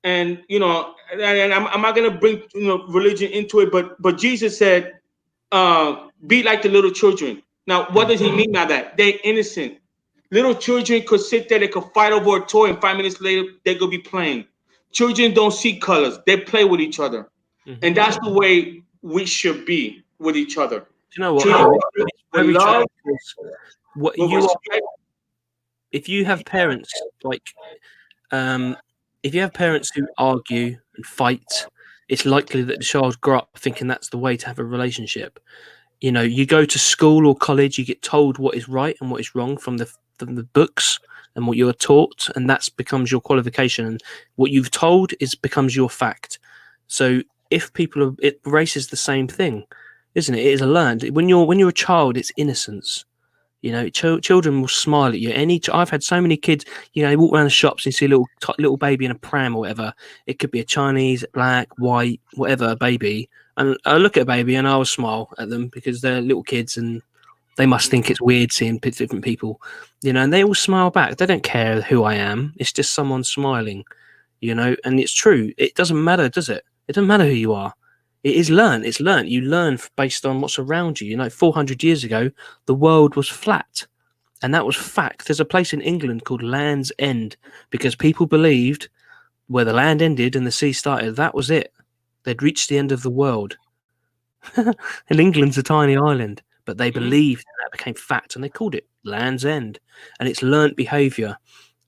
and and I'm not gonna bring religion into it, but Jesus said, be like the little children. Now, what does he mean by that? They're innocent. Little children could sit there, they could fight over a toy, and 5 minutes later they could be playing. Children don't see colors, they play with each other. And that's the way we should be with each other. Do you know what? If you have parents if you have parents who argue and fight, it's likely that the child grow up thinking that's the way to have a relationship. You go to school or college, you get told what is right and what is wrong from the books and what you're taught, and that becomes your qualification. And what you've told becomes your fact. So if race is the same thing, isn't it? It is a learned. When you're a child, it's innocence. Children will smile at you. I've had so many kids. They walk around the shops and you see a little baby in a pram or whatever. It could be a Chinese, black, white, whatever baby. And I look at a baby and I will smile at them because they're little kids and they must think it's weird seeing different people. And they all smile back. They don't care who I am. It's just someone smiling. And it's true. It doesn't matter, does it? It doesn't matter who you are. It is learned. It's learned. You learn based on what's around you. 400 years ago, the world was flat. And that was fact. There's a place in England called Land's End because people believed where the land ended and the sea started, that was it. They'd reached the end of the world. And England's a tiny island, but they believed that became fact and they called it Land's End. And it's learnt behaviour.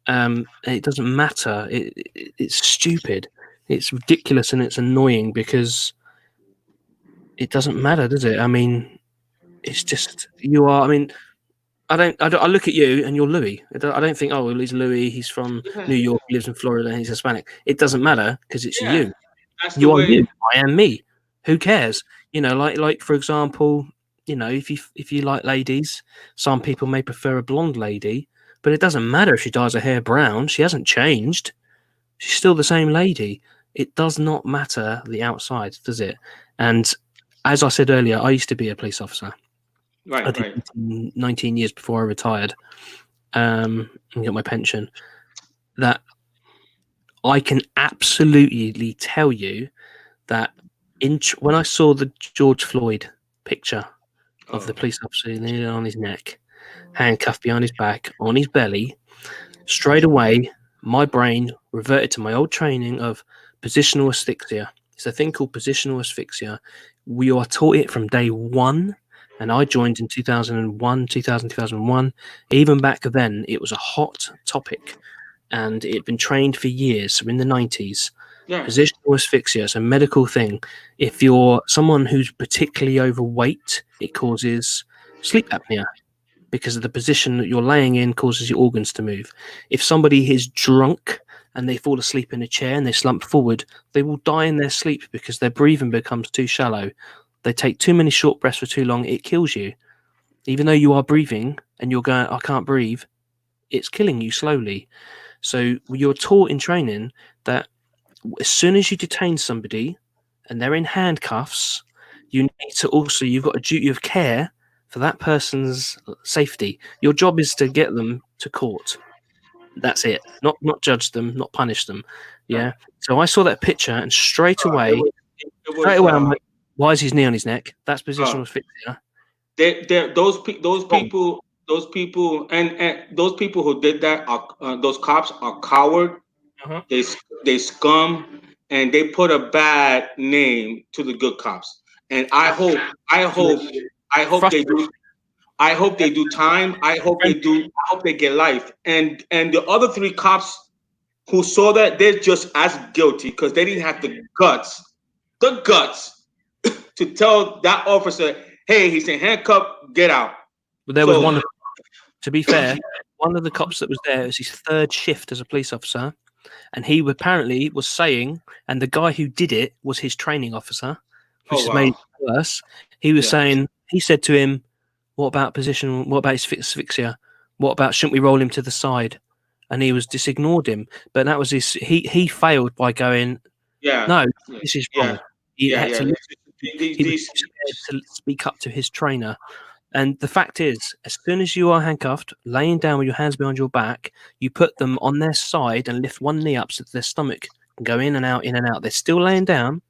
And it doesn't matter. It's stupid. It's ridiculous and it's annoying because it doesn't matter, does it? I mean, it's just you are. I mean, I look at you and you're Louis. I don't think, oh, well, he's Louis. He's from New York. He lives in Florida and he's Hispanic. It doesn't matter because it's you. You are you. I am me. Who cares? Like for example, if you like ladies, some people may prefer a blonde lady, but it doesn't matter if she dyes her hair brown. She hasn't changed. She's still the same lady. It does not matter the outside, does it? And as I said earlier, I used to be a police officer. I did 19 years before I retired and got my pension. That I can absolutely tell you that when I saw the George Floyd picture of the police officer on his neck, handcuffed behind his back, on his belly, straight away, my brain reverted to my old training of positional asphyxia. It's a thing called positional asphyxia. We are taught it from day one, and I joined in 2001. Even back then, it was a hot topic, and it had been trained for years. So in the 90s, positional asphyxia is a medical thing. If you're someone who's particularly overweight, it causes sleep apnea because of the position that you're laying in causes your organs to move. If somebody is drunk and they fall asleep in a chair and they slump forward, they will die in their sleep because their breathing becomes too shallow. They take too many short breaths for too long, it kills you. Even though you are breathing and you're going, I can't breathe, it's killing you slowly. So you're taught in training that as soon as you detain somebody and they're in handcuffs, you've got a duty of care for that person's safety. Your job is to get them to court. That's it. Not judge them, not punish them. Yeah. So I saw that picture and straight away I'm like, why is his knee on his neck? That's positional asphyxia. those people, and those people who did that are those cops are coward. Uh-huh. They scum, and they put a bad name to the good cops. And I hope they do. I hope they do time. I hope they do. I hope they get life. And the other three cops who saw that, they're just as guilty because they didn't have the guts to tell that officer, "Hey, he's in handcuff. Get out." But there was So one. To be fair, one of the cops that was there, it was his third shift as a police officer, and he apparently was saying, and the guy who did it was his training officer, which has made it worse. He was saying, he said to him, "What about position? What about his asphyxia? What about shouldn't we roll him to the side?" And he was just ignored him. But that was his. He failed by going, "No, this is wrong." He had to. He was scared to speak up to his trainer. And the fact is, as soon as you are handcuffed, laying down with your hands behind your back, you put them on their side and lift one knee up so that their stomach can go in and out, in and out. They're still laying down.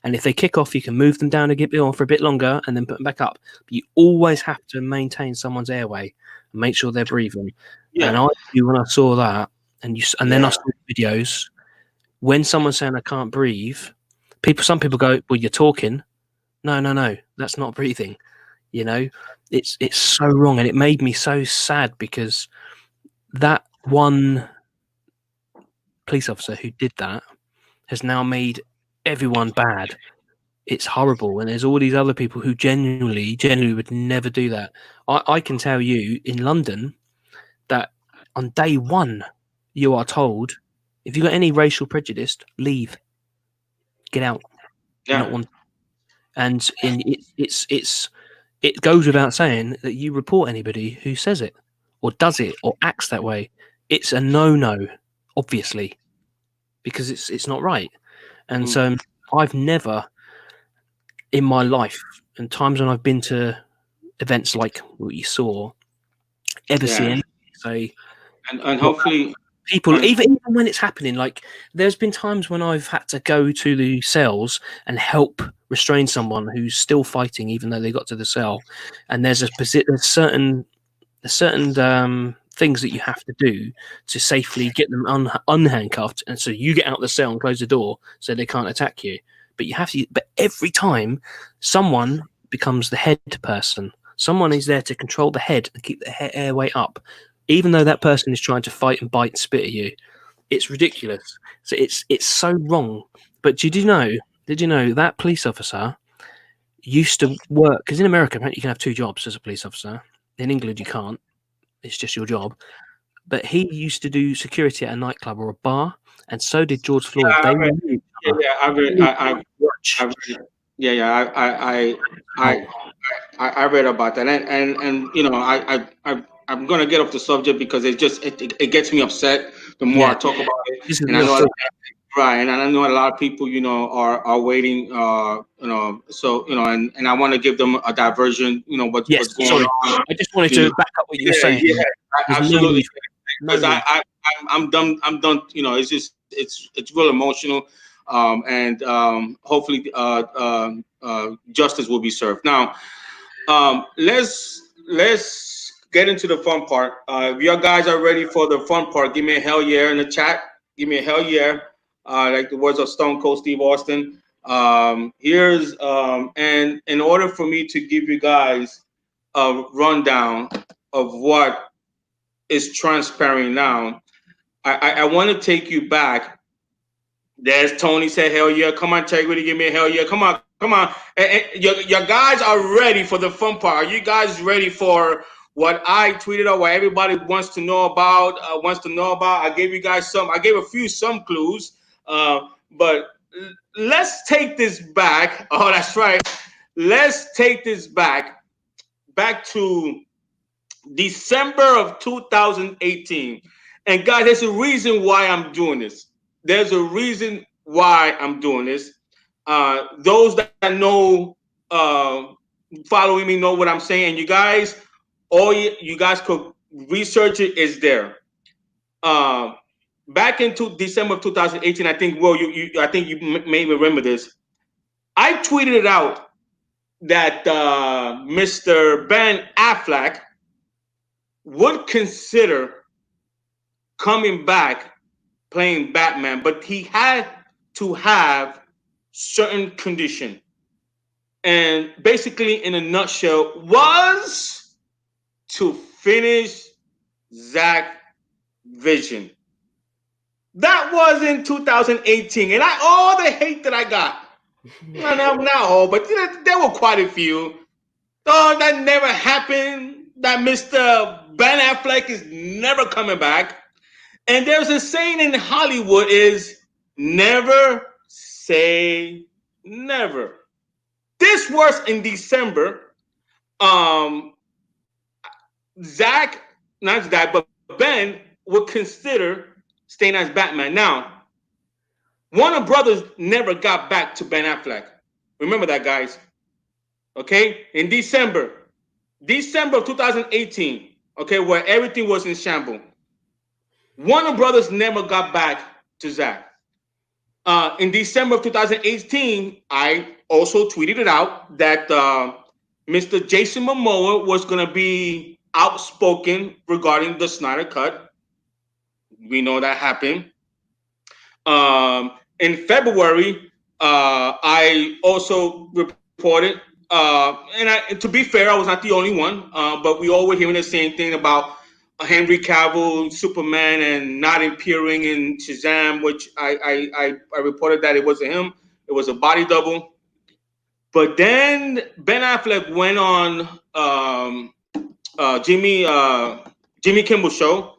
And if they kick off, you can move them down for a bit longer and then put them back up. But you always have to maintain someone's airway and make sure they're breathing. Yeah. And when I saw that, and then I saw videos, when someone's saying I can't breathe, some people go, "Well, you're talking." No, that's not breathing. You know, it's so wrong, and it made me so sad because that one police officer who did that has now made everyone bad. It's horrible, and there's all these other people who genuinely would never do that. I can tell you in London that on day one you are told, if you've got any racial prejudice, leave, get out. Yeah. Not one. And it goes without saying that you report anybody who says it or does it or acts that way. It's a no, obviously, because it's not right. And so I've never in my life, and times when I've been to events like what you saw, ever see anything say, and hopefully people, even when it's happening, like there's been times when I've had to go to the cells and help restrain someone who's still fighting, even though they got to the cell. And there's certain things that you have to do to safely get them unhandcuffed, and so you get out of the cell and close the door so they can't attack you. But you have to. But every time, someone becomes the head person. Someone is there to control the head and keep the airway up, even though that person is trying to fight and bite and spit at you. It's ridiculous. So it's so wrong. But did you know that police officer used to work? Because in America, apparently you can have two jobs as a police officer. In England, you can't. It's just your job. But he used to do security at a nightclub or a bar, and so did George Floyd. I read about that, and you know, I'm gonna get off the subject because it gets me upset the more I talk about it. And I know and I know a lot of people, you know, are waiting, you know, so, you know, and I want to give them a diversion, you know, what's going on. I just wanted to back up what you were saying. Yeah, absolutely. Because I'm done, you know, it's real emotional, and hopefully justice will be served. Now, let's get into the fun part. If you guys are ready for the fun part, give me a hell yeah in the chat. Give me a hell yeah. Like the words of Stone Cold Steve Austin. Here's and in order for me to give you guys a rundown of what is transpiring now, I want to take you back. There's Tony said hell yeah. Come on, Integrity, give me a hell yeah. Come on. Your guys are ready for the fun part. Are you guys ready for what I tweeted out, what everybody wants to know about? I gave you guys I gave some clues. But let's take this back. Oh, that's right. Let's take this back to December of 2018. And guys, there's a reason why I'm doing this. Those that know, following me know what I'm saying. You guys, you guys could research it. Is there. Back into December of 2018, I think. Well, I think you may remember this. I tweeted it out that Mr. Ben Affleck would consider coming back playing Batman, but he had to have certain condition. And basically, in a nutshell, was to finish Zack Vision. That was in 2018, and all the hate that I got. Not all, but there were quite a few. Oh, that never happened. That Mr. Ben Affleck is never coming back. And there's a saying in Hollywood is never say never. This was in December. Zack, not Zack, but Ben would consider staying as Batman. Now, Warner Brothers never got back to Ben Affleck. Remember that, guys. Okay? In December of 2018, okay, where everything was in shambles. Warner Brothers never got back to Zack. In December of 2018, I also tweeted it out that Mr. Jason Momoa was going to be outspoken regarding the Snyder Cut. We know that happened. In February, I also reported, to be fair, I was not the only one, but we all were hearing the same thing about Henry Cavill, Superman, and not appearing in Shazam, which I reported that it wasn't him. It was a body double. But then Ben Affleck went on Jimmy Kimmel's show.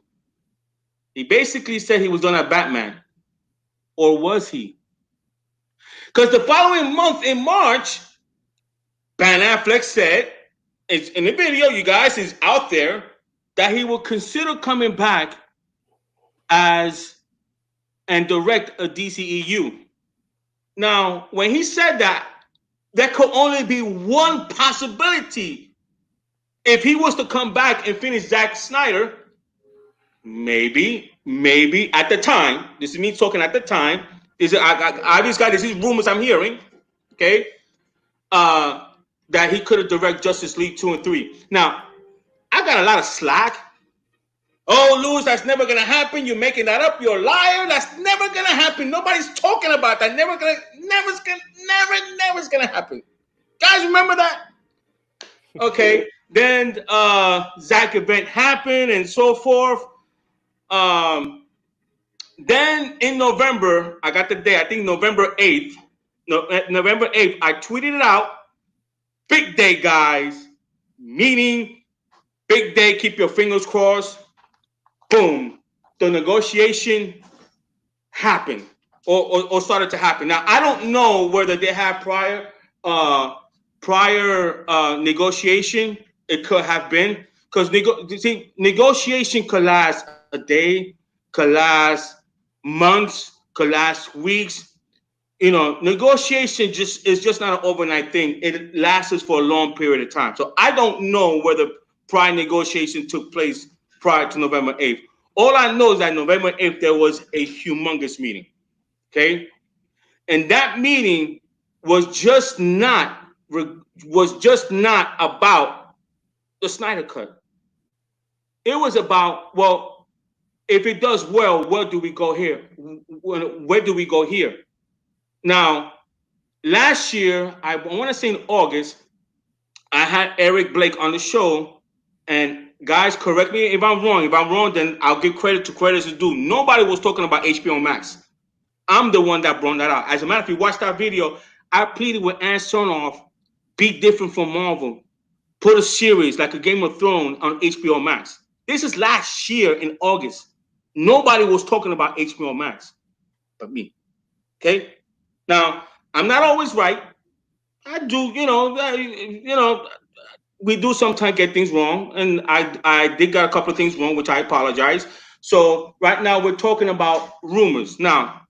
He basically said he was done at Batman. Or was he? Because the following month in March, Ben Affleck said, it's in the video, you guys, is out there, that he will consider coming back as and direct a DCEU. Now, when he said that, there could only be one possibility. If he was to come back and finish Zack Snyder, maybe at the time, this is me talking at the time, this is rumors I'm hearing, okay, that he could have directed Justice League 2 and 3. Now, I got a lot of slack. Oh, Louis, that's never gonna happen. You're making that up. You're a liar. That's never gonna happen. Nobody's talking about that. Never's gonna happen. Guys, remember that? Okay. Then Zack event happened and so forth. Then in November, I got the day. I think November 8th. November 8th, I tweeted it out. Big day, guys. Meaning, big day. Keep your fingers crossed. Boom, the negotiation happened or started to happen. Now, I don't know whether they have prior negotiation. It could have been because negotiation could last a day, could last months, could last weeks. You know, negotiation is just not an overnight thing. It lasts for a long period of time. So I don't know whether prior negotiation took place prior to November 8th. All I know is that November 8th, there was a humongous meeting, okay? And that meeting was just not about the Snyder Cut. It was about, well, if it does well, where do we go here? Where do we go here? Now, last year, I want to say in August, I had Eric Blake on the show, and guys, correct me if I'm wrong. If I'm wrong, then I'll give credit to credit's due. Nobody was talking about HBO Max. I'm the one that brought that out. As a matter of fact, if you watch that video, I pleaded with Ann Sonoff, be different from Marvel. Put a series like a Game of Thrones on HBO Max. This is last year in August. Nobody was talking about HBO Max but me. Okay? Now, I'm not always right. I do, we do sometimes get things wrong, and I did get a couple of things wrong, which I apologize. So right now we're talking about rumors. Now,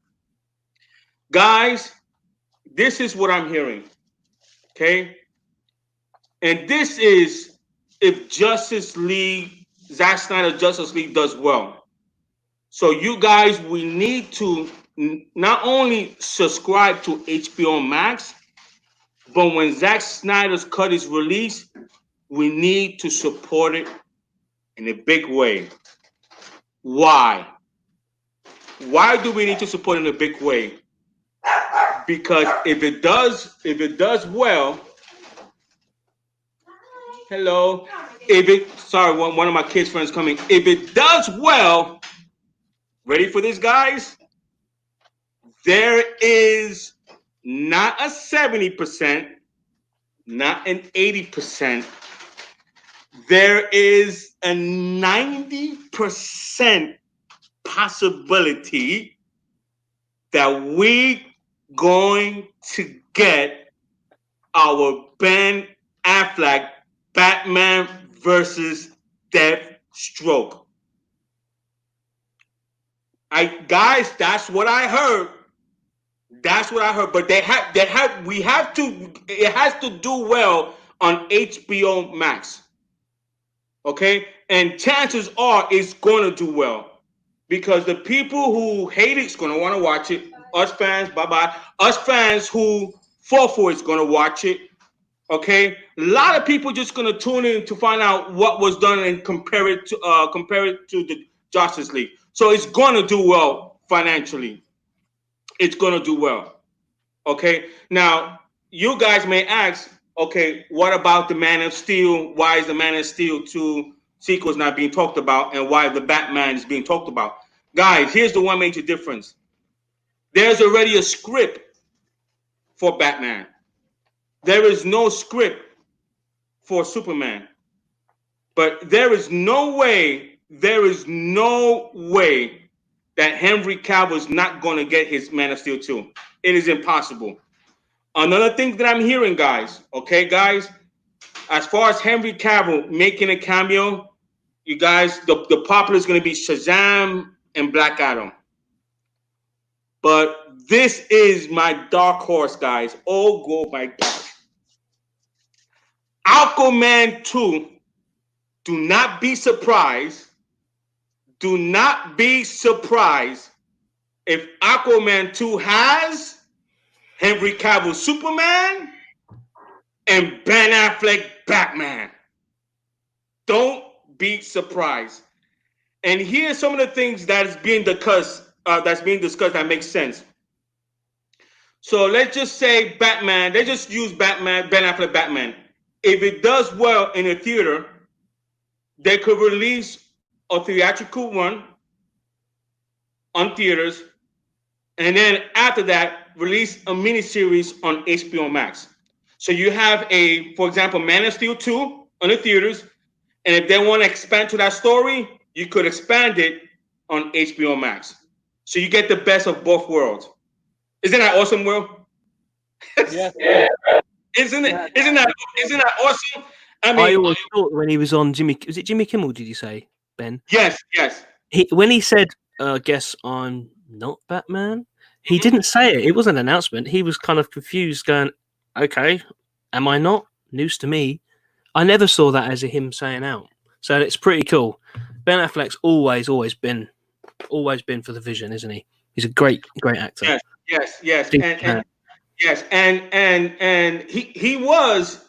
guys, this is what I'm hearing, okay? And this is if Zack Snyder Justice League does well. So you guys, we need to not only subscribe to HBO Max, But when Zack Snyder's cut is released, we need to support it in a big way. Why? Why do we need to support it in a big way? Because if it does well, hello. If it sorry, one of my kids' friends coming. If it does well, ready for this, guys? There is not a 70%, not an 80%. There is a 90% possibility that we going to get our Ben Affleck Batman versus Deathstroke. Guys, that's what I heard. That's what I heard. But it has to do well on HBO Max. Okay? And chances are it's going to do well. Because the people who hate it's going to want to watch it. Us fans, bye-bye. Us fans who fall for it's going to watch it. Okay? A lot of people just going to tune in to find out what was done and compare it to the Justice League. So it's going to do well financially. It's going to do well. Okay? Now, you guys may ask, okay, what about the Man of Steel? Why is the Man of Steel 2 sequel not being talked about, and why the Batman is being talked about? Guys, here's the one major difference. There's already a script for Batman. There is no script for Superman. But there is no way that Henry Cavill is not going to get his Man of Steel 2. It is impossible. Another thing that I'm hearing, guys, okay, guys, as far as Henry Cavill making a cameo, you guys, the popular is going to be Shazam and Black Adam. But this is my dark horse, guys. Oh my gosh. Aquaman 2, do not be surprised. Do not be surprised if Aquaman 2 has Henry Cavill Superman and Ben Affleck Batman. Don't be surprised. And here's some of the things that is being discussed. That makes sense. So let's just say Batman. Let's just use Batman, Ben Affleck Batman. If it does well in a theater, they could release a theatrical run on theaters, and then after that, release a miniseries on HBO Max. So you have for example, Man of Steel 2 on the theaters, and if they want to expand to that story, you could expand it on HBO Max. So you get the best of both worlds. Isn't that awesome, Will? Yeah. Isn't that awesome? I always thought when he was on was it Jimmy Kimmel, did you say, Ben? Yes. When he said, guess I'm not Batman, he didn't say it. It wasn't an announcement. He was kind of confused, going, okay, am I not? News to me. I never saw that as him saying out. So it's pretty cool. Ben Affleck's always been for the Vision, isn't he? He's a great actor. Yes. And he was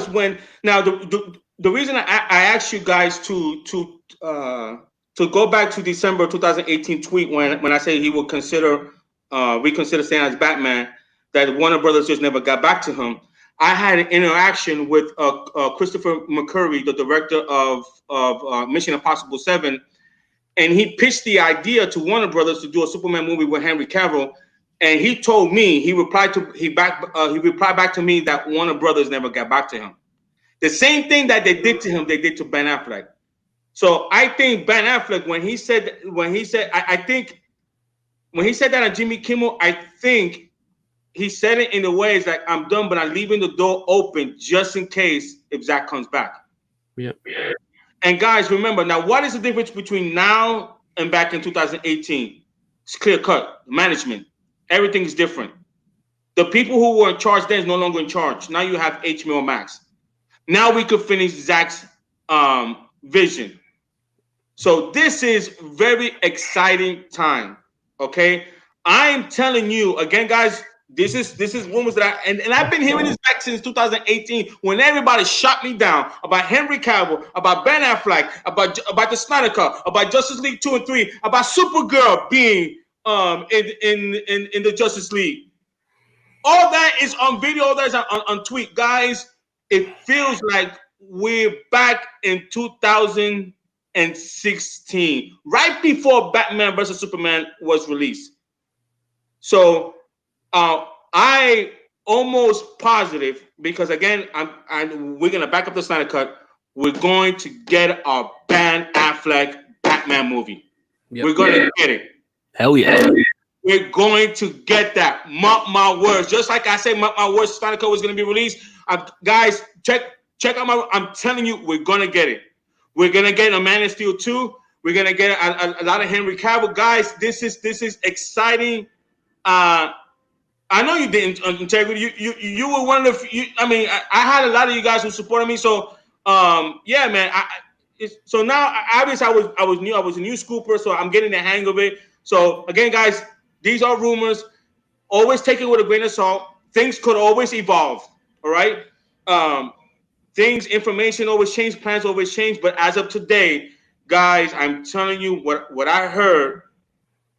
when. Now the reason I asked you guys to go back to December 2018 tweet when I say he would reconsider staying as Batman, that Warner Brothers just never got back to him. I had an interaction with Christopher McCurry, the director of Mission Impossible 7, and he pitched the idea to Warner Brothers to do a Superman movie with Henry Cavill. And he told me, he replied back to me that Warner Brothers never got back to him. The same thing that they did to him, they did to Ben Affleck. So I think Ben Affleck, when he said that on Jimmy Kimmel, I think he said it in a way it's like, I'm done, but I'm leaving the door open just in case if Zack comes back. Yeah. And guys, remember, now what is the difference between now and back in 2018? It's clear cut. Management. Everything is different. The people who were in charge then is no longer in charge. Now you have HBO Max. Now we could finish Zack's vision. So this is very exciting time. Okay, I am telling you again, guys. This is rumors that and I've been hearing this back since 2018 when everybody shot me down about Henry Cavill, about Ben Affleck, about the Snyder Cut, about Justice League 2 and 3, about Supergirl being in the Justice League. All that is on video, all that is on tweet. Guys, it feels like we're back in 2016, right before Batman vs. Superman was released. So I almost positive, because again, we're gonna back up the Snyder Cut. We're going to get our Ben Affleck Batman movie. Yep. We're gonna get it. Hell yeah. We're going to get that. Mark my words. Just like I said, mark my words, Snyder Cut was gonna be released. Guys, check out I'm telling you, we're gonna get it. We're gonna get a Man of Steel 2. We're gonna get a lot of Henry Cavill. Guys, this is exciting. I know you didn't integrity. You were one of the. I had a lot of you guys who supported me. So yeah, man. So now obviously I was new. I was a new scooper, so I'm getting the hang of it. So again, guys, these are rumors. Always take it with a grain of salt. Things could always evolve. All right. Information always change. Plans always change. But as of today, guys, I'm telling you what I heard.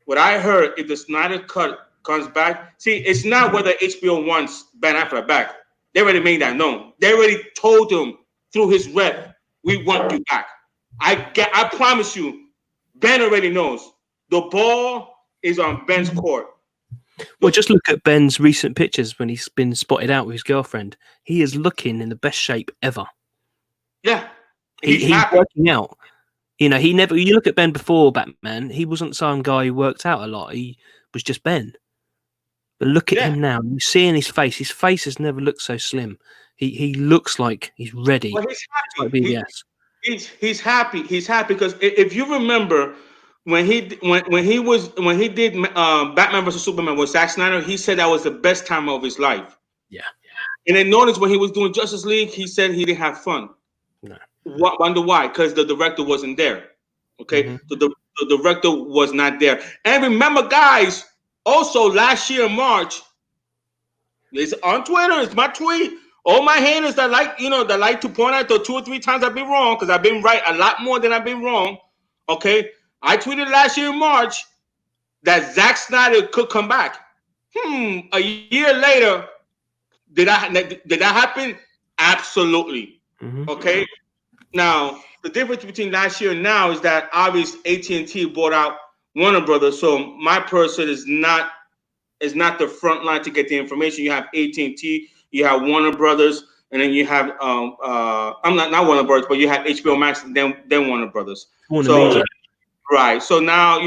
What I heard, if the Snyder Cut comes back, see, it's not whether HBO wants Ben Affleck back. They already made that known. They already told him through his rep, we want you back. I promise you, Ben already knows. The ball is on Ben's court. Well, just look at Ben's recent pictures when he's been spotted out with his girlfriend. He is looking in the best shape ever. Yeah. He's working out. You know, you look at Ben before Batman, he wasn't some guy who worked out a lot. He was just Ben. But look at him now. You see in his face has never looked so slim. He looks like he's ready. Well, he's happy. He's happy. He's happy because if you remember when he did Batman vs. Superman with Zack Snyder, he said that was the best time of his life. Yeah. And then notice when he was doing Justice League, he said he didn't have fun. No. Wonder why? Because the director wasn't there. Okay, so the director was not there. And remember, guys, also last year in March, it's on Twitter. It's my tweet. All my haters that like to point out the 2 or 3 times I've been wrong, because I've been right a lot more than I've been wrong. Okay, I tweeted last year in March that Zack Snyder could come back. A year later, did that happen? Absolutely. Okay. Now, the difference between last year and now is that obviously AT&T bought out Warner Brothers, so my person is not the front line to get the information. You have AT&T, you have Warner Brothers, and then you have I'm not Warner Brothers, but you have HBO Max and then Warner Brothers. Right. So now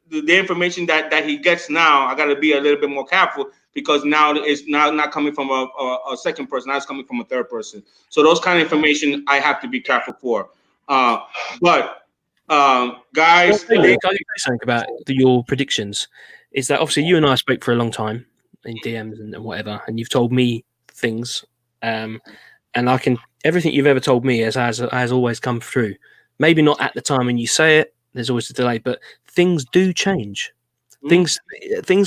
the information that he gets now, I got to be a little bit more careful, because now it's not coming from a second person. Now it's coming from a third person. So those kind of information I have to be careful for. But guys, can I say something about your predictions? Is that obviously you and I spoke for a long time in DMs and whatever, and you've told me things, and everything you've ever told me has always come through. Maybe not at the time when you say it. There's always a delay, but things do change. Things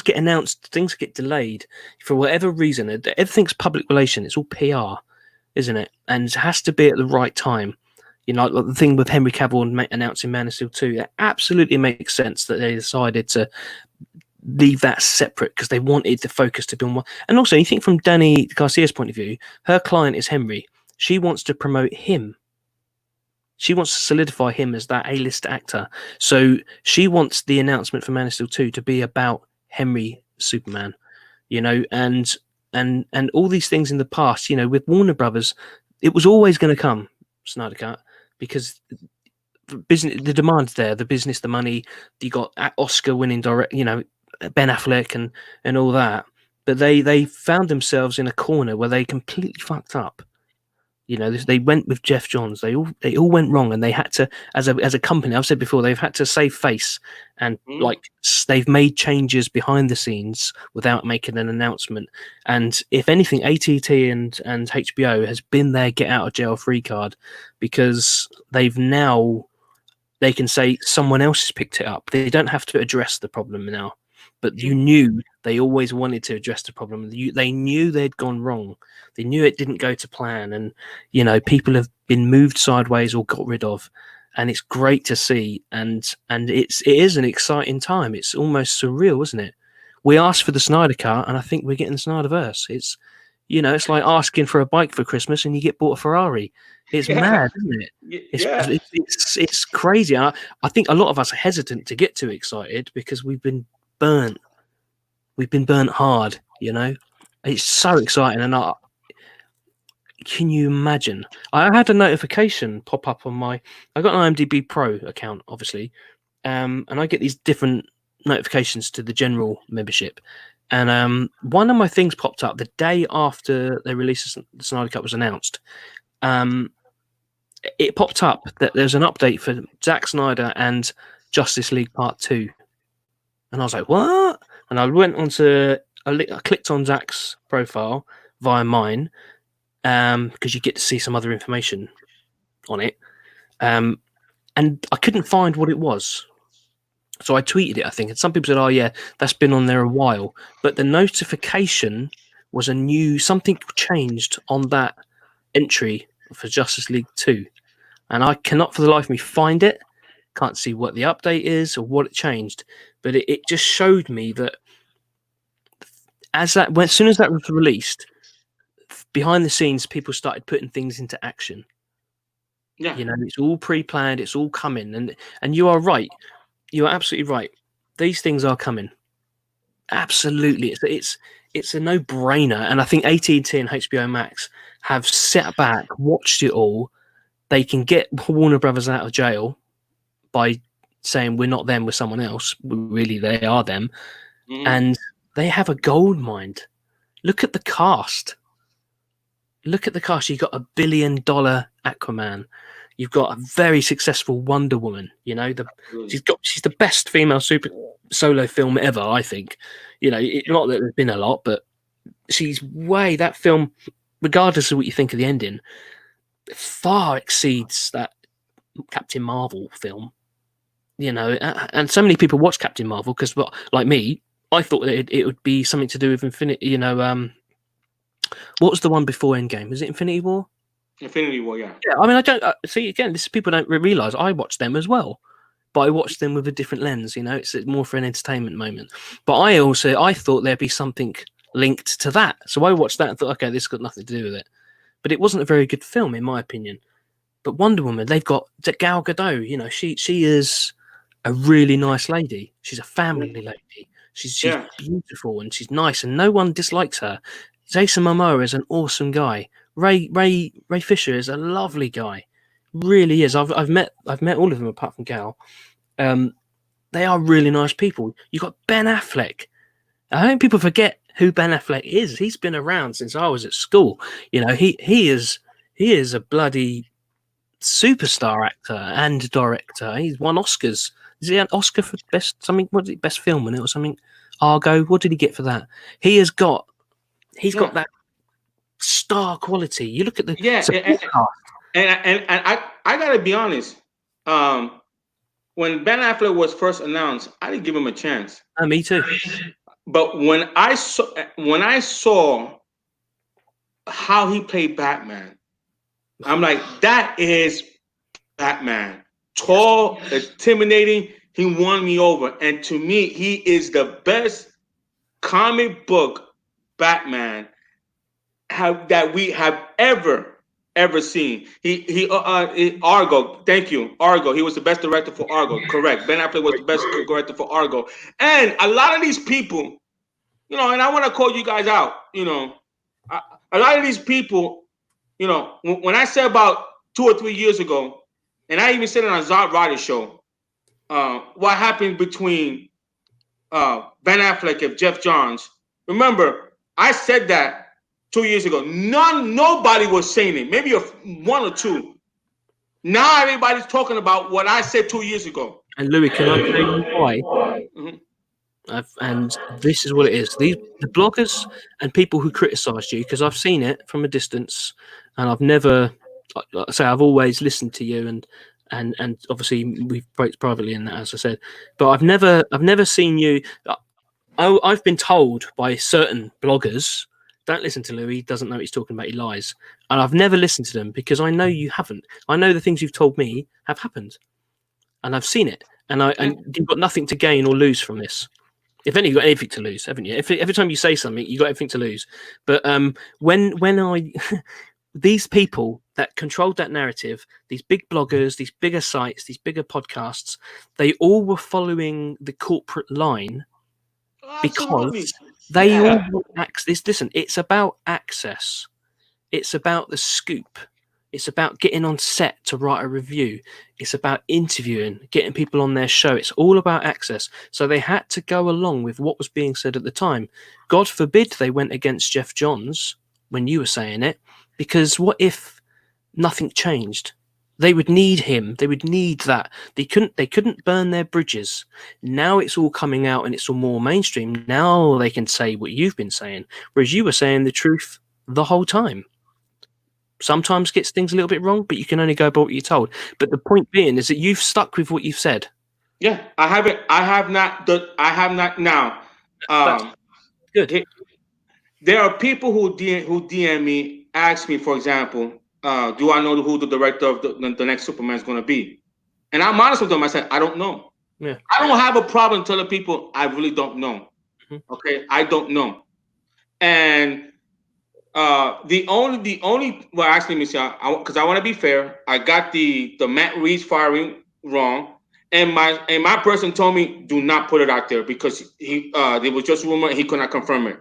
get announced, things get delayed for whatever reason. Everything's public relation. It's all PR, isn't it? And it has to be at the right time. You know, like the thing with Henry Cavill announcing Man of Steel 2, it absolutely makes sense that they decided to leave that separate, because they wanted the focus to be on one. And also, you think from Danny Garcia's point of view, her client is Henry. She wants to promote him. She wants to solidify him as that A-list actor. So she wants the announcement for Man of Steel 2 to be about Henry Superman, you know, and all these things in the past, you know, with Warner Brothers, it was always going to come, Snyder Cut, because the demand's there, the business, the money. You got Oscar-winning direct, you know, Ben Affleck and all that. But they found themselves in a corner where they completely fucked up. You know, they went with Jeff Johns. They all went wrong, and they had to, as a company, I've said before, they've had to save face, and they've made changes behind the scenes without making an announcement. And if anything, AT&T and HBO has been their get out of jail free card, because they can say someone else has picked it up. They don't have to address the problem now. but you knew they always wanted to address the problem. They knew they'd gone wrong. They knew it didn't go to plan, and people have been moved sideways or got rid of, and it's great to see. And it is an exciting time. It's almost surreal, isn't it? We asked for the Snyder Cut, and I think we're getting the Snyderverse. It's it's like asking for a bike for Christmas and you get bought a Ferrari. It's mad, isn't it? It's crazy. I think a lot of us are hesitant to get too excited because we've been burnt. We've been burnt hard, It's so exciting. And can you imagine? I had a notification pop up on I got an IMDb Pro account, obviously, and I get these different notifications to the general membership. And one of my things popped up the day after they released the Snyder Cut was announced. It popped up that there's an update for Zack Snyder and Justice League Part 2. And I was like, what? And I went I clicked on Zack's profile via mine, because you get to see some other information on it. And I couldn't find what it was. So I tweeted it, I think, and some people said, oh, yeah, that's been on there a while. But the notification was something changed on that entry for Justice League 2. And I cannot for the life of me find it. Can't see what the update is or what it changed. But it just showed me that as soon as that was released, behind the scenes, people started putting things into action. Yeah. It's all pre-planned, it's all coming. And you are right. You are absolutely right. These things are coming. Absolutely. It's a no-brainer. And I think AT&T and HBO Max have sat back, watched it all. They can get Warner Brothers out of jail by saying we're not them, we're someone else. Really, they are them. Mm-hmm. And they have a gold mine. Look at the cast. You've got $1 billion Aquaman. You've got a very successful Wonder Woman. She's the best female super solo film ever, I think. Not that there's been a lot, but that film, regardless of what you think of the ending, far exceeds that Captain Marvel film. And so many people watch Captain Marvel because, like me, I thought that it would be something to do with Infinity. What was the one before Endgame? Was it Infinity War? Infinity War, yeah. Yeah, I mean, I don't see again. People don't realize I watched them as well, but I watched them with a different lens. It's more for an entertainment moment. But I thought there'd be something linked to that, so I watched that and thought, okay, this has got nothing to do with it. But it wasn't a very good film, in my opinion. But Wonder Woman, they've got Gal Gadot. She is a really nice lady. She's a family lady. She's beautiful and she's nice, and no one dislikes her. Jason Momoa is an awesome guy. Ray Fisher is a lovely guy, really is. I've met all of them apart from Gal. They are really nice people. You've got Ben Affleck. I think people forget who Ben Affleck is. He's been around since I was at school. He is a bloody superstar actor and director. He's won Oscars. Is he an Oscar for best something? What did best film in it or something? Argo. What did he get for that? He's got that star quality. You look at the and I gotta be honest. When Ben Affleck was first announced, I didn't give him a chance. Me too. But when I saw how he played Batman, I'm like, that is Batman. Tall, intimidating. He won me over, and to me, he is the best comic book Batman that we have ever seen. He Argo. Thank you, Argo. He was the best director for Argo. Correct. Ben Affleck was the best director for Argo. And a lot of these people, and I want to call you guys out. A lot of these people, when I said about 2 or 3 years ago, and I even said it on Zack Ryder's show, what happened between Ben Affleck and Jeff Johns. Remember, I said that 2 years ago. Nobody was saying it. Maybe one or two. Now everybody's talking about what I said 2 years ago. And Louis, can I tell you why? Mm-hmm. And this is what it is. The bloggers and people who criticised you, because I've seen it from a distance, and I've never, like I say, I've always listened to you, and obviously we've spoke privately in that, as I said, but I've never seen you. I've been told by certain bloggers, don't listen to Louis, he doesn't know what he's talking about, he lies. And I've never listened to them because I know you haven't. I know the things you've told me have happened. And I've seen it. And you've got nothing to gain or lose from this. If any, you've got anything to lose, haven't you? Every time you say something, you've got everything to lose. But when I these people that controlled that narrative, these big bloggers, these bigger sites, these bigger podcasts, they all were following the corporate line because they all want access. Listen, it's about access. It's about the scoop. It's about getting on set to write a review. It's about interviewing, getting people on their show. It's all about access. So they had to go along with what was being said at the time. God forbid they went against Jeff Johns when you were saying it, because what if nothing changed? They would need him. They would need that. They couldn't burn their bridges. Now it's all coming out and it's all more mainstream. Now they can say what you've been saying, whereas you were saying the truth the whole time. Sometimes gets things a little bit wrong, but you can only go by what you're told. But the point being is that you've stuck with what you've said. Yeah, I haven't. I have not. I have not now. Good. There are people who DM me, ask me, for example, do I know who the director of the next Superman is going to be? And I'm honest with them. I said, I don't know. Yeah. I don't have a problem telling people I really don't know. Mm-hmm. Okay, I don't know. And the only well, actually, Michelle, because I want to be fair, I got the Matt Reeves firing wrong, and my person told me do not put it out there because he there was just rumor and he could not confirm it.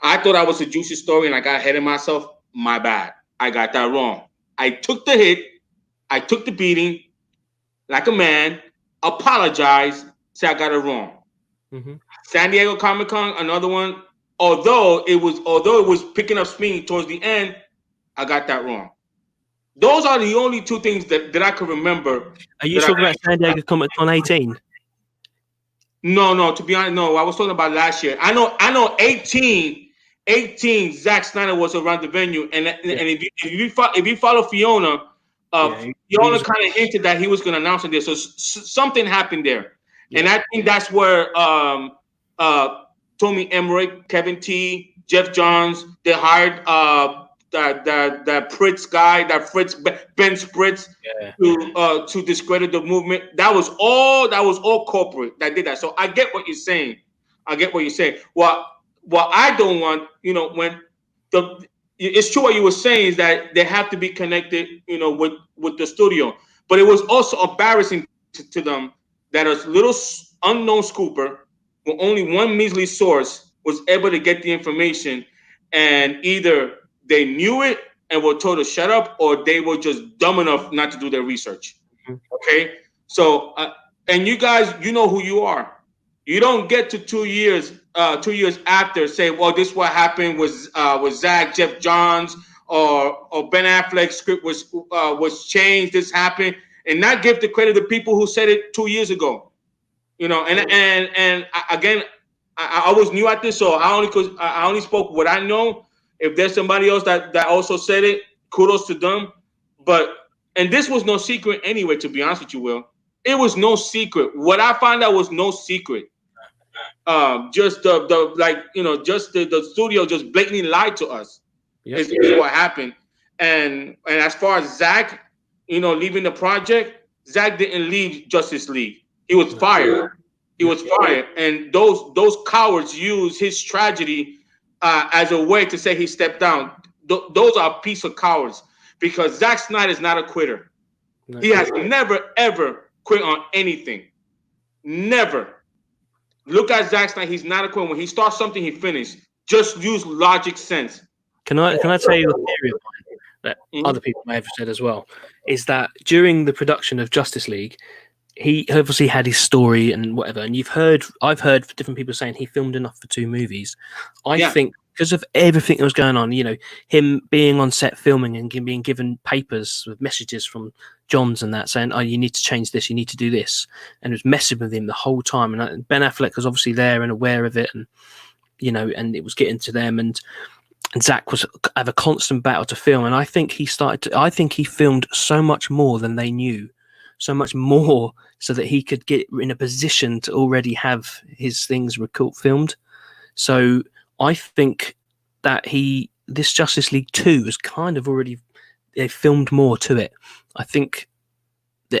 I thought I was a juicy story and I got ahead of myself. My bad. I got that wrong. I took the hit. I took the beating like a man, apologized, say I got it wrong. Mm-hmm. San Diego Comic-Con, another one. Although it was picking up speed towards the end, I got that wrong. Those are the only two things that I can remember. Are you talking about San Diego Comic-Con 18? No, to be honest, no. I was talking about last year. I know 18, Zack Snyder was around the venue, and if you follow Fiona, Fiona kind of hinted that he was going to announce it there. So something happened there, and I think that's where Tommy Emmerich, Kevin T, Jeff Johns, they hired that Fritz guy, Ben Spritz, to discredit the movement. That was all corporate that did that. So I get what you're saying. What I don't want, when it's true what you were saying is that they have to be connected, with the studio. But it was also embarrassing to them that a little unknown scooper with only one measly source was able to get the information, and either they knew it and were told to shut up, or they were just dumb enough not to do their research. Okay, so and you guys, you know who you are. You don't get to 2 years after say, well, this is what happened with Zack, Jeff Johns, or Ben Affleck's script was changed. This happened, and not give the credit to people who said it 2 years ago. And again, I was new at this, so I only spoke what I know. If there's somebody else that also said it, kudos to them. And this was no secret anyway, to be honest with you, Will. It was no secret. What I found out was no secret. Just the studio just blatantly lied to us. Is what happened. And as far as Zack, leaving the project, Zack didn't leave Justice League. He was fired. He was fired. And those cowards used his tragedy as a way to say he stepped down. Those are a piece of cowards, because Zack Snyder is not a quitter. He has never, ever quit on anything. Never. Look at Zack Snyder. He's not a quitter. When he starts something, he finishes. Just use logic sense. Can I tell you a theory of mine that other people may have said as well? Is that during the production of Justice League, he obviously had his story and whatever, and I've heard different people saying he filmed enough for 2 movies. I think because of everything that was going on, him being on set filming and being given papers with messages from Johns and that saying, oh, you need to change this, you need to do this, and it was messing with him the whole time. And Ben Affleck was obviously there and aware of it, and and it was getting to them, and Zack was have a constant battle to film. And I think he filmed so much more than they knew. so much more so that he could get in a position to already have his things filmed. So I think that this Justice League 2 has kind of already, they filmed more to it. I think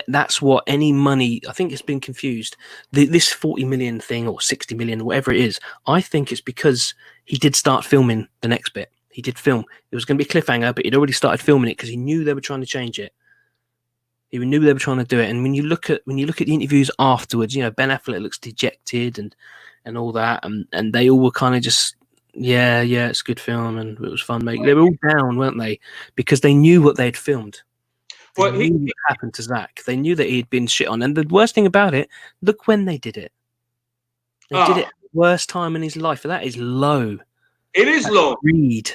that's what any money, I think it's been confused. This 40 million thing or 60 million, whatever it is, I think it's because he did start filming the next bit. He did film. It was going to be a cliffhanger, but he'd already started filming it because he knew they were trying to change it. He knew they were trying to do it. And when you look at the interviews afterwards, Ben Affleck looks dejected and all that, and they all were kind of just, yeah, it's a good film and it was fun, mate. They were all down, weren't they? Because they knew what they'd filmed. They knew what happened to Zack. They knew that he had been shit on. And the worst thing about it, look when they did it. They did it at the worst time in his life. That is low. It is low. Read.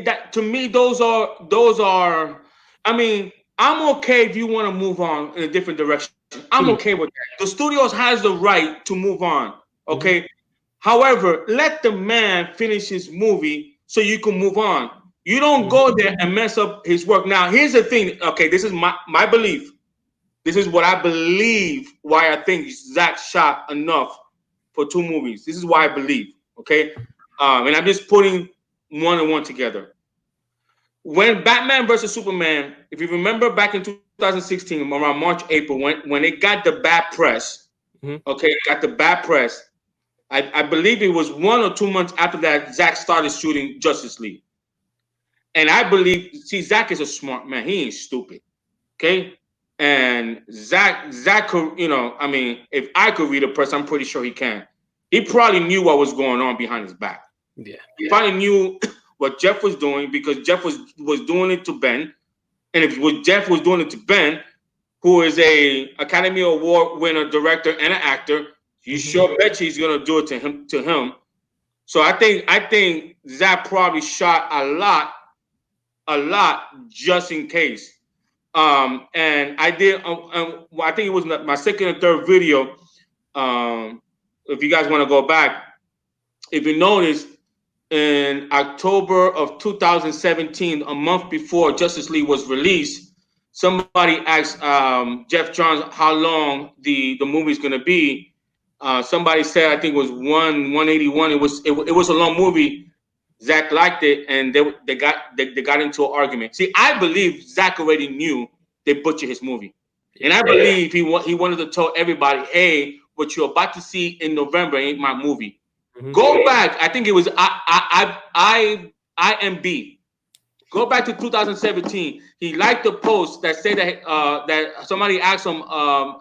That to me, those are. I mean, I'm okay if you want to move on in a different direction. I'm okay with that. The studios has the right to move on. Okay. However, let the man finish his movie so you can move on. You don't go there and mess up his work. Now, here's the thing. Okay, this is my belief. This is what I believe. Why I think Zack shot enough for 2 movies. This is why I believe. Okay, and I'm just putting one and one together. When Batman versus Superman, if you remember back in 2016, around March, April, when it got the bad press, got the bad press. I believe it was 1 or 2 months after that Zack started shooting Justice League. And I believe, Zack is a smart man. He ain't stupid. Okay? And Zack could, I mean, if I could read a press, I'm pretty sure he can. He probably knew what was going on behind his back. Yeah. He probably knew what Jeff was doing because Jeff was doing it to Ben. And if Jeff was doing it to Ben, who is a Academy Award winner, director, and an actor, you sure bet he's gonna do it to him. So I think Zack probably shot a lot just in case. And I did. I think it was my second or third video. If you guys want to go back, if you notice, in October of 2017, a month before Justice League was released, somebody asked Jeff Johns how long the movie is going to be. Somebody said I think it was 181. It was a long movie. Zack liked it, and they got into an argument. See, I believe Zack already knew they butchered his movie, and I believe he wanted to tell everybody, "Hey, what you're about to see in November ain't my movie." Go back. I think it was IMB. Go back to 2017. He liked the post that said that somebody asked him,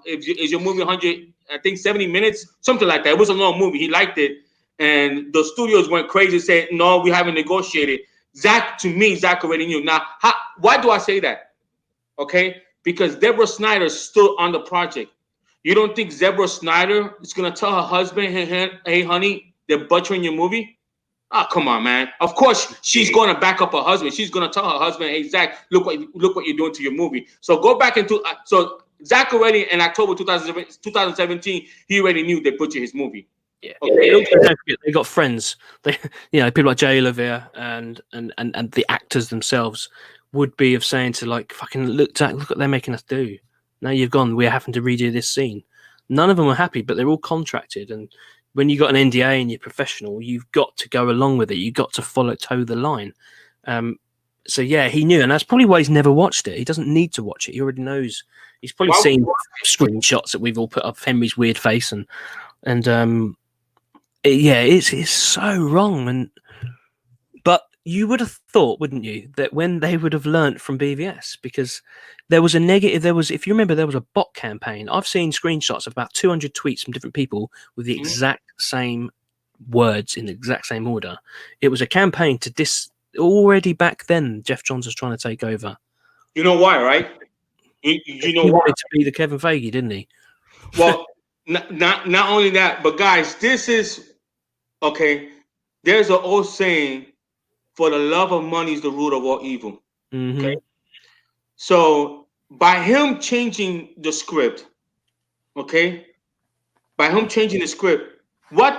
"Is your movie 100? I think 70 minutes, something like that." It was a long movie. He liked it. And the studios went crazy and said, "No, we haven't negotiated." Zack already knew. Now, why do I say that? Okay, because Deborah Snyder stood on the project. You don't think Deborah Snyder is going to tell her husband, hey, honey, they're butchering your movie? Oh, come on, man. Of course, she's going to back up her husband. She's going to tell her husband, "Hey, Zack, look what you're doing to your movie." So go back into so Zack already in October 2017, he already knew they butchered his movie. Yeah, okay. They got friends. They, people like Jay Olivia and the actors themselves would be of saying to fucking look, Zack, look what they're making us do. Now you've gone, we're having to redo this scene. None of them are happy, but they're all contracted. And when you got an NDA and you're professional, you've got to go along with it. You've got to toe the line. So yeah, he knew, and that's probably why he's never watched it. He doesn't need to watch it. He already knows. He's probably seen screenshots that we've all put up of Henry's weird face and it's so wrong. But you would have thought, wouldn't you, that when they would have learnt from BVS, because there was a negative. If you remember, there was a bot campaign. I've seen screenshots of about 200 tweets from different people with the exact same words in the exact same order. It was a campaign to already back then. Jeff Johns was trying to take over. You know why, right? You know he why? wanted to be the Kevin Feige, didn't he? Well, not only that, but guys, this is okay. There's an old saying: "For the love of money is the root of all evil." Okay. So by him changing the script, what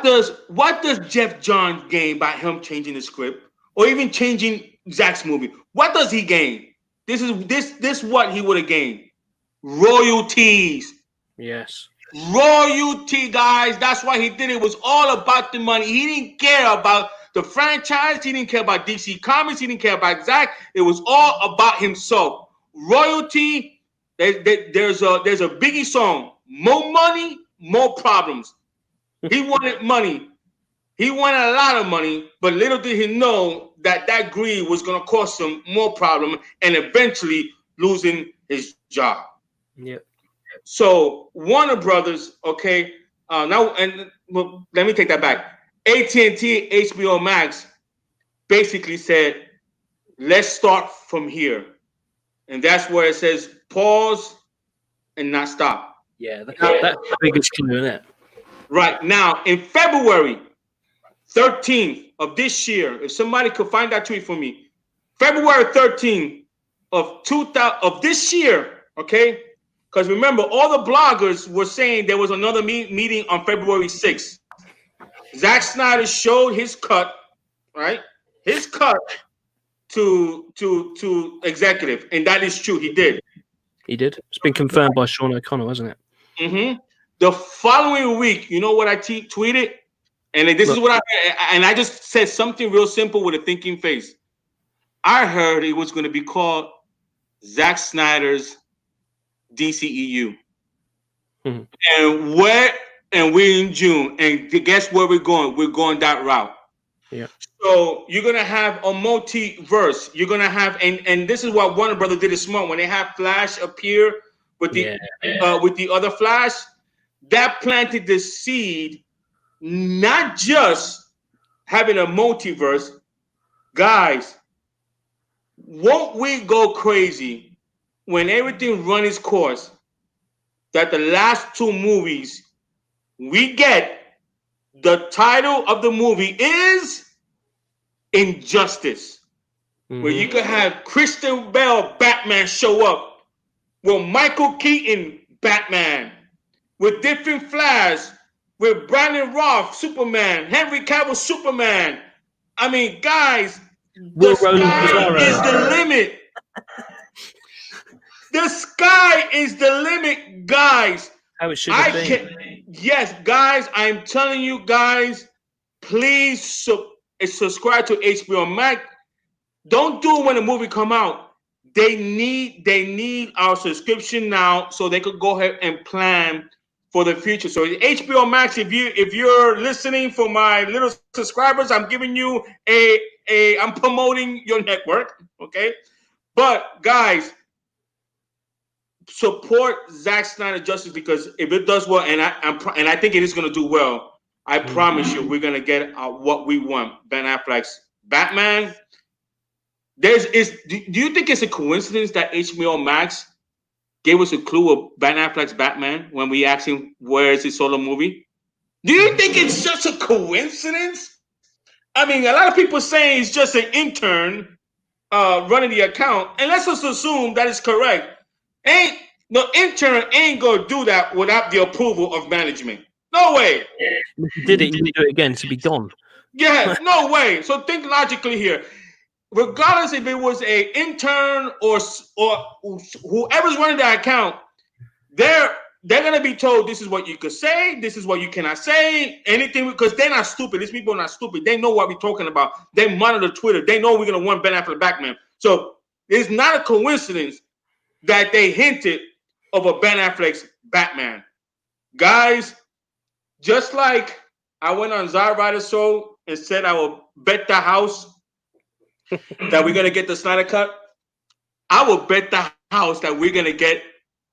does Jeff Johns gain by him changing the script, or even changing Zack's movie? What does he gain? This what he would have gained. royalties. Yes. Royalty, guys. That's why he did it. It was all about the money. He didn't care about the franchise. He didn't care about DC Comics. He didn't care about Zack. It was all about himself. Royalty. There's a Biggie song. More money, more problems. He wanted money. He wanted a lot of money, but little did he know that greed was going to cause him more problem and eventually losing his job. Yep. So Warner Brothers, okay, now and well, let me take that back. AT&T, HBO Max, basically said, "Let's start from here," and that's where it says pause and not stop. Yeah, that's the biggest clue, isn't it? Right now, in February 13th of this year, if somebody could find that tweet for me, February 13th of this year, okay. Because remember, all the bloggers were saying there was another meeting on February 6th. Zack Snyder showed his cut, right? His cut to executive, and that is true. He did. He did. It's been confirmed by Sean O'Connor, hasn't it? Mm-hmm. The following week, you know what I tweeted? And this is what I just said something real simple with a thinking face. I heard it was going to be called Zack Snyder's DCEU. Mm-hmm. And we're in June, and guess where we're going? We're going that route. Yeah. So you're gonna have a multiverse. You're gonna have, and this is what Warner Brothers did smart when they have Flash appear with the other Flash. That planted the seed, not just having a multiverse, guys. Won't we go crazy when everything run its course? That the last two movies we get, the title of the movie is Injustice, where you could have Christian Bale Batman show up, with Michael Keaton Batman, with different Flash, with Brandon Routh Superman, Henry Cavill Superman. I mean, guys, the sky is the limit. The sky is the limit, guys. How it should have been. Yes, guys, I'm telling you, guys, please subscribe to HBO Max. Don't do it when the movie come out. They need our subscription now so they could go ahead and plan for the future. So HBO Max, if you're listening, for my little subscribers, I'm giving you I'm promoting your network, okay? But guys, support Zack Snyder Justice, because if it does well, and I think it is going to do well, I promise you we're going to get what we want. Ben Affleck's Batman. Do you think it's a coincidence that HBO Max gave us a clue of Ben Affleck's Batman when we asked him where is his solo movie? Do you think it's just a coincidence? I mean, a lot of people saying he's just an intern running the account, and let's just assume that is correct. No intern ain't gonna do that without the approval of management. No way. If you did it, you do it again to be done. Yeah, no way. So think logically here. Regardless if it was a intern or whoever's running that account, they're gonna be told this is what you could say, this is what you cannot say, anything, because they're not stupid. These people are not stupid. They know what we're talking about. They monitor Twitter. They know we're gonna want Ben Affleck Batman. So it's not a coincidence that they hinted of a Ben Affleck's Batman. Guys, just like I went on Zack Ryder's show and said I will bet the house that we're going to get the Snyder Cut, I will bet the house that we're going to get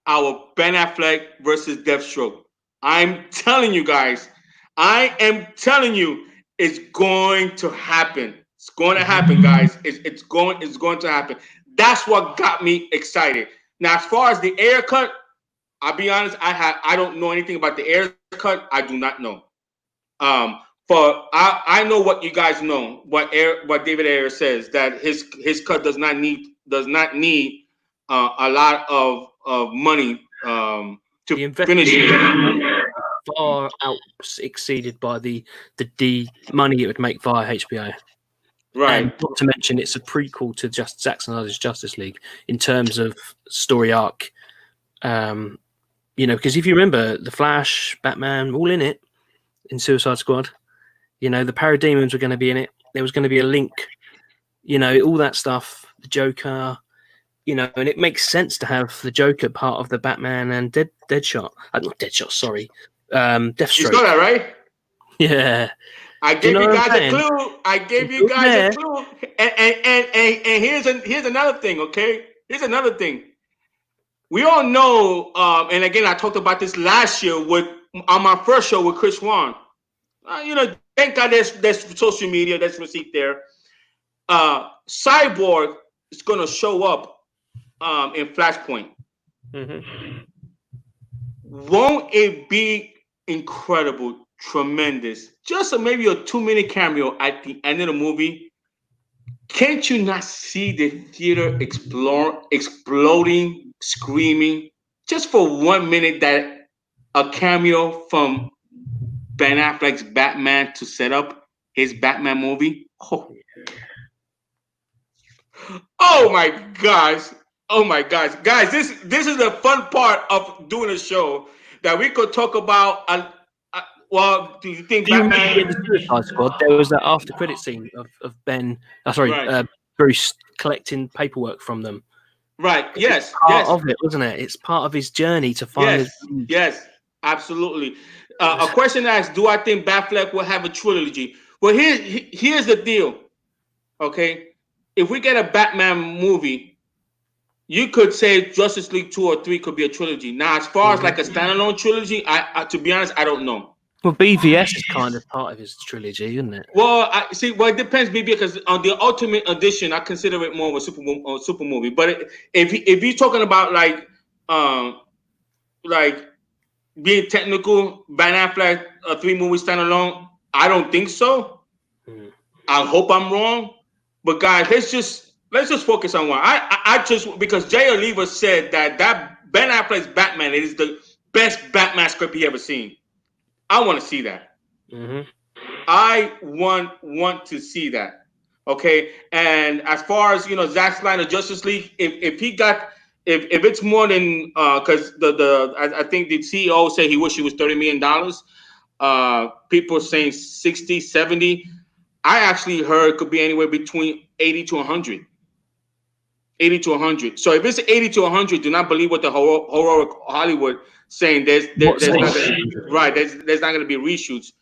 our Ben Affleck versus Deathstroke. I'm telling you guys, I am telling you, it's going to happen. It's going to happen, guys. It's going to happen. That's what got me excited. Now, as far as the Ayer cut, I'll be honest, I don't know anything about the Ayer cut. I do not know. I know what you guys know. What David Ayer says, that his cut does not need a lot of money to finish it. Far out exceeded by the money it would make via HBO. Right. And not to mention, it's a prequel to Zack Snyder's Justice League in terms of story arc, You know, because if you remember, the Flash, Batman, all in it in Suicide Squad. You know, the Parademons were going to be in it. There was going to be a link. You know, all that stuff. The Joker. You know, and it makes sense to have the Joker part of the Batman and Deadshot. Not Deadshot, sorry. Deathstroke. You saw that, right? Yeah. I gave you guys a clue. And here's another thing, okay? Here's another thing. We all know, and again, I talked about this last year on my first show with Chris Wan. You know, thank God there's social media, there's receipt there. Cyborg is going to show up in Flashpoint. Mm-hmm. Won't it be incredible, tremendous? Just maybe a 2-minute cameo at the end of the movie. Can't you not see the theater exploding, screaming, just for 1 minute, that a cameo from Ben Affleck's Batman to set up his Batman movie? Oh my gosh. Oh my gosh. Guys, this is the fun part of doing a show, that we could talk about. Well, do you think Batman... in the Suicide Squad, there was that after credit scene of Ben, Bruce collecting paperwork from them. Right. Yes. Part of it, wasn't it? It's part of his journey to find. Yes. Absolutely. A question asked: do I think Affleck will have a trilogy? Well, here's the deal. Okay, if we get a Batman movie, you could say Justice League 2 or 3 could be a trilogy. Now, as far as like a standalone trilogy, I to be honest, I don't know. Well, BVS is kind of part of his trilogy, isn't it? Well, it depends, BB, because on the Ultimate Edition, I consider it more of a super movie. But if you're talking about like being technical, Ben Affleck, a 3-movie standalone, I don't think so. I hope I'm wrong. But guys, let's just focus on one. I just, because Jay Oliva said that Ben Affleck's Batman is the best Batman script he ever seen. I want to see that. Mm-hmm. I want to see that. Okay, and as far as Zack Snyder Justice League, if it's more than because I think the CEO said he wished it was $30 million. People saying 60, 70. I actually heard it could be anywhere between 80 to 100. 80 to 100. So if it's 80 to 100, do not believe what the heroic Hollywood saying. There's not going to be reshoots.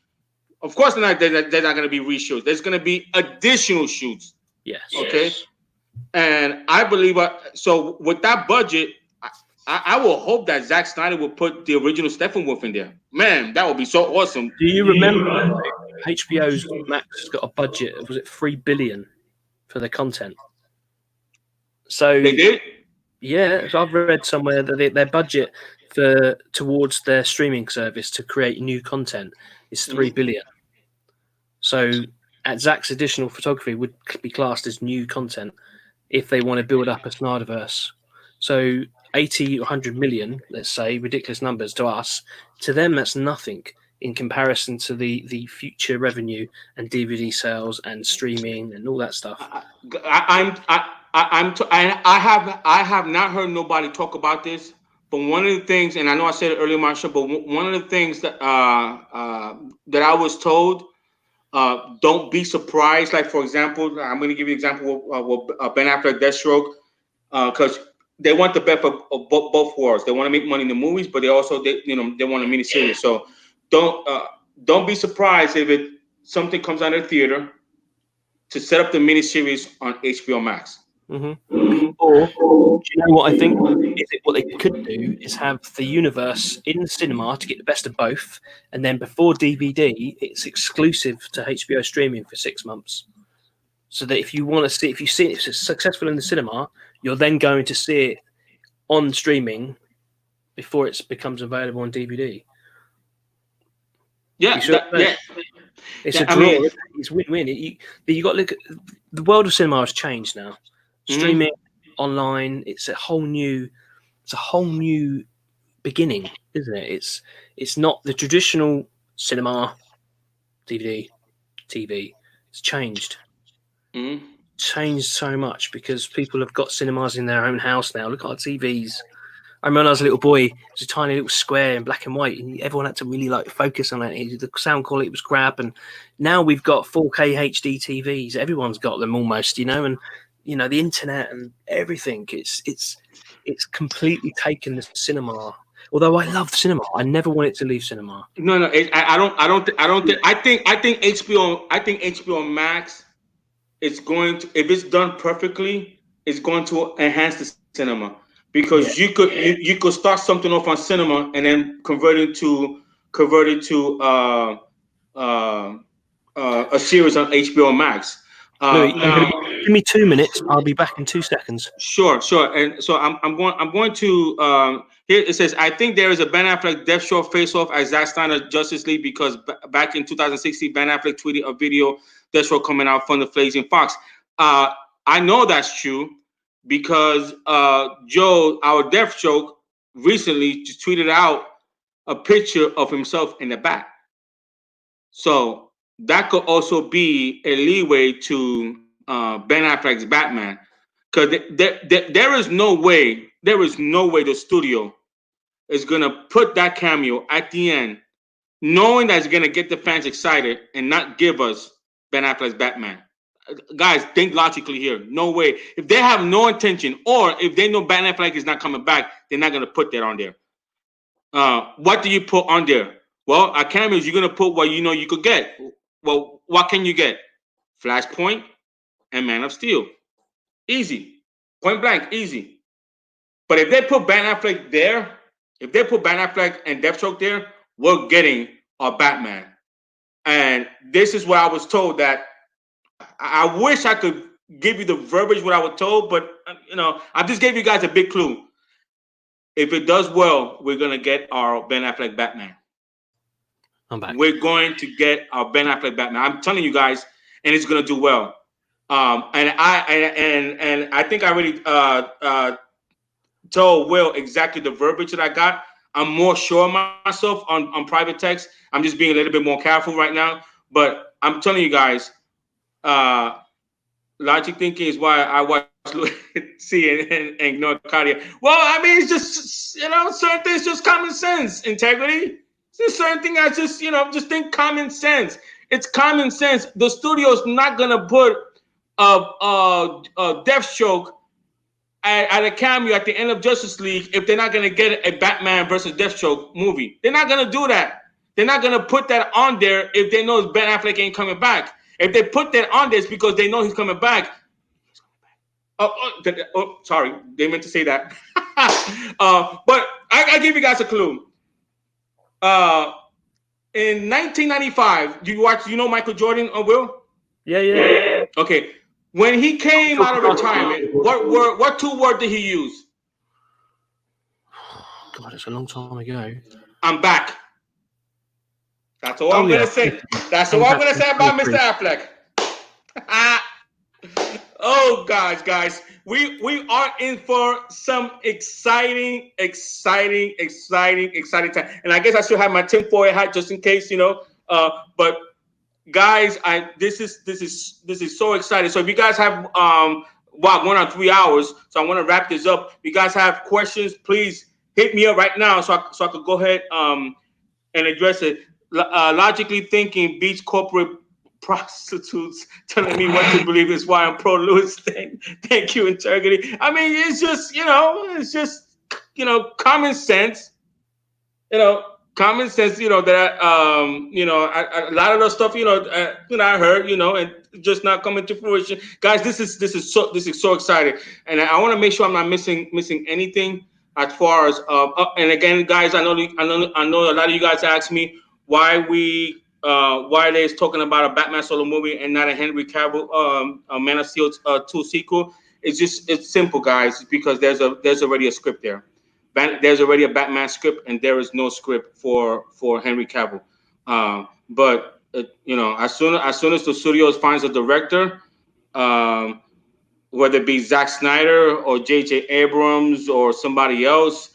Of course, there's not going to be reshoots. There's going to be additional shoots. Yes. Okay. And I believe so. With that budget, I will hope that Zack Snyder will put the original Steppenwolf in there. Man, that would be so awesome. Do you remember HBO's Max got a budget of, was it $3 billion for their content? So they did. Yeah, so I've read somewhere that their budget towards their streaming service to create new content is $3 billion. So at Zack's additional photography would be classed as new content if they want to build up a Snyderverse. So 80 or 100 million, let's say, ridiculous numbers to us. To them, that's nothing in comparison to the future revenue and DVD sales and streaming and all that stuff. I have not heard nobody talk about this, but one of the things, and I know I said it earlier in my show, but one of the things that that I was told, don't be surprised. Like, for example, I'm going to give you an example of Ben Affleck Deathstroke, because they want the best of both worlds. They want to make money in the movies, but they also they want a miniseries. So don't be surprised if something comes out of the theater to set up the miniseries on HBO Max. Mm-hmm. Or, do you know what I think? What they could do is have the universe in the cinema to get the best of both, and then before DVD, it's exclusive to HBO streaming for 6 months. So that if you want to see, if you see it's successful in the cinema, you're then going to see it on streaming before it becomes available on DVD. Yeah, it's a draw. It's win-win. You got to look at the world of cinema has changed now. Streaming online, it's a whole new beginning, isn't it? It's not the traditional cinema, DVD, TV. It's changed. Changed so much because people have got cinemas in their own house now. Look at our TVs. I remember when I was a little boy, it was a tiny little square in black and white, and everyone had to really like focus on it. The sound quality was crap, and now we've got 4K HD TVs. Everyone's got them almost, and the internet and everything. It's completely taken the cinema. Although I love cinema, I never wanted to leave cinema. No, I think HBO Max is going to, if it's done perfectly, it's going to enhance the cinema, because you could start something off on cinema and then convert it to a series on HBO Max. Louis, give me 2 minutes. I'll be back in 2 seconds. Sure. And so I'm going to here it says, I think there is a Ben Affleck Deathstroke face-off as Zack Snyder Justice League, because back in 2016, Ben Affleck tweeted a video Deathstroke coming out from the Flazing Fox. I know that's true because Joe, our Deathstroke, recently just tweeted out a picture of himself in the back. So that could also be a leeway to Ben Affleck's Batman, because there is no way the studio is gonna put that cameo at the end, knowing that it's gonna get the fans excited and not give us Ben Affleck's Batman. Guys, think logically here. No way. If they have no intention, or if they know Ben Affleck is not coming back, they're not gonna put that on there. What do you put on there? Well, at cameos, you're gonna put what you know you could get. Well, what can you get? Flashpoint and Man of Steel. Easy. Point blank, easy. But if they put Ben Affleck there, if they put Ben Affleck and Deathstroke there, we're getting a Batman. And this is what I was told, that I wish I could give you the verbiage what I was told, but I just gave you guys a big clue. If it does well, we're gonna get our Ben Affleck Batman. I'm back. We're going to get our Ben Affleck Batman. I'm telling you guys, and it's gonna do well. And I think I already told Will exactly the verbiage that I got. I'm more sure of myself on private text. I'm just being a little bit more careful right now. But I'm telling you guys, logic thinking is why I watch see and ignore Cardia. Well, I mean, it's just certain things, just common sense, integrity. It's just certain thing I just think common sense. It's common sense. The studio's not gonna put a Deathstroke at a cameo at the end of Justice League if they're not gonna get a Batman versus Deathstroke movie. They're not gonna do that. They're not gonna put that on there if they know Ben Affleck ain't coming back. If they put that on there, it's because they know he's coming back. Oh, sorry, they meant to say that. But I give you guys a clue. In 1995, you know Michael Jordan, Will? Yeah. Okay. When he came out of retirement, what 2 words did he use? God, it's a long time ago. I'm back. That's all I'm gonna say. That's all I'm gonna say about Mr. Affleck. Oh, guys, we are in for some exciting time. And I guess I should have my tinfoil hat just in case, But guys, this is so exciting. So if you guys have 1 or 3 hours, so I want to wrap this up. If you guys have questions, please hit me up right now so I could go ahead and address it. Logically thinking beats corporate prostitutes telling me what to believe is why I'm pro Lewis thing. Thank you, integrity. I mean, it's just common sense. Common sense. That a lot of the stuff I heard and just not coming to fruition. Guys, this is so exciting, and I want to make sure I'm not missing anything as far as and again, guys, I know a lot of you guys asked me why they're talking about a Batman solo movie and not a Henry Cavill Man of Steel 2 sequel. It's simple, guys. It's because there's already a script there. There's already a Batman script, and there is no script for Henry Cavill. But as soon as the studios finds a director, whether it be Zack Snyder or J.J. Abrams or somebody else,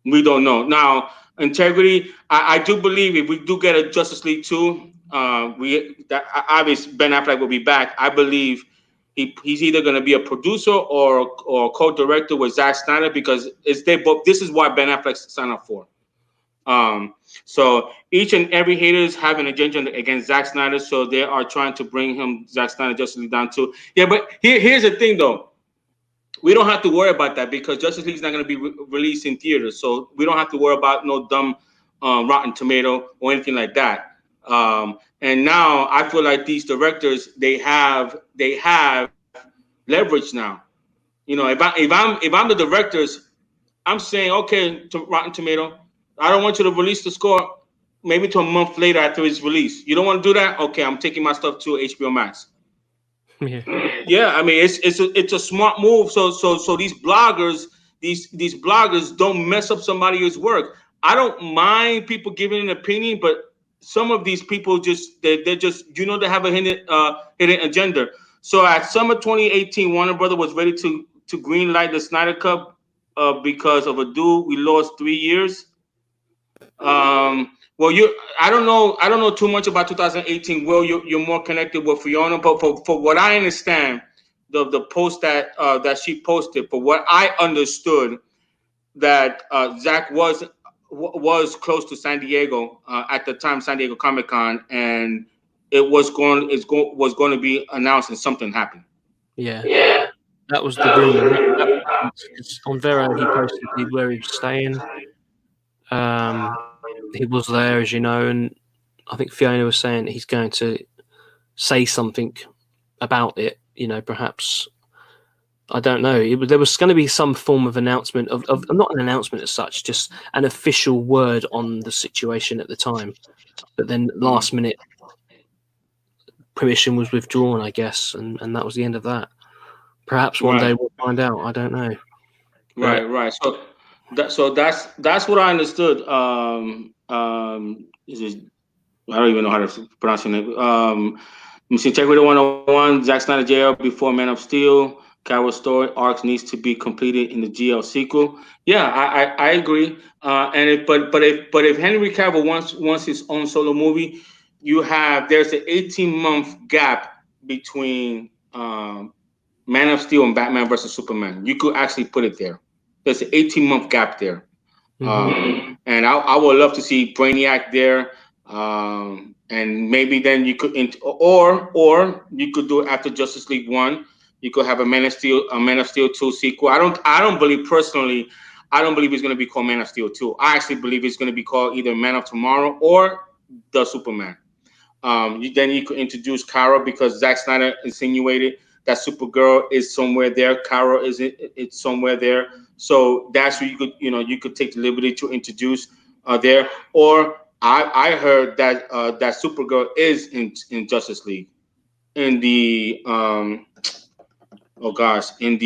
we don't know. Now, integrity, I do believe if we do get a Justice League 2, obviously Ben Affleck will be back. I believe he's either going to be a producer or co-director with Zack Snyder, because it's they both. This is what Ben Affleck signed up for. So each and every hater is having an agenda against Zack Snyder, so they are trying to bring him Zack Snyder Justice League down too. Yeah, but here's the thing though. We don't have to worry about that because Justice League is not going to be released in theaters, so we don't have to worry about no dumb Rotten Tomato or anything like that. And now I feel like these directors they have leverage now. You know, if I'm the directors, I'm saying, okay, to Rotten Tomato, I don't want you to release the score maybe to a month later after it's released. You don't want to do that? Okay, I'm taking my stuff to HBO Max. Yeah, I mean it's a smart move. So these bloggers, these bloggers don't mess up somebody else's work. I don't mind people giving an opinion, but some of these people just they're just they have a hidden agenda. So at summer 2018, Warner Brother was ready to greenlight the Snyder Cut because of a dude we lost 3 years. Well, I don't know too much about 2018. Will, you're more connected with Fiona, but for what I understand, the post that she posted, for what I understood, that Zack was close to San Diego at the time, San Diego Comic-Con, and it was going to be announced, and something happened. Yeah. That was the rumor. On Vero, he posted where he was staying. He was there, as you know, and I think Fiona was saying that he's going to say something about it. You know, perhaps, I don't know. There was going to be some form of announcement of not an announcement as such, just an official word on the situation at the time. But then last minute, permission was withdrawn, I guess, and that was the end of that. Perhaps one day we'll find out. I don't know. Right. So that's what I understood. I don't even know how to pronounce your name. Let me see. Integrity 101. Zack Snyder jail before Man of Steel. Cavil story arc needs to be completed in the GL sequel. Yeah, I agree. But if Henry Cavill wants his own solo movie, there's an 18-month gap between Man of Steel and Batman versus Superman. You could actually put it there. There's an 18-month gap there. Mm-hmm. And I would love to see Brainiac there. And maybe then you could, or you could do it after Justice League 1. You could have a Man of Steel 2 sequel. I don't believe it's going to be called Man of Steel 2. I actually believe it's going to be called either Man of Tomorrow or The Superman. Then you could introduce Kara, because Zack Snyder insinuated that Supergirl is somewhere there. Kara it's somewhere there. So that's where you could take the liberty to introduce there. Or I heard that Supergirl is in Justice League, in the in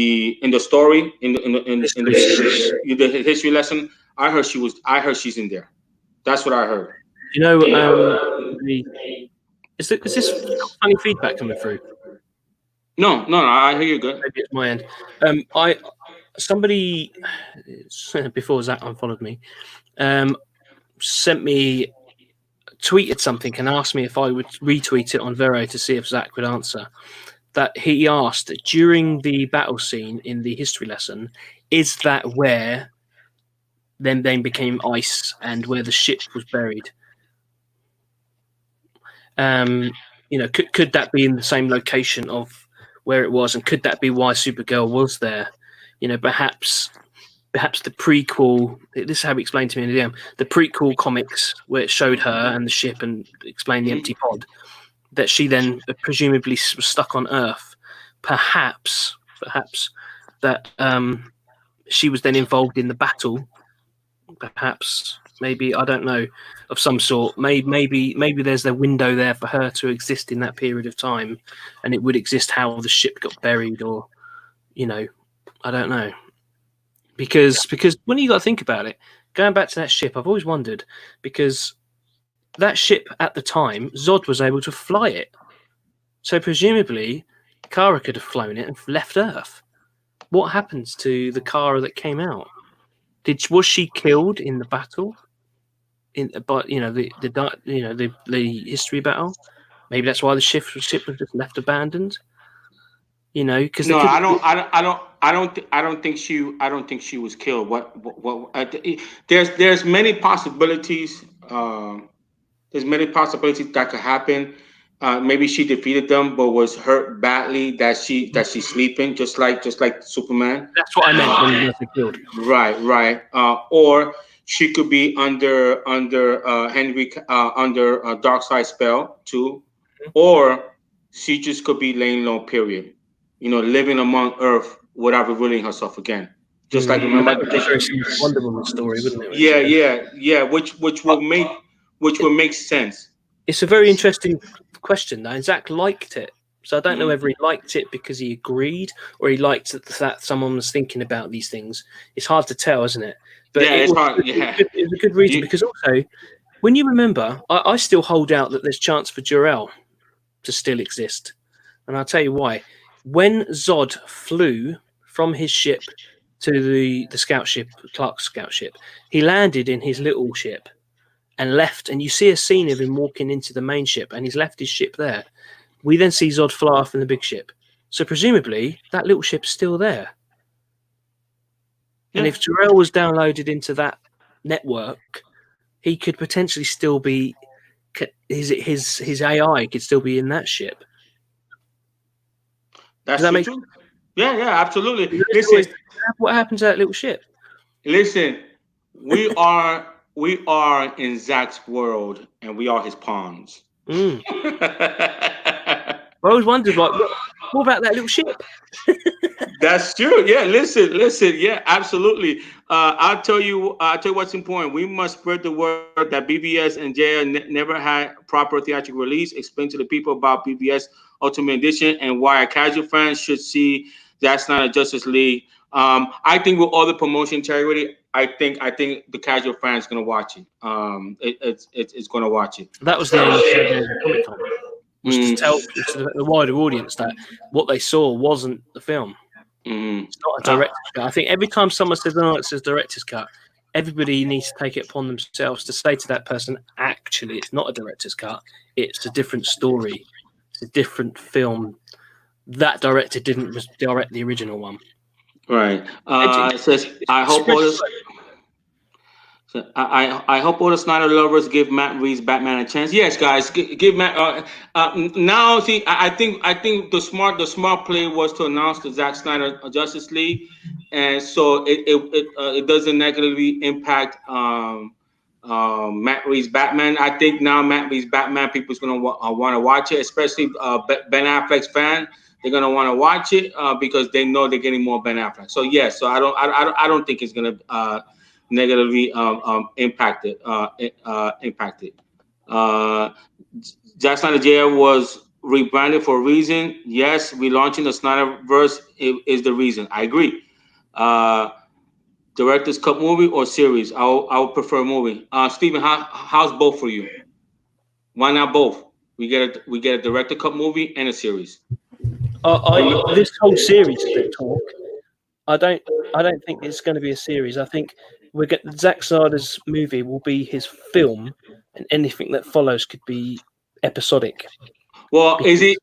the story, in the history lesson. I heard she's in there. That's what I heard. You know, is this funny feedback coming through? No, I hear you good. Maybe it's my end. Somebody before Zack unfollowed me, tweeted something and asked me if I would retweet it on Vero to see if Zack would answer. That he asked during the battle scene in the history lesson, is that where then became ice and where the ship was buried? Could that be in the same location of where it was, and could that be why Supergirl was there? Perhaps the prequel. This is how he explained to me in the DM. The prequel comics where it showed her and the ship and explained the empty pod, that she then presumably was stuck on Earth. Perhaps that she was then involved in the battle. Perhaps, maybe, I don't know, of some sort. Maybe there's a window there for her to exist in that period of time, and it would exist how the ship got buried, or I don't know. Because when you got to think about it, going back to that ship, I've always wondered, because that ship at the time, Zod was able to fly it. So presumably, Kara could have flown it and left Earth. What happens to the Kara that came out? Was she killed in the battle? The history battle? Maybe that's why the ship was just left abandoned. You know, because No, I don't think she was killed. There's many possibilities. There's many possibilities that could happen. Maybe she defeated them, but was hurt badly. That she's sleeping, just like Superman. that's what I meant when I said killed. Right. Or she could be under under a dark side spell too, or she just could be laying low. Period. Living among Earth without revealing herself again. Just like And that remember. would be very similar to Wonder Woman's story, wouldn't it? Yeah. Which will make sense. It's a very interesting question, though. And Zack liked it. So I don't know whether he liked it because he agreed or he liked that someone was thinking about these things. It's hard to tell, isn't it? But Yeah, it's hard. Yeah. It's a good reason because also, when you remember, I still hold out that there's chance for Jor-El to still exist. And I'll tell you why. When Zod flew from his ship to the scout ship, Clark's scout ship, he landed in his little ship and left. And you see a scene of him walking into the main ship and he's left his ship there. We then see Zod fly off in the big ship. So presumably that little ship's still there. Yeah. And if Jor-El was downloaded into that network, he could potentially still be his AI could still be in that ship. That's true. Yeah, absolutely. Listen, what happened to that little ship? Listen, we are in Zack's world, and we are his pawns. I always wondered, like, what about that little ship? That's true. Yeah, listen. Yeah, absolutely. I'll tell you what's important. We must spread the word that BVS and JL never had proper theatrical release. Explain to the people about BVS Ultimate Edition and why a casual fan should see Zack Snyder Justice League. I think with all the promotion charity, I think the casual fan is going to watch it. It's going to watch it. That was the Comic Con. Was to tell the wider audience that what they saw wasn't the film. It's not a director's cut. I think every time someone says, "Oh, it says director's cut," everybody needs to take it upon themselves to say to that person, "Actually, it's not a director's cut. It's a different story. It's a different film. That director didn't direct the original one." Right. It says, I hope all the Snyder lovers give Matt Reeves Batman a chance. Yes, guys, give Matt. Now, see, I think the smart play was to announce the Zack Snyder Justice League, and so it doesn't negatively impact Matt Reeves Batman. I think now Matt Reeves Batman, people's gonna want to watch it, especially Ben Affleck's fan. They're gonna want to watch it because they know they're getting more Ben Affleck. So yes, so I don't think it's gonna negatively impacted. Zack Snyder JL was rebranded for a reason. Yes, relaunching the Snyderverse is the reason. I agree. Director's cut movie or series? I would prefer movie. Steven, how's both for you? Why not both? We get a director cut movie and a series. This whole series talk. I don't think it's going to be a series. I think Zack Snyder's movie will be his film, and anything that follows could be episodic. Well, is he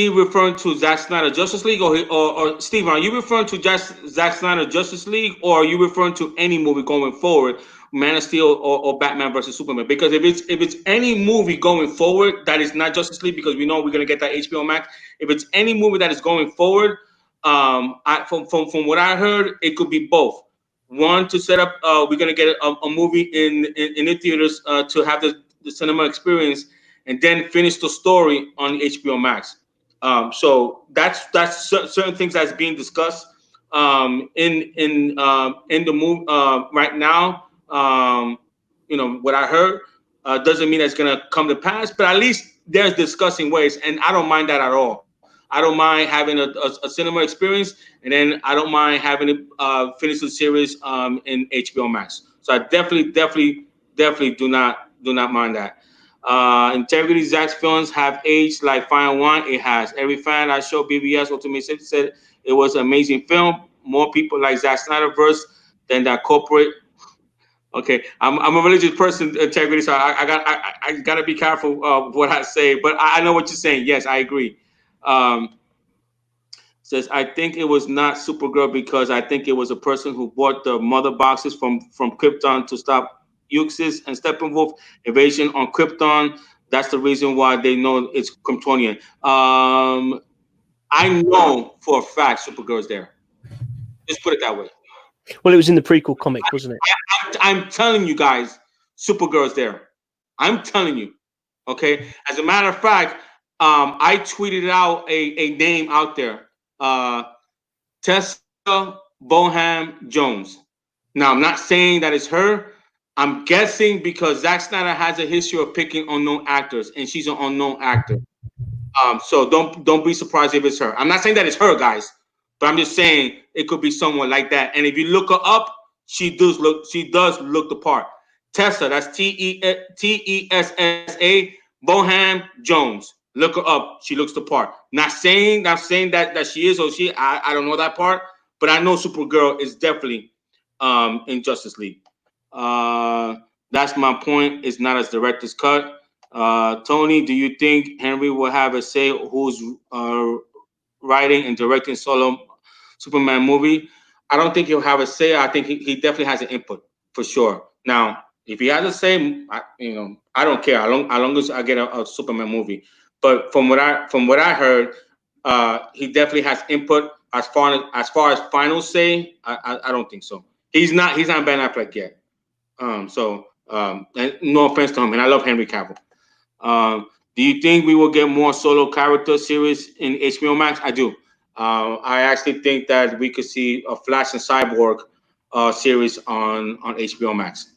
referring to Zack Snyder Justice League or Steven? Are you referring to Zack Snyder Justice League, or are you referring to any movie going forward, Man of Steel or Batman versus Superman? Because if it's any movie going forward that is not Justice League, because we know we're gonna get that HBO Max. If it's any movie that is going forward, from what I heard, it could be both. One, to set up, we're gonna get a movie in the theaters to have the cinema experience, and then finish the story on HBO Max. So that's certain things that's being discussed in the movie right now. What I heard doesn't mean that's gonna come to pass, but at least there's discussing ways, and I don't mind that at all. I don't mind having a cinema experience, and then I don't mind having to finish the series in HBO Max. So I definitely do not mind that. Integrity Zack's films have aged like fine wine. It has. Every fan I showed BBS Ultimate said it was an amazing film. More people like Zack Snyderverse than that corporate. Okay, I'm a religious person, Integrity, so I got to be careful of what I say. But I know what you're saying. Yes, I agree. says, I think it was not Supergirl because I think it was a person who bought the mother boxes from Krypton to stop Euxis and Steppenwolf invasion on Krypton. That's the reason why they know it's Kryptonian. I know for a fact Supergirl's there. Just put it that way. Well, it was in the prequel comic, wasn't it? I'm telling you guys, Supergirl's there. I'm telling you. Okay. As a matter of fact, I tweeted out a name out there. Tessa Bonham Jones. Now, I'm not saying that it's her. I'm guessing because Zack Snyder has a history of picking unknown actors, and she's an unknown actor. So don't be surprised if it's her. I'm not saying that it's her, guys, but I'm just saying it could be someone like that. And if you look her up, she does look the part. Tessa, that's Tessa Bonham Jones. Look her up. She looks the part. Not saying that she is or she. I don't know that part, but I know Supergirl is definitely in Justice League. That's my point. It's not as director's cut. Tony, do you think Henry will have a say who's writing and directing solo Superman movie? I don't think he'll have a say. I think he definitely has an input for sure. Now, if he has a say, I don't care. As long as I get a Superman movie. But from what I heard, he definitely has input. As far as final say, I don't think so. He's not Ben Affleck yet. And no offense to him, and I love Henry Cavill. Do you think we will get more solo character series in HBO Max? I do. I actually think that we could see a Flash and Cyborg series on HBO Max.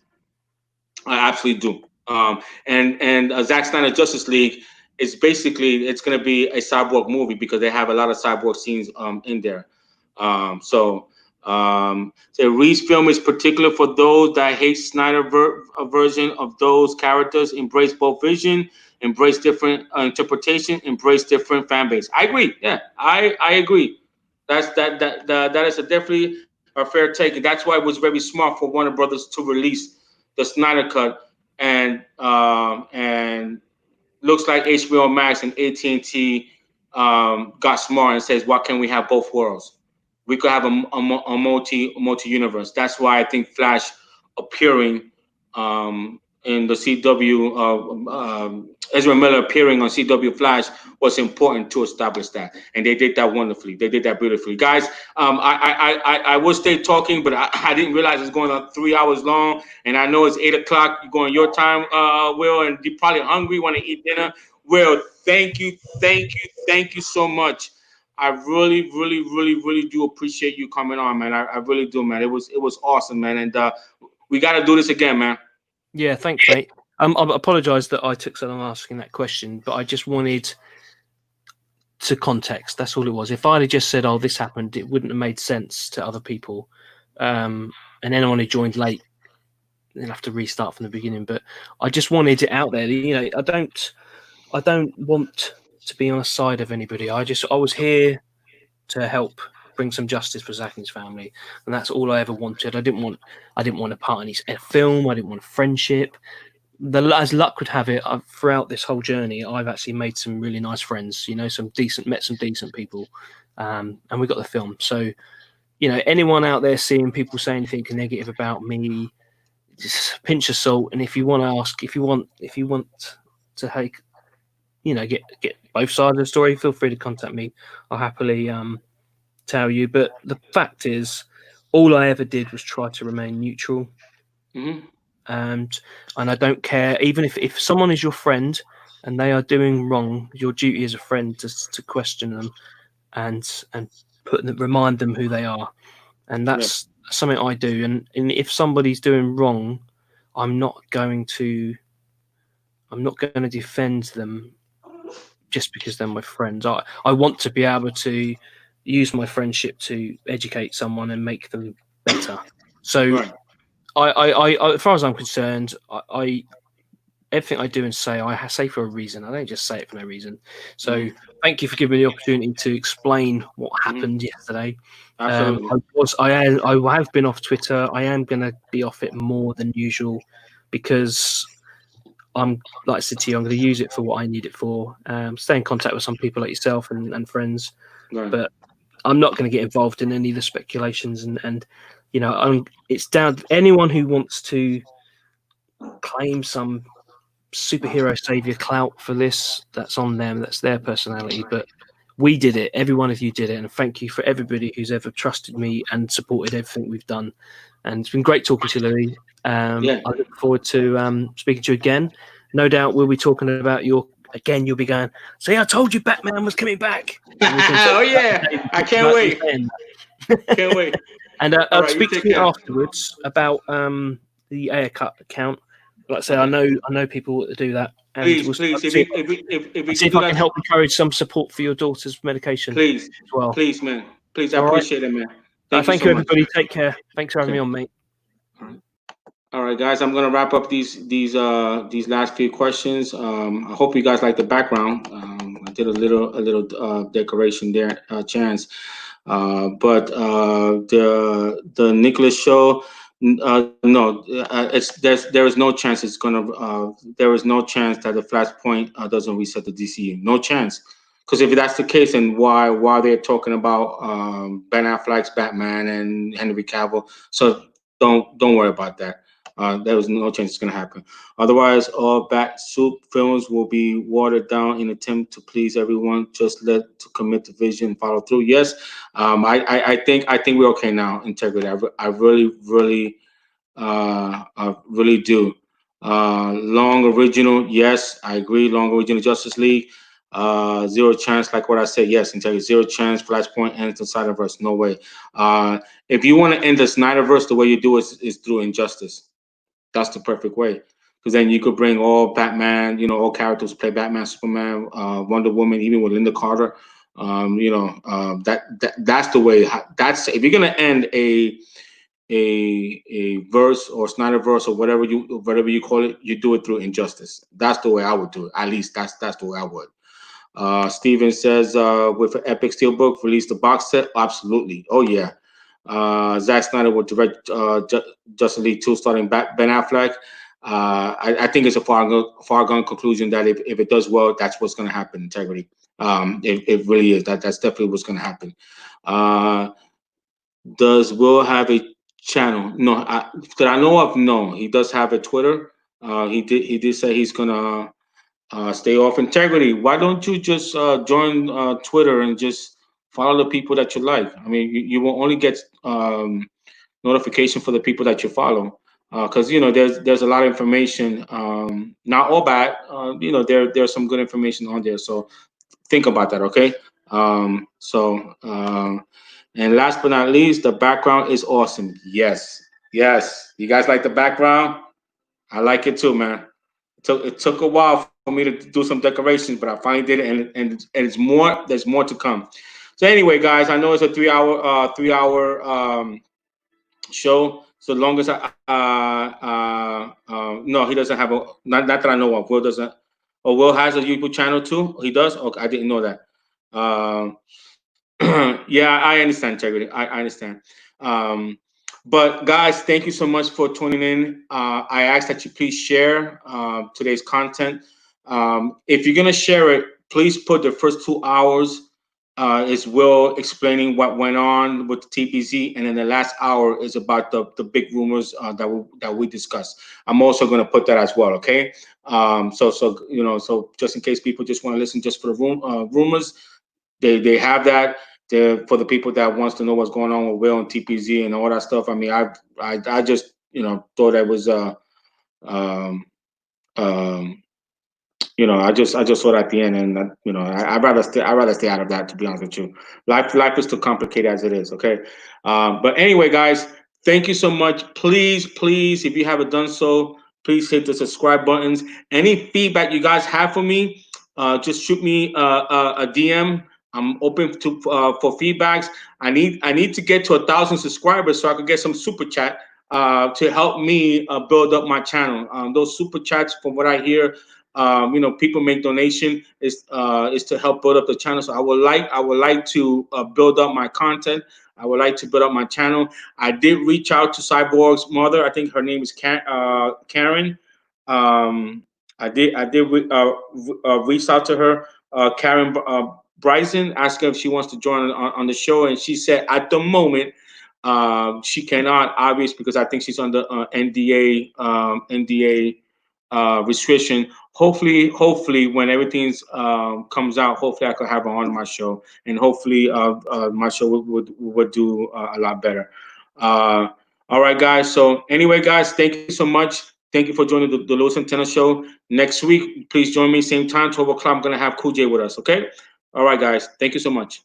I absolutely do. And Zack Snyder Justice League is basically it's going to be a Cyborg movie because they have a lot of Cyborg scenes in there. So Reed's film is particular for those that hate Snyder version of those characters. Embrace both vision, embrace different interpretation, embrace different fan base. I agree. Yeah, I agree. That is definitely a fair take, and that's why it was very smart for Warner Brothers to release the Snyder Cut, and looks like HBO Max and AT&T got smart and says, why can't we have both worlds? We could have a multi universe. That's why I think Flash appearing in the CW, Ezra Miller appearing on CW Flash was important to establish that, and they did that wonderfully. They did that beautifully, guys. I will stay talking, but I didn't realize it's going on 3 hours long, and I know it's 8 o'clock. You're going your time, Will, and you're probably hungry, want to eat dinner. Will, thank you so much. I really do appreciate you coming on, man. I really do, man. It was awesome, man. And we got to do this again, man. Yeah, thanks, mate. I apologise that I took so long asking that question, but I just wanted to context. That's all it was. If I'd have just said, "Oh, this happened," it wouldn't have made sense to other people. And anyone who joined late, they'll have to restart from the beginning. But I just wanted it out there. I don't want to be on a side of anybody. I was here to help bring some justice for Zack and his family, and that's all I ever wanted. I didn't want a part in his film. I didn't want a friendship. As luck would have it, throughout this whole journey, I've actually made some really nice friends. Met some decent people, and we got the film. So, anyone out there seeing people say anything negative about me, just pinch of salt. And if you want to ask, if you want to take, get both sides of the story, feel free to contact me. I'll happily tell you. But the fact is, all I ever did was try to remain neutral. Mm-hmm. And I don't care, even if someone is your friend and they are doing wrong, your duty as a friend to question them and remind them who they are. And that's something I do. And if somebody's doing wrong, I'm not going to defend them just because they're my friends. I want to be able to use my friendship to educate someone and make them better. So right. I as far as I'm concerned, everything I do and say, I say for a reason. I don't just say it for no reason. So thank you for giving me the opportunity to explain what happened yesterday. Absolutely. I have been off Twitter. I am going to be off it more than usual because like I said to you, I'm going to use it for what I need it for. Stay in contact with some people like yourself and friends. Right. But I'm not going to get involved in any of the speculations, and you know, it's down to anyone who wants to claim some superhero savior clout for this. That's on them. That's their personality. But we did it. Every one of you did it, and thank you for everybody who's ever trusted me and supported everything we've done. And it's been great talking to you, Louis. I look forward to speaking to you again. No doubt we'll be talking about your. Again, you'll be going, see, I told you Batman was coming back. Oh, yeah. I can't wait. Can't wait. And All I'll right, speak you to take you care. afterwards about the Air Cut account. Like I say, I know people that do that. And Please, we'll please, see if we see can if do I can that, help encourage some support for your daughter's medication please, as well. please, man. Please, I All right. appreciate it, man. Thank Thank you you, so much. everybody. Take care. Thanks for having me on, mate. All right, guys, I'm gonna wrap up these last few questions. I hope you guys like the background. I did a little decoration there, Chance. But the Nicholas show, no, there is no chance it's gonna. There is no chance that the Flashpoint doesn't reset the DCU. No chance. Because if that's the case, then why they're talking about Ben Affleck's Batman and Henry Cavill? So don't worry about that. There was no chance it's going to happen. Otherwise, all Bat Soup films will be watered down in attempt to please everyone. Just let to commit to vision, follow through. Yes, I think we're okay now. Integrity. I really do. Long original. Yes, I agree. Long original Justice League. Zero chance, like what I said. Yes, integrity. Zero chance. Flashpoint ends the Snyderverse. No way. If you want to end the Snyderverse, the way you do it is through Injustice. That's the perfect way, because then you could bring all Batman, all characters play Batman, Superman, Wonder Woman, even with Linda Carter. That's the way. That's if you're gonna end a verse or Snyderverse or whatever you call it, you do it through Injustice. That's the way I would do it. At least that's the way I would. Steven says with an Epic Steelbook, release the box set. Absolutely. Oh yeah. Zack Snyder will direct Justice League 2 starting Ben Affleck. I think it's a far-gone conclusion that if it does well, that's what's going to happen. Integrity. It really is. That's definitely what's going to happen. Does Will have a channel? No, that I know of. No, he does have a Twitter. He did say he's gonna stay off. Integrity. Why don't you just join Twitter and just follow the people that you like? I mean, you will only get notification for the people that you follow, because there's a lot of information. Not all bad. There's some good information on there. So think about that. Okay. And last but not least, the background is awesome. Yes. You guys like the background? I like it too, man. It took a while for me to do some decorations, but I finally did it, and it's more. There's more to come. So anyway, guys, I know it's a 3-hour show. So long as no, he doesn't have a not that I know of. Will doesn't. Oh, Will has a YouTube channel too. He does. Okay, I didn't know that. Yeah, I understand, Integrity. I understand. But guys, thank you so much for tuning in. I ask that you please share today's content. If you're gonna share it, please put the first 2 hours is Will explaining what went on with the TPZ, and then the last hour is about the big rumors that we discussed. I'm also gonna put that as well. Okay. So just in case people just want to listen just for the rumors, they have that. For the people that wants to know what's going on with Will and TPZ and all that stuff. I mean, I just thought that was I just saw it at the end, and I'd rather stay out of that, to be honest with you. Life is too complicated as it is. Okay, but anyway, guys, thank you so much. Please, if you haven't done so, please hit the subscribe buttons. Any feedback you guys have for me, just shoot me a DM. I'm open to for feedbacks. I need to get to 1,000 subscribers so I could get some super chat to help me build up my channel. Those super chats, from what I hear, people make donation is to help build up the channel. So I would like to build up my content. I would like to build up my channel. I did reach out to Cyborg's mother. I think her name is Karen. I did reach out to her. Karen Bryson, asked her if she wants to join on the show, and she said at the moment she cannot, obviously, because I think she's under NDA restriction. Hopefully, when everything's comes out, hopefully I could have her on my show, and hopefully my show would do a lot better. All right, guys. So anyway, guys, thank you so much. Thank you for joining the Louis Centeno show. Next week, please join me same time, 12 o'clock. I'm gonna have Cool J with us. Okay. All right, guys. Thank you so much.